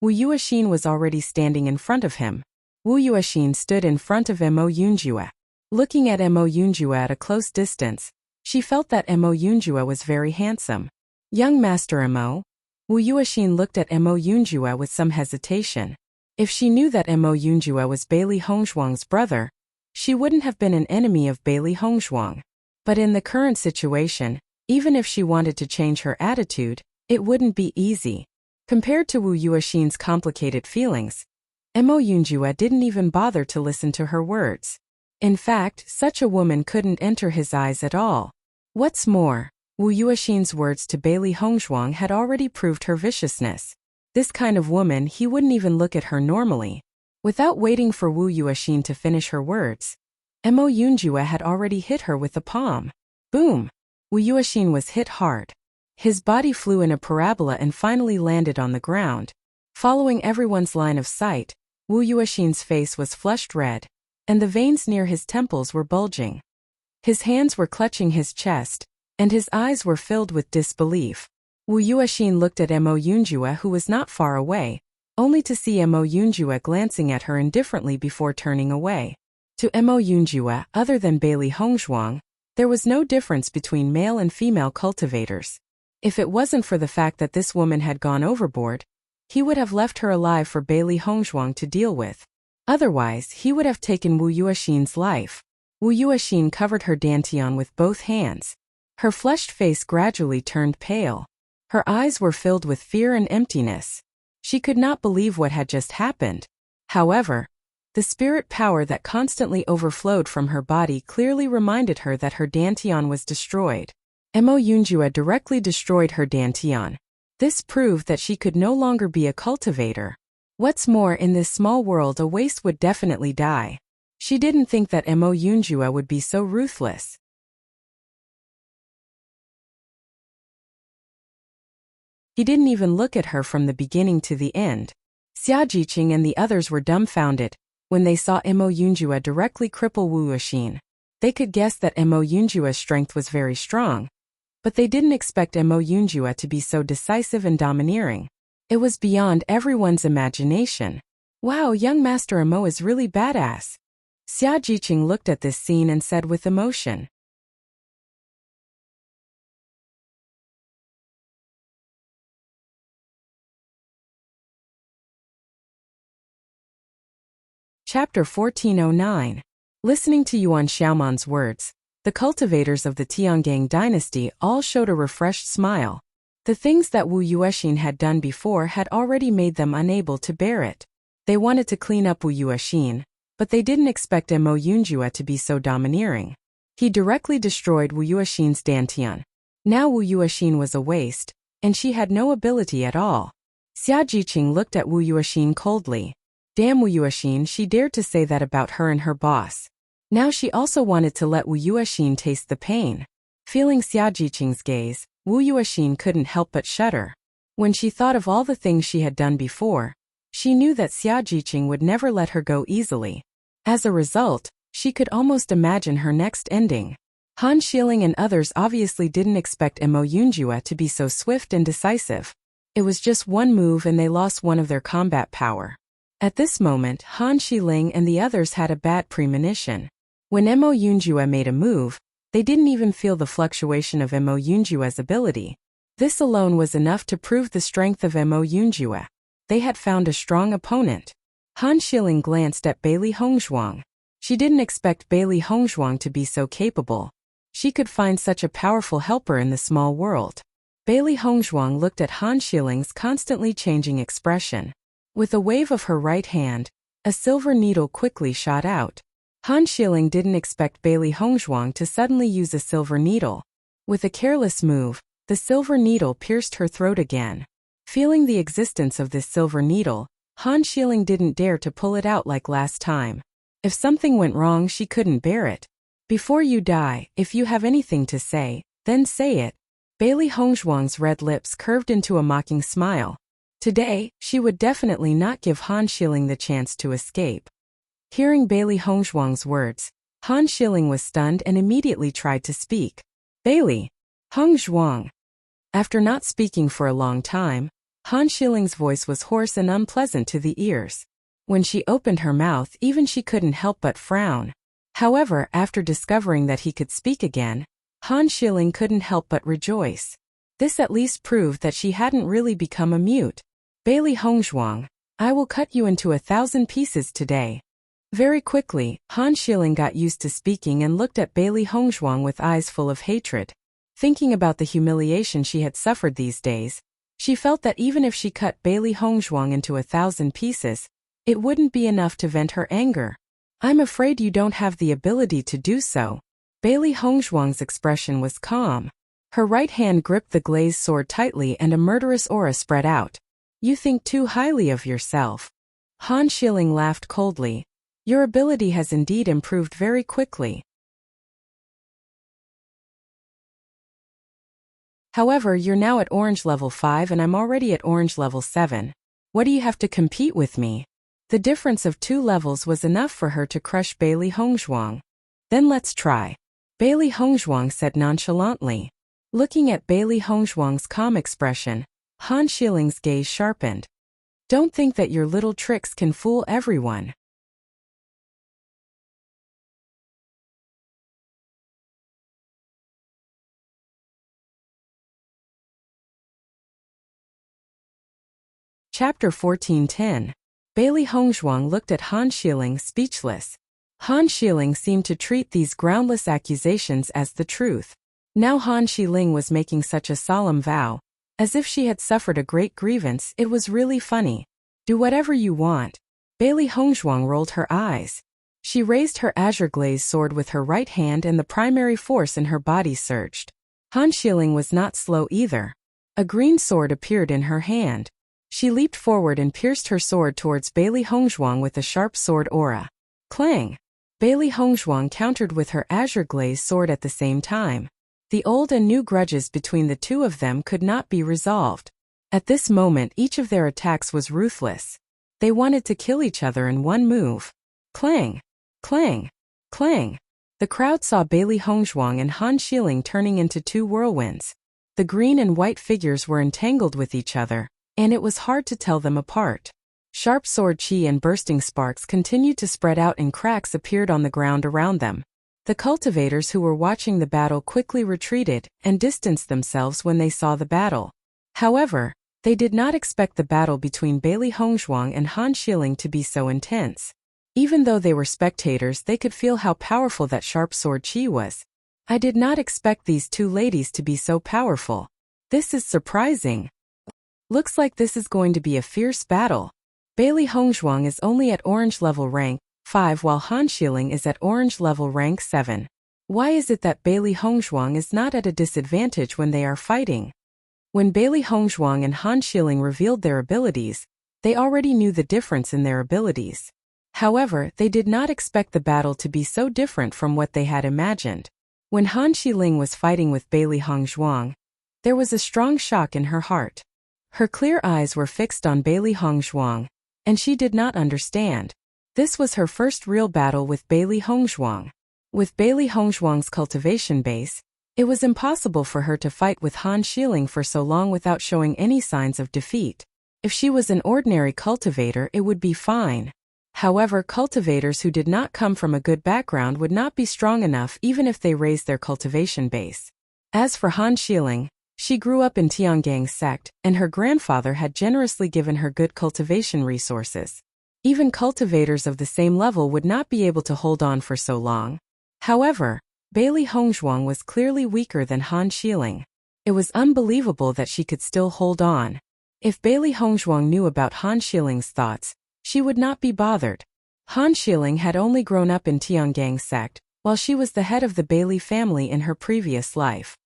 Wu Yuexin was already standing in front of him. Wu Yuexin stood in front of Mo Yunjue. Looking at Mo Yunjue at a close distance, she felt that Mo Yunjue was very handsome. Young Master Mo? Wu Yuexin looked at Mo Yunjue with some hesitation. If she knew that Mo Yunjue was Bailey Hongzhuang's brother, she wouldn't have been an enemy of Bailey Hongzhuang. But in the current situation, even if she wanted to change her attitude, it wouldn't be easy. Compared to Wu Yuexin's complicated feelings, Mo Yunjue didn't even bother to listen to her words. In fact, such a woman couldn't enter his eyes at all. What's more, Wu Yuexin's words to Bailey Hongzhuang had already proved her viciousness. This kind of woman, he wouldn't even look at her normally. Without waiting for Wu Yuexin to finish her words, Mo Yunjue had already hit her with the palm. Boom! Wu Yuexin was hit hard. His body flew in a parabola and finally landed on the ground. Following everyone's line of sight, Wu Yuexin's face was flushed red, and the veins near his temples were bulging. His hands were clutching his chest, and his eyes were filled with disbelief. Wu Yuexin looked at Mo Yunjue, who was not far away, only to see Mo Yunjue glancing at her indifferently before turning away. To Mo Yunjue, other than Bailey Hongzhuang, there was no difference between male and female cultivators. If it wasn't for the fact that this woman had gone overboard, he would have left her alive for Bailey Hongzhuang to deal with. Otherwise, he would have taken Wu Yuexin's life. Wu Yuexin covered her dantian with both hands. Her flushed face gradually turned pale. Her eyes were filled with fear and emptiness. She could not believe what had just happened. However, the spirit power that constantly overflowed from her body clearly reminded her that her dantian was destroyed. Mo Yunjue directly destroyed her dantian. This proved that she could no longer be a cultivator. What's more, in this small world a waste would definitely die. She didn't think that Mo Yunjue would be so ruthless. He didn't even look at her from the beginning to the end. Xia Jiqing and the others were dumbfounded when they saw Mo Yunjue directly cripple Wu Yuexin. They could guess that Mo Yunjue's strength was very strong, but they didn't expect Mo Yunjue to be so decisive and domineering. It was beyond everyone's imagination. Wow, young Master Mo is really badass. Xia Jiqing looked at this scene and said with emotion. Chapter 1409. Listening to Yuan Xiaoman's words, the cultivators of the Tiangang dynasty all showed a refreshed smile. The things that Wu Yuexin had done before had already made them unable to bear it. They wanted to clean up Wu Yuexin, but they didn't expect Mo Yunjue to be so domineering. He directly destroyed Wu Yuexin's dantian. Now Wu Yuexin was a waste, and she had no ability at all. Xia Jiqing looked at Wu Yuexin coldly. Damn Wu Yuexin, she dared to say that about her and her boss. Now she also wanted to let Wu Yuexin taste the pain. Feeling Xia Jiqing's gaze, Wu Yuexin couldn't help but shudder. When she thought of all the things she had done before, she knew that Xia Jiqing would never let her go easily. As a result, she could almost imagine her next ending. Han Xiling and others obviously didn't expect Mo Yunjue to be so swift and decisive. It was just one move and they lost one of their combat power. At this moment, Han Xiling and the others had a bad premonition. When Mo Yunjue made a move, they didn't even feel the fluctuation of Mo Yunjue's ability. This alone was enough to prove the strength of Mo Yunjue. They had found a strong opponent. Han Xiling glanced at Bailey Hongzhuang. She didn't expect Bailey Hongzhuang to be so capable. She could find such a powerful helper in the small world. Bailey Hongzhuang looked at Han Xiling's constantly changing expression. With a wave of her right hand, a silver needle quickly shot out. Han Xiling didn't expect Bailey Hongzhuang to suddenly use a silver needle. With a careless move, the silver needle pierced her throat again. Feeling the existence of this silver needle, Han Xiling didn't dare to pull it out like last time. If something went wrong, she couldn't bear it. Before you die, if you have anything to say, then say it. Bailey Hongzhuang's red lips curved into a mocking smile. Today, she would definitely not give Han Xiling the chance to escape. Hearing Bailey Hongzhuang's words, Han Xiling was stunned and immediately tried to speak. Bailey Hongzhuang. After not speaking for a long time, Han Xiling's voice was hoarse and unpleasant to the ears. When she opened her mouth, even she couldn't help but frown. However, after discovering that he could speak again, Han Xiling couldn't help but rejoice. This at least proved that she hadn't really become a mute. Bailey Hongzhuang, I will cut you into 1,000 pieces today. Very quickly, Han Xiling got used to speaking and looked at Bailey Hongzhuang with eyes full of hatred. Thinking about the humiliation she had suffered these days, she felt that even if she cut Bailey Hongzhuang into 1,000 pieces, it wouldn't be enough to vent her anger. I'm afraid you don't have the ability to do so. Bailey Hongzhuang's expression was calm. Her right hand gripped the glazed sword tightly and a murderous aura spread out. You think too highly of yourself. Han Xiling laughed coldly. Your ability has indeed improved very quickly. However, you're now at orange level 5 and I'm already at orange level 7. What do you have to compete with me? The difference of 2 levels was enough for her to crush Bailey Hongzhuang. Then let's try. Bailey Hongzhuang said nonchalantly. Looking at Bailey Hongzhuang's calm expression, Han Xiling's gaze sharpened. Don't think that your little tricks can fool everyone. Chapter 14:10. Bailey Hongzhuang looked at Han Xiling speechless. Han Xiling seemed to treat these groundless accusations as the truth. Now Han Xiling was making such a solemn vow, as if she had suffered a great grievance. It was really funny. Do whatever you want. Bailey Hongzhuang rolled her eyes. She raised her azure glazed sword with her right hand and the primary force in her body surged. Han Xiling was not slow either. A green sword appeared in her hand. She leaped forward and pierced her sword towards Bailey Hongzhuang with a sharp sword aura. Clang! Bailey Hongzhuang countered with her azure glazed sword at the same time. The old and new grudges between the two of them could not be resolved. At this moment, each of their attacks was ruthless. They wanted to kill each other in one move. Clang! Clang! Clang! The crowd saw Bailey Hongzhuang and Han Xiling turning into 2 whirlwinds. The green and white figures were entangled with each other, and it was hard to tell them apart. Sharp sword chi and bursting sparks continued to spread out and cracks appeared on the ground around them. The cultivators who were watching the battle quickly retreated and distanced themselves when they saw the battle. However, they did not expect the battle between Bailey Hongzhuang and Han Xiling to be so intense. Even though they were spectators, they could feel how powerful that sharp sword chi was. I did not expect these 2 ladies to be so powerful. This is surprising. Looks like this is going to be a fierce battle. Bailey Hongzhuang is only at orange level rank 5 while Han Xiling is at orange level rank 7. Why is it that Bailey Hongzhuang is not at a disadvantage when they are fighting? When Bailey Hongzhuang and Han Xiling revealed their abilities, they already knew the difference in their abilities. However, they did not expect the battle to be so different from what they had imagined. When Han Xiling was fighting with Bailey Hongzhuang, there was a strong shock in her heart. Her clear eyes were fixed on Bailey Hongzhuang, and she did not understand. This was her first real battle with Bailey Hongzhuang. With Bailey Hongzhuang's cultivation base, it was impossible for her to fight with Han Xiling for so long without showing any signs of defeat. If she was an ordinary cultivator, it would be fine. However, cultivators who did not come from a good background would not be strong enough even if they raised their cultivation base. As for Han Xiling, she grew up in Tiangang's sect, and her grandfather had generously given her good cultivation resources. Even cultivators of the same level would not be able to hold on for so long. However, Bailey Hongzhuang was clearly weaker than Han Xiling. It was unbelievable that she could still hold on. If Bailey Hongzhuang knew about Han Xiling's thoughts, she would not be bothered. Han Xiling had only grown up in Tiangang's sect, while she was the head of the Bailey family in her previous life.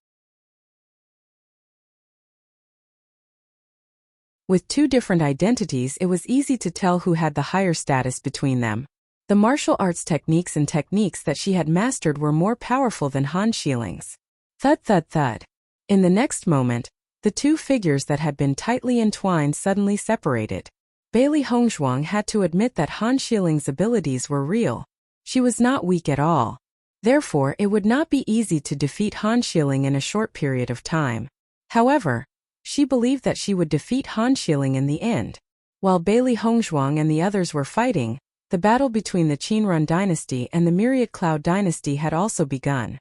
With two different identities, it was easy to tell who had the higher status between them. The martial arts techniques and techniques that she had mastered were more powerful than Han Xiling's. Thud thud thud. In the next moment, the two figures that had been tightly entwined suddenly separated. Bailey Hongzhuang had to admit that Han Xiling's abilities were real. She was not weak at all. Therefore, it would not be easy to defeat Han Xiling in a short period of time. However, she believed that she would defeat Han Xiling in the end. While Bailey Hongzhuang and the others were fighting, the battle between the Qinrun dynasty and the Myriad Cloud dynasty had also begun.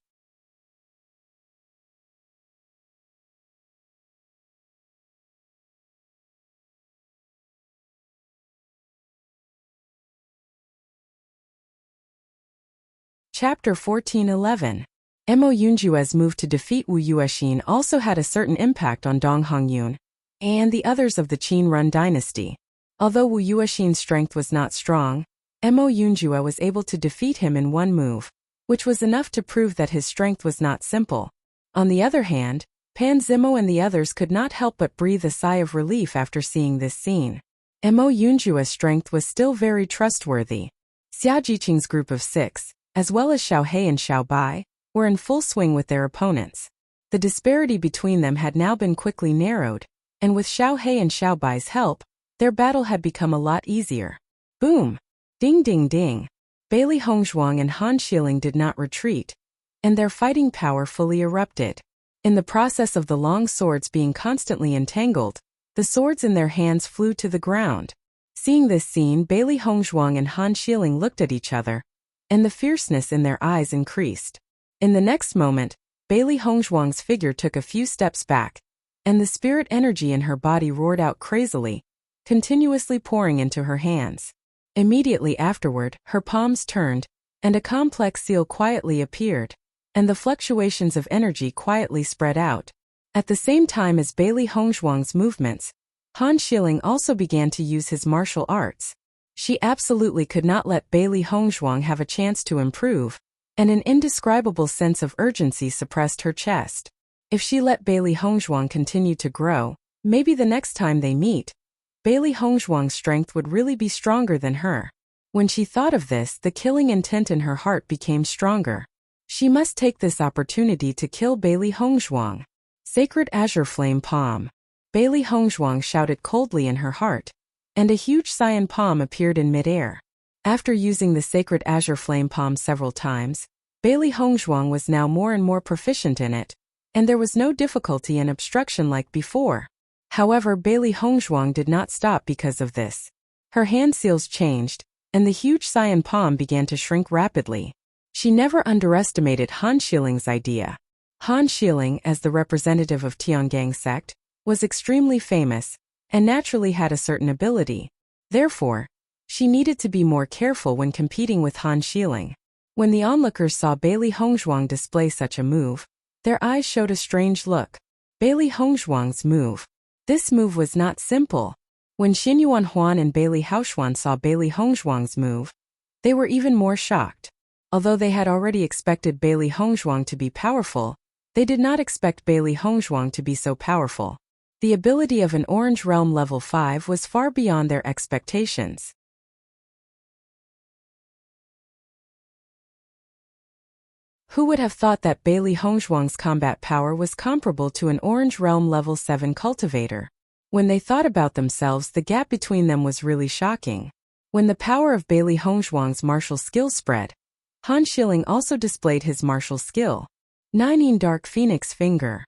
Chapter 1411. Mo Yunjue's move to defeat Wu Yuexin also had a certain impact on Dong Hongyun and the others of the Qinrun dynasty. Although Wu Yuexin's strength was not strong, Mo Yunjue was able to defeat him in one move, which was enough to prove that his strength was not simple. On the other hand, Pan Zimo and the others could not help but breathe a sigh of relief after seeing this scene. Mo Yunjue's strength was still very trustworthy. Xia Jiqing's group of 6, as well as Xiao He and Xiao Bai, were in full swing with their opponents. The disparity between them had now been quickly narrowed, and with Xiao He and Xiao Bai's help, their battle had become a lot easier. Boom! Ding ding ding. Bailey Hongzhuang and Han Xiling did not retreat, and their fighting power fully erupted. In the process of the long swords being constantly entangled, the swords in their hands flew to the ground. Seeing this scene, Bailey Hongzhuang and Han Xiling looked at each other, and the fierceness in their eyes increased. In the next moment, Bailey Hongzhuang's figure took a few steps back, and the spirit energy in her body roared out crazily, continuously pouring into her hands. Immediately afterward, her palms turned, and a complex seal quietly appeared, and the fluctuations of energy quietly spread out. At the same time as Bailey Hongzhuang's movements, Han Xiling also began to use his martial arts. She absolutely could not let Bailey Hongzhuang have a chance to improve, and an indescribable sense of urgency suppressed her chest. If she let Bailey Hongzhuang continue to grow, maybe the next time they meet, Bailey Hongzhuang's strength would really be stronger than her. When she thought of this, the killing intent in her heart became stronger. She must take this opportunity to kill Bailey Hongzhuang. Sacred Azure Flame Palm. Bailey Hongzhuang shouted coldly in her heart, and a huge cyan palm appeared in midair. After using the Sacred Azure Flame Palm several times, Bailey Hongzhuang was now more and more proficient in it, and there was no difficulty and obstruction like before. However, Bailey Hongzhuang did not stop because of this. Her hand seals changed, and the huge cyan palm began to shrink rapidly. She never underestimated Han Xiling's idea. Han Xiling, as the representative of Tiangang's sect, was extremely famous, and naturally had a certain ability. Therefore, she needed to be more careful when competing with Han Xiling. When the onlookers saw Bailey Hongzhuang display such a move, their eyes showed a strange look. Bailey Hongzhuang's move. This move was not simple. When Xinyuan Huan and Bailey Haoxuan saw Bailey Hongzhuang's move, they were even more shocked. Although they had already expected Bailey Hongzhuang to be powerful, they did not expect Bailey Hongzhuang to be so powerful. The ability of an Orange Realm level 5 was far beyond their expectations. Who would have thought that Bailey Hongzhuang's combat power was comparable to an Orange Realm level 7 cultivator? When they thought about themselves, the gap between them was really shocking. When the power of Bailey Hongzhuang's martial skill spread, Han Xiling also displayed his martial skill. 9 Dark Phoenix Finger.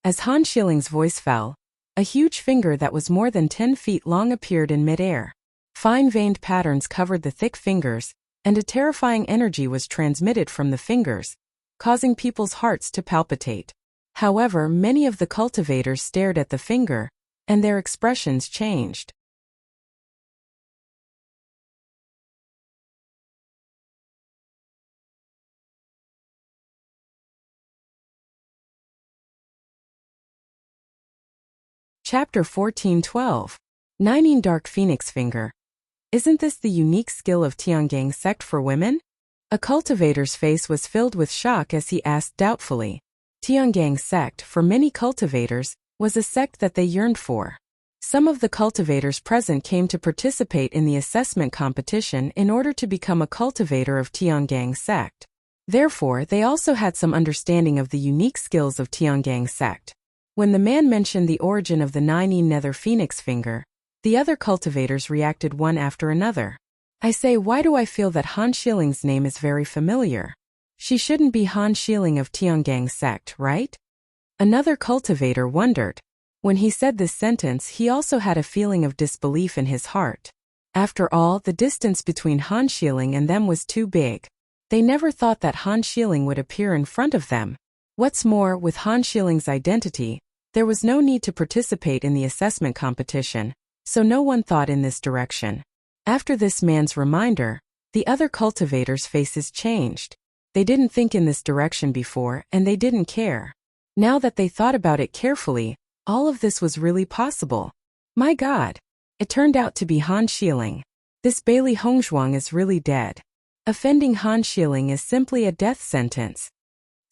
As Han Xiling's voice fell, a huge finger that was more than 10 feet long appeared in midair. Fine veined patterns covered the thick fingers, and a terrifying energy was transmitted from the fingers, causing people's hearts to palpitate. However, many of the cultivators stared at the finger, and their expressions changed. Chapter 14:12. 9 Dark Phoenix Finger. Isn't this the unique skill of Tiangang sect for women? A cultivator's face was filled with shock as he asked doubtfully. Tiangang sect, for many cultivators, was a sect that they yearned for. Some of the cultivators present came to participate in the assessment competition in order to become a cultivator of Tiangang sect. Therefore, they also had some understanding of the unique skills of Tiangang sect. When the man mentioned the origin of the 9 Nether Phoenix Finger, the other cultivators reacted one after another. I say, why do I feel that Han Xiling's name is very familiar? She shouldn't be Han Xiling of Tiangang sect, right? Another cultivator wondered. When he said this sentence, he also had a feeling of disbelief in his heart. After all, the distance between Han Xiling and them was too big. They never thought that Han Xiling would appear in front of them. What's more, with Han Xiling's identity, there was no need to participate in the assessment competition, so no one thought in this direction. After this man's reminder, the other cultivators' faces changed. They didn't think in this direction before, and they didn't care. Now that they thought about it carefully, all of this was really possible. My God! It turned out to be Han Xiling. This Bailey Hongzhuang is really dead. Offending Han Xiling is simply a death sentence.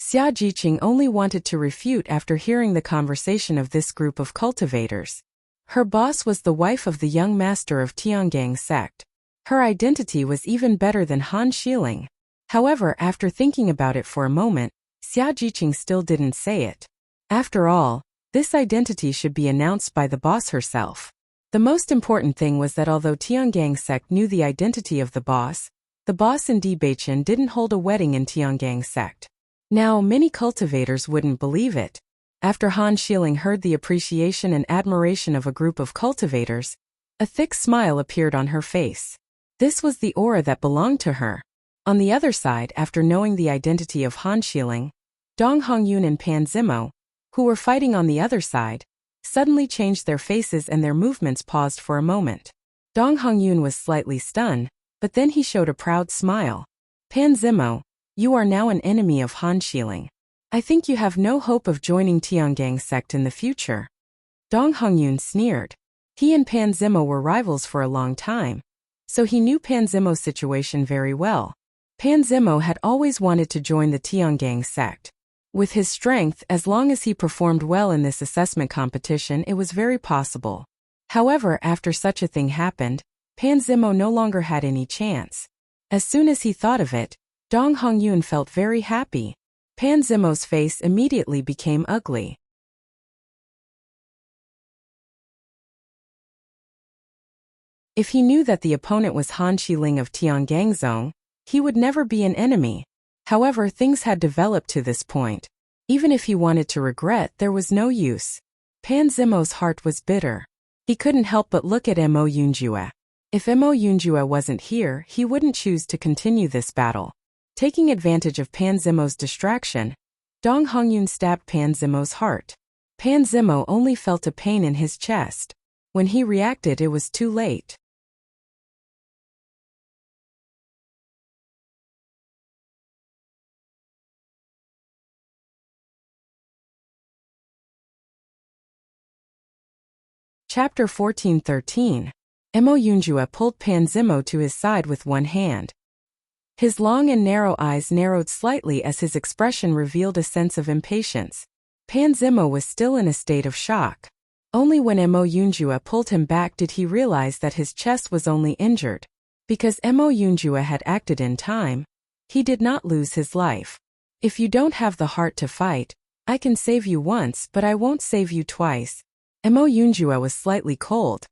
Xia Jiqing only wanted to refute after hearing the conversation of this group of cultivators. Her boss was the wife of the young master of Tiangang sect. Her identity was even better than Han Xiling. However, after thinking about it for a moment, Xia Jiqing still didn't say it. After all, this identity should be announced by the boss herself. The most important thing was that although Tiangang sect knew the identity of the boss in Debaichen didn't hold a wedding in Tiangang sect. Now, many cultivators wouldn't believe it. After Han Xiling heard the appreciation and admiration of a group of cultivators, a thick smile appeared on her face. This was the aura that belonged to her. On the other side, after knowing the identity of Han Xiling, Dong Hongyun and Pan Zimo, who were fighting on the other side, suddenly changed their faces and their movements paused for a moment. Dong Hongyun was slightly stunned, but then he showed a proud smile. Pan Zimo, you are now an enemy of Han Xiling. I think you have no hope of joining Tiangang sect in the future. Dong Hongyun sneered. He and Pan Zimo were rivals for a long time, so he knew Pan Zimo's situation very well. Pan Zimo had always wanted to join the Tiangang sect. With his strength, as long as he performed well in this assessment competition, it was very possible. However, after such a thing happened, Pan Zimo no longer had any chance. As soon as he thought of it, Dong Hongyun felt very happy. Pan Zimo's face immediately became ugly. If he knew that the opponent was Han Xiling of Tiangang Zone, he would never be an enemy. However, things had developed to this point. Even if he wanted to regret, there was no use. Pan Zimo's heart was bitter. He couldn't help but look at Mo Yunjue. If Mo Yunjue wasn't here, he wouldn't choose to continue this battle. Taking advantage of Pan Zimo's distraction, Dong Hongyun stabbed Pan Zimo's heart. Pan Zimo only felt a pain in his chest. When he reacted, it was too late. Chapter 14:13. Mo Yunjue pulled Pan Zimo to his side with one hand. His long and narrow eyes narrowed slightly as his expression revealed a sense of impatience. Pan Zimo was still in a state of shock. Only when Mo Yunjua pulled him back did he realize that his chest was only injured. Because Mo Yunjua had acted in time, he did not lose his life. If you don't have the heart to fight, I can save you once but I won't save you twice. Mo Yunjua was slightly cold.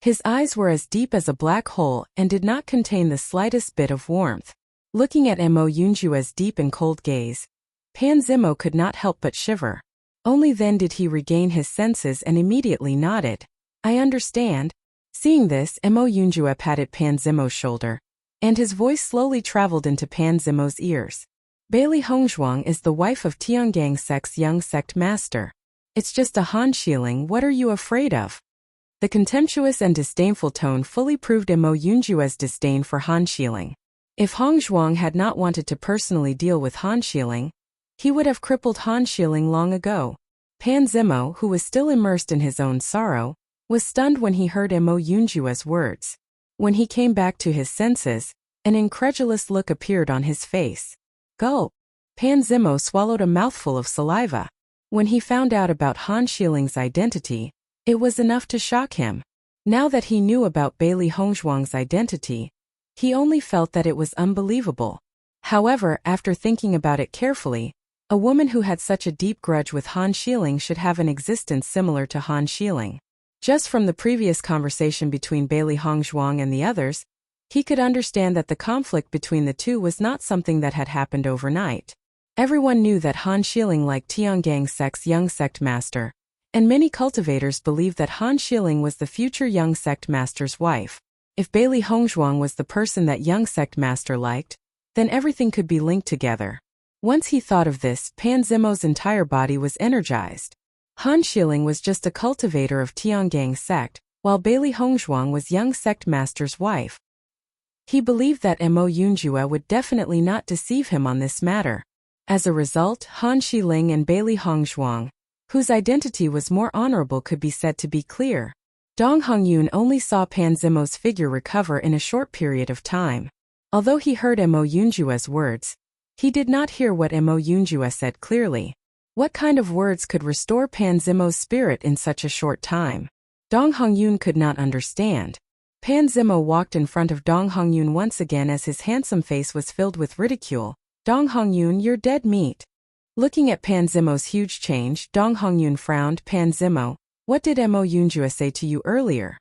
His eyes were as deep as a black hole and did not contain the slightest bit of warmth. Looking at Mo Yunjua's deep and cold gaze, Pan Zimo could not help but shiver. Only then did he regain his senses and immediately nodded. I understand. Seeing this, Mo Yunjua patted Pan Zimo's shoulder, and his voice slowly traveled into Pan Zimo's ears. Bailey Hongzhuang is the wife of Tiangang Sect's young sect master. It's just a Han Shieling, what are you afraid of? The contemptuous and disdainful tone fully proved Mo Yunjua's disdain for Han Shieling. If Hongzhuang had not wanted to personally deal with Han Shieling, he would have crippled Han Shieling long ago. Pan Zimo, who was still immersed in his own sorrow, was stunned when he heard Mo Yunjua's words. When he came back to his senses, an incredulous look appeared on his face. Gulp! Pan Zimo swallowed a mouthful of saliva. When he found out about Han Shiling's identity, it was enough to shock him. Now that he knew about Bailey Hongzhuang's identity, he only felt that it was unbelievable. However, after thinking about it carefully, a woman who had such a deep grudge with Han Shieling should have an existence similar to Han Shieling. Just from the previous conversation between Bailey Hongzhuang and the others, he could understand that the conflict between the two was not something that had happened overnight. Everyone knew that Han Shieling liked Tiangang Sect's young sect master, and many cultivators believed that Han Shieling was the future young sect master's wife. If Bailey Hongzhuang was the person that young sect master liked, then everything could be linked together. Once he thought of this, Pan Zimo's entire body was energized. Han Shieling was just a cultivator of Tiangang sect, while Bailey Hongzhuang was young sect master's wife. He believed that Mo Yunjua would definitely not deceive him on this matter. As a result, Han Shieling and Bailey Hongzhuang, whose identity was more honorable, could be said to be clear. Dong Hongyun only saw Pan Zimo's figure recover in a short period of time. Although he heard Mo Yunjua's words, he did not hear what Mo Yunjua said clearly. What kind of words could restore Pan Zimo's spirit in such a short time? Dong Hongyun could not understand. Pan Zimo walked in front of Dong Hongyun once again as his handsome face was filled with ridicule. Dong Hongyun, you're dead meat. Looking at Pan Zimo's huge change, Dong Hongyun frowned. Pan Zimo, what did Mo Yunjua say to you earlier?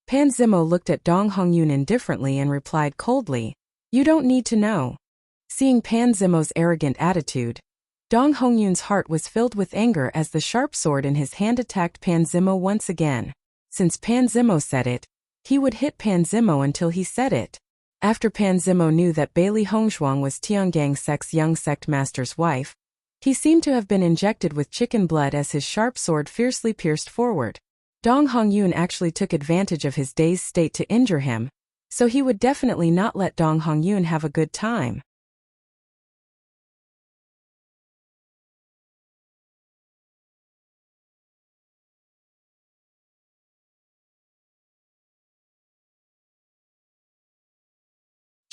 Pan Zimo looked at Dong Hongyun indifferently and replied coldly, you don't need to know. Seeing Pan Zimo's arrogant attitude, Dong Hongyun's heart was filled with anger as the sharp sword in his hand attacked Pan Zimo once again. Since Pan Zimo said it, he would hit Pan Zimo until he said it. After Pan Zimo knew that Bailey Hongzhuang was Tiangang Sect's young sect master's wife, he seemed to have been injected with chicken blood as his sharp sword fiercely pierced forward. Dong Hongyun actually took advantage of his dazed state to injure him, so he would definitely not let Dong Hongyun have a good time.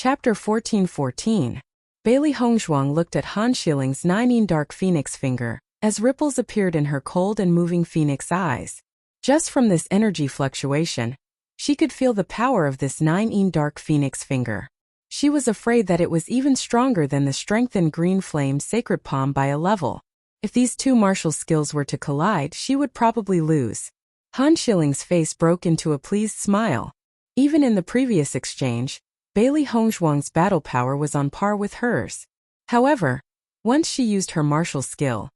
Chapter 14:14. Bailey Hongzhuang looked at Han Shiling's 9 dark phoenix finger, as ripples appeared in her cold and moving phoenix eyes. Just from this energy fluctuation, she could feel the power of this 9 dark phoenix finger. She was afraid that it was even stronger than the strengthened green flame sacred palm by a level. If these two martial skills were to collide, she would probably lose. Han Shiling's face broke into a pleased smile. Even in the previous exchange, Bailey Hongzhuang's battle power was on par with hers. However, once she used her martial skill,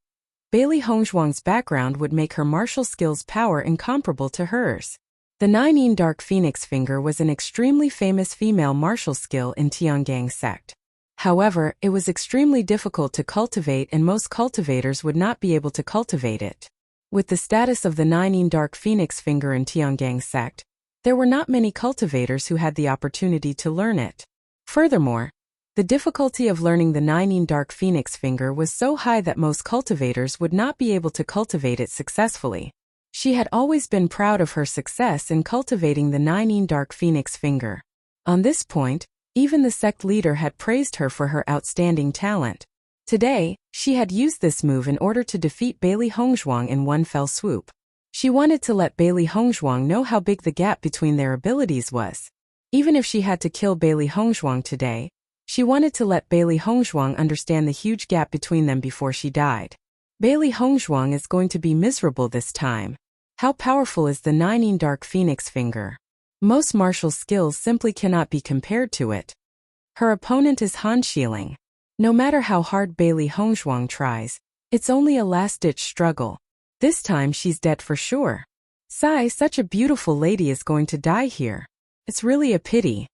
Bailey Hongzhuang's background would make her martial skill's power incomparable to hers. The 9 dark phoenix finger was an extremely famous female martial skill in Tiangang sect. However, it was extremely difficult to cultivate and most cultivators would not be able to cultivate it. With the status of the 9 dark phoenix finger in Tiangang sect, there were not many cultivators who had the opportunity to learn it. Furthermore, the difficulty of learning the 9 dark phoenix finger was so high that most cultivators would not be able to cultivate it successfully. She had always been proud of her success in cultivating the 9 Dark Phoenix finger. On this point, even the sect leader had praised her for her outstanding talent. Today, she had used this move in order to defeat Bailey Hongzhuang in one fell swoop. She wanted to let Bailey Hongzhuang know how big the gap between their abilities was. Even if she had to kill Bailey Hongzhuang today, she wanted to let Bailey Hongzhuang understand the huge gap between them before she died. Bailey Hongzhuang is going to be miserable this time. How powerful is the 9 Dark Phoenix finger? Most martial skills simply cannot be compared to it. Her opponent is Han Xiling. No matter how hard Bailey Hongzhuang tries, it's only a last-ditch struggle. This time she's dead for sure. Sigh, such a beautiful lady is going to die here. It's really a pity.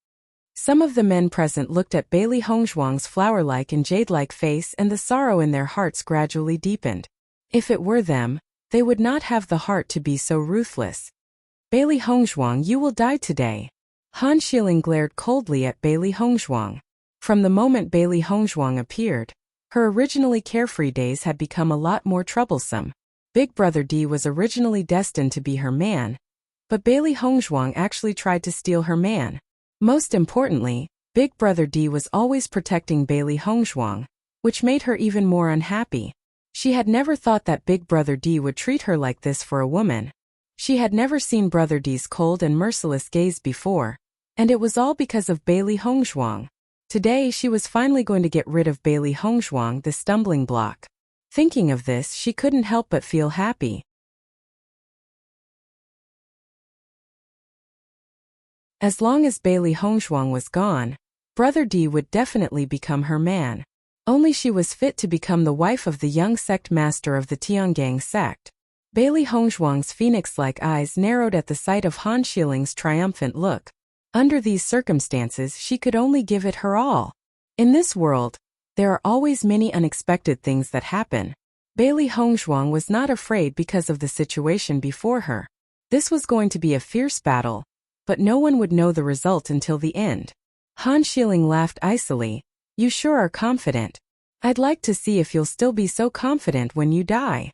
Some of the men present looked at Bailey Hongzhuang's flower-like and jade-like face, and the sorrow in their hearts gradually deepened. If it were them, they would not have the heart to be so ruthless. Bailey Hongzhuang, you will die today. Han Xiling glared coldly at Bailey Hongzhuang. From the moment Bailey Hongzhuang appeared, her originally carefree days had become a lot more troublesome. Big Brother D was originally destined to be her man, but Bailey Hongzhuang actually tried to steal her man. Most importantly, Big Brother D was always protecting Bailey Hongzhuang, which made her even more unhappy. She had never thought that Big Brother D would treat her like this for a woman. She had never seen Brother D's cold and merciless gaze before, and it was all because of Bailey Hongzhuang. Today she was finally going to get rid of Bailey Hongzhuang, the stumbling block. Thinking of this, she couldn't help but feel happy. As long as Bailey Hongzhuang was gone, Brother D would definitely become her man. Only she was fit to become the wife of the young sect master of the Tiangang sect. Bailey Hongzhuang's phoenix-like eyes narrowed at the sight of Han Xiling's triumphant look. Under these circumstances, she could only give it her all. In this world, there are always many unexpected things that happen. Bailey Hongzhuang was not afraid because of the situation before her. This was going to be a fierce battle, but no one would know the result until the end. Han Xiling laughed icily. You sure are confident. I'd like to see if you'll still be so confident when you die.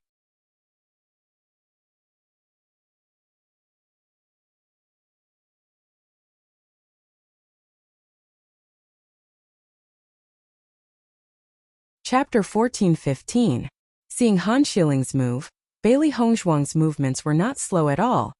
Chapter 14-15. Seeing Han Xiling's move, Bailey Hongzhuang's movements were not slow at all,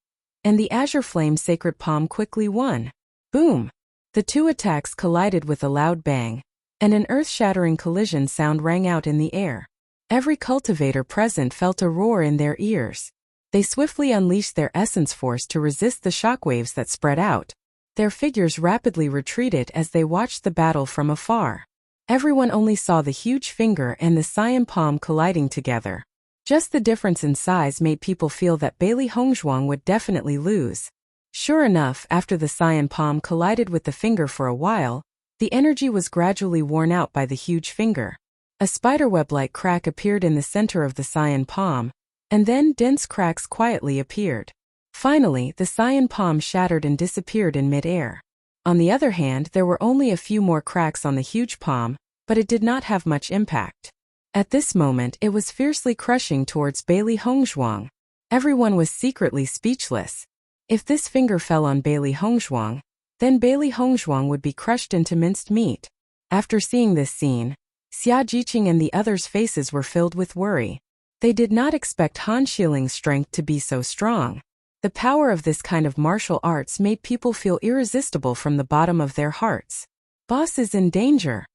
and the Azure Flame Sacred Palm quickly won. Boom! The two attacks collided with a loud bang, and an earth-shattering collision sound rang out in the air. Every cultivator present felt a roar in their ears. They swiftly unleashed their essence force to resist the shockwaves that spread out. Their figures rapidly retreated as they watched the battle from afar. Everyone only saw the huge finger and the cyan palm colliding together. Just the difference in size made people feel that Bailey Hongzhuang would definitely lose. Sure enough, after the cyan palm collided with the finger for a while, the energy was gradually worn out by the huge finger. A spiderweb-like crack appeared in the center of the cyan palm, and then dense cracks quietly appeared. Finally, the cyan palm shattered and disappeared in mid-air. On the other hand, there were only a few more cracks on the huge palm, but it did not have much impact. At this moment, it was fiercely crushing towards Bailey Hongzhuang. Everyone was secretly speechless. If this finger fell on Bailey Hongzhuang, then Bailey Hongzhuang would be crushed into minced meat. After seeing this scene, Xia Jiqing and the others' faces were filled with worry. They did not expect Han Xiling's strength to be so strong. The power of this kind of martial arts made people feel irresistible from the bottom of their hearts. Boss is in danger.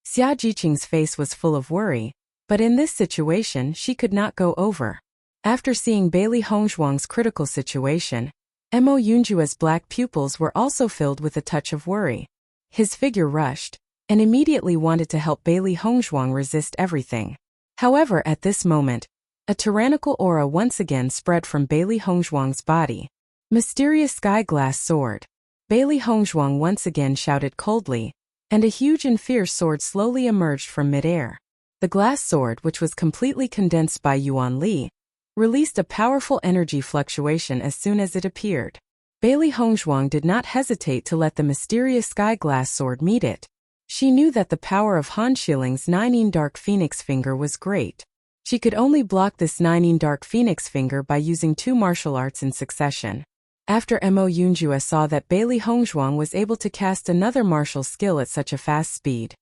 Xia Jiqing's face was full of worry, but in this situation she could not go over. After seeing Bailey Hongzhuang's critical situation, Mo Yunjua's black pupils were also filled with a touch of worry. His figure rushed, and immediately wanted to help Bailey Hongzhuang resist everything. However, at this moment, a tyrannical aura once again spread from Bailey Hongzhuang's body. Mysterious sky glass sword. Bailey Hongzhuang once again shouted coldly, and a huge and fierce sword slowly emerged from midair. The glass sword, which was completely condensed by Yuan Li, released a powerful energy fluctuation as soon as it appeared. Bailey Hongzhuang did not hesitate to let the mysterious sky glass sword meet it. She knew that the power of Han Xiling's 9 Dark Phoenix finger was great. She could only block this 9 Dark Phoenix finger by using 2 martial arts in succession. After Mo Yunjua saw that Bailey Hongzhuang was able to cast another martial skill at such a fast speed,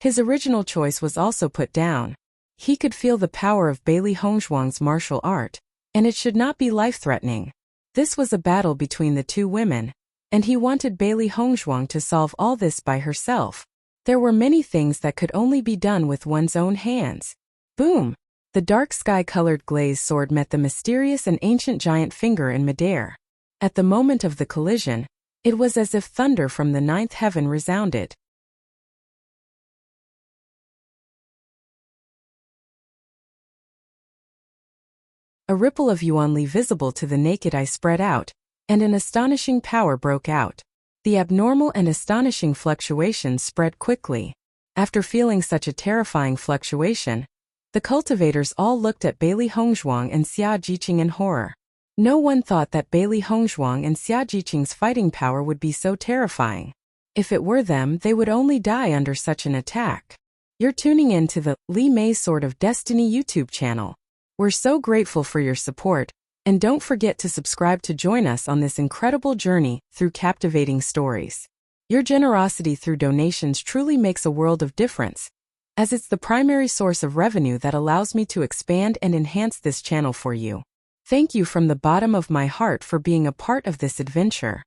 his original choice was also put down. He could feel the power of Bailey Hongzhuang's martial art, and it should not be life-threatening. This was a battle between the two women, and he wanted Bailey Hongzhuang to solve all this by herself. There were many things that could only be done with one's own hands. Boom! The dark sky-colored glazed sword met the mysterious and ancient giant finger in midair. At the moment of the collision, it was as if thunder from the 9th heaven resounded. A ripple of yuanli visible to the naked eye spread out, and an astonishing power broke out. The abnormal and astonishing fluctuations spread quickly. After feeling such a terrifying fluctuation, the cultivators all looked at Bailey Hongzhuang and Xia Jiqing in horror. No one thought that Bailey Hongzhuang and Xia Jiqing's fighting power would be so terrifying. If it were them, they would only die under such an attack. You're tuning in to the Li Mei Sword of Destiny YouTube channel. We're so grateful for your support, and don't forget to subscribe to join us on this incredible journey through captivating stories. Your generosity through donations truly makes a world of difference, as it's the primary source of revenue that allows me to expand and enhance this channel for you. Thank you from the bottom of my heart for being a part of this adventure.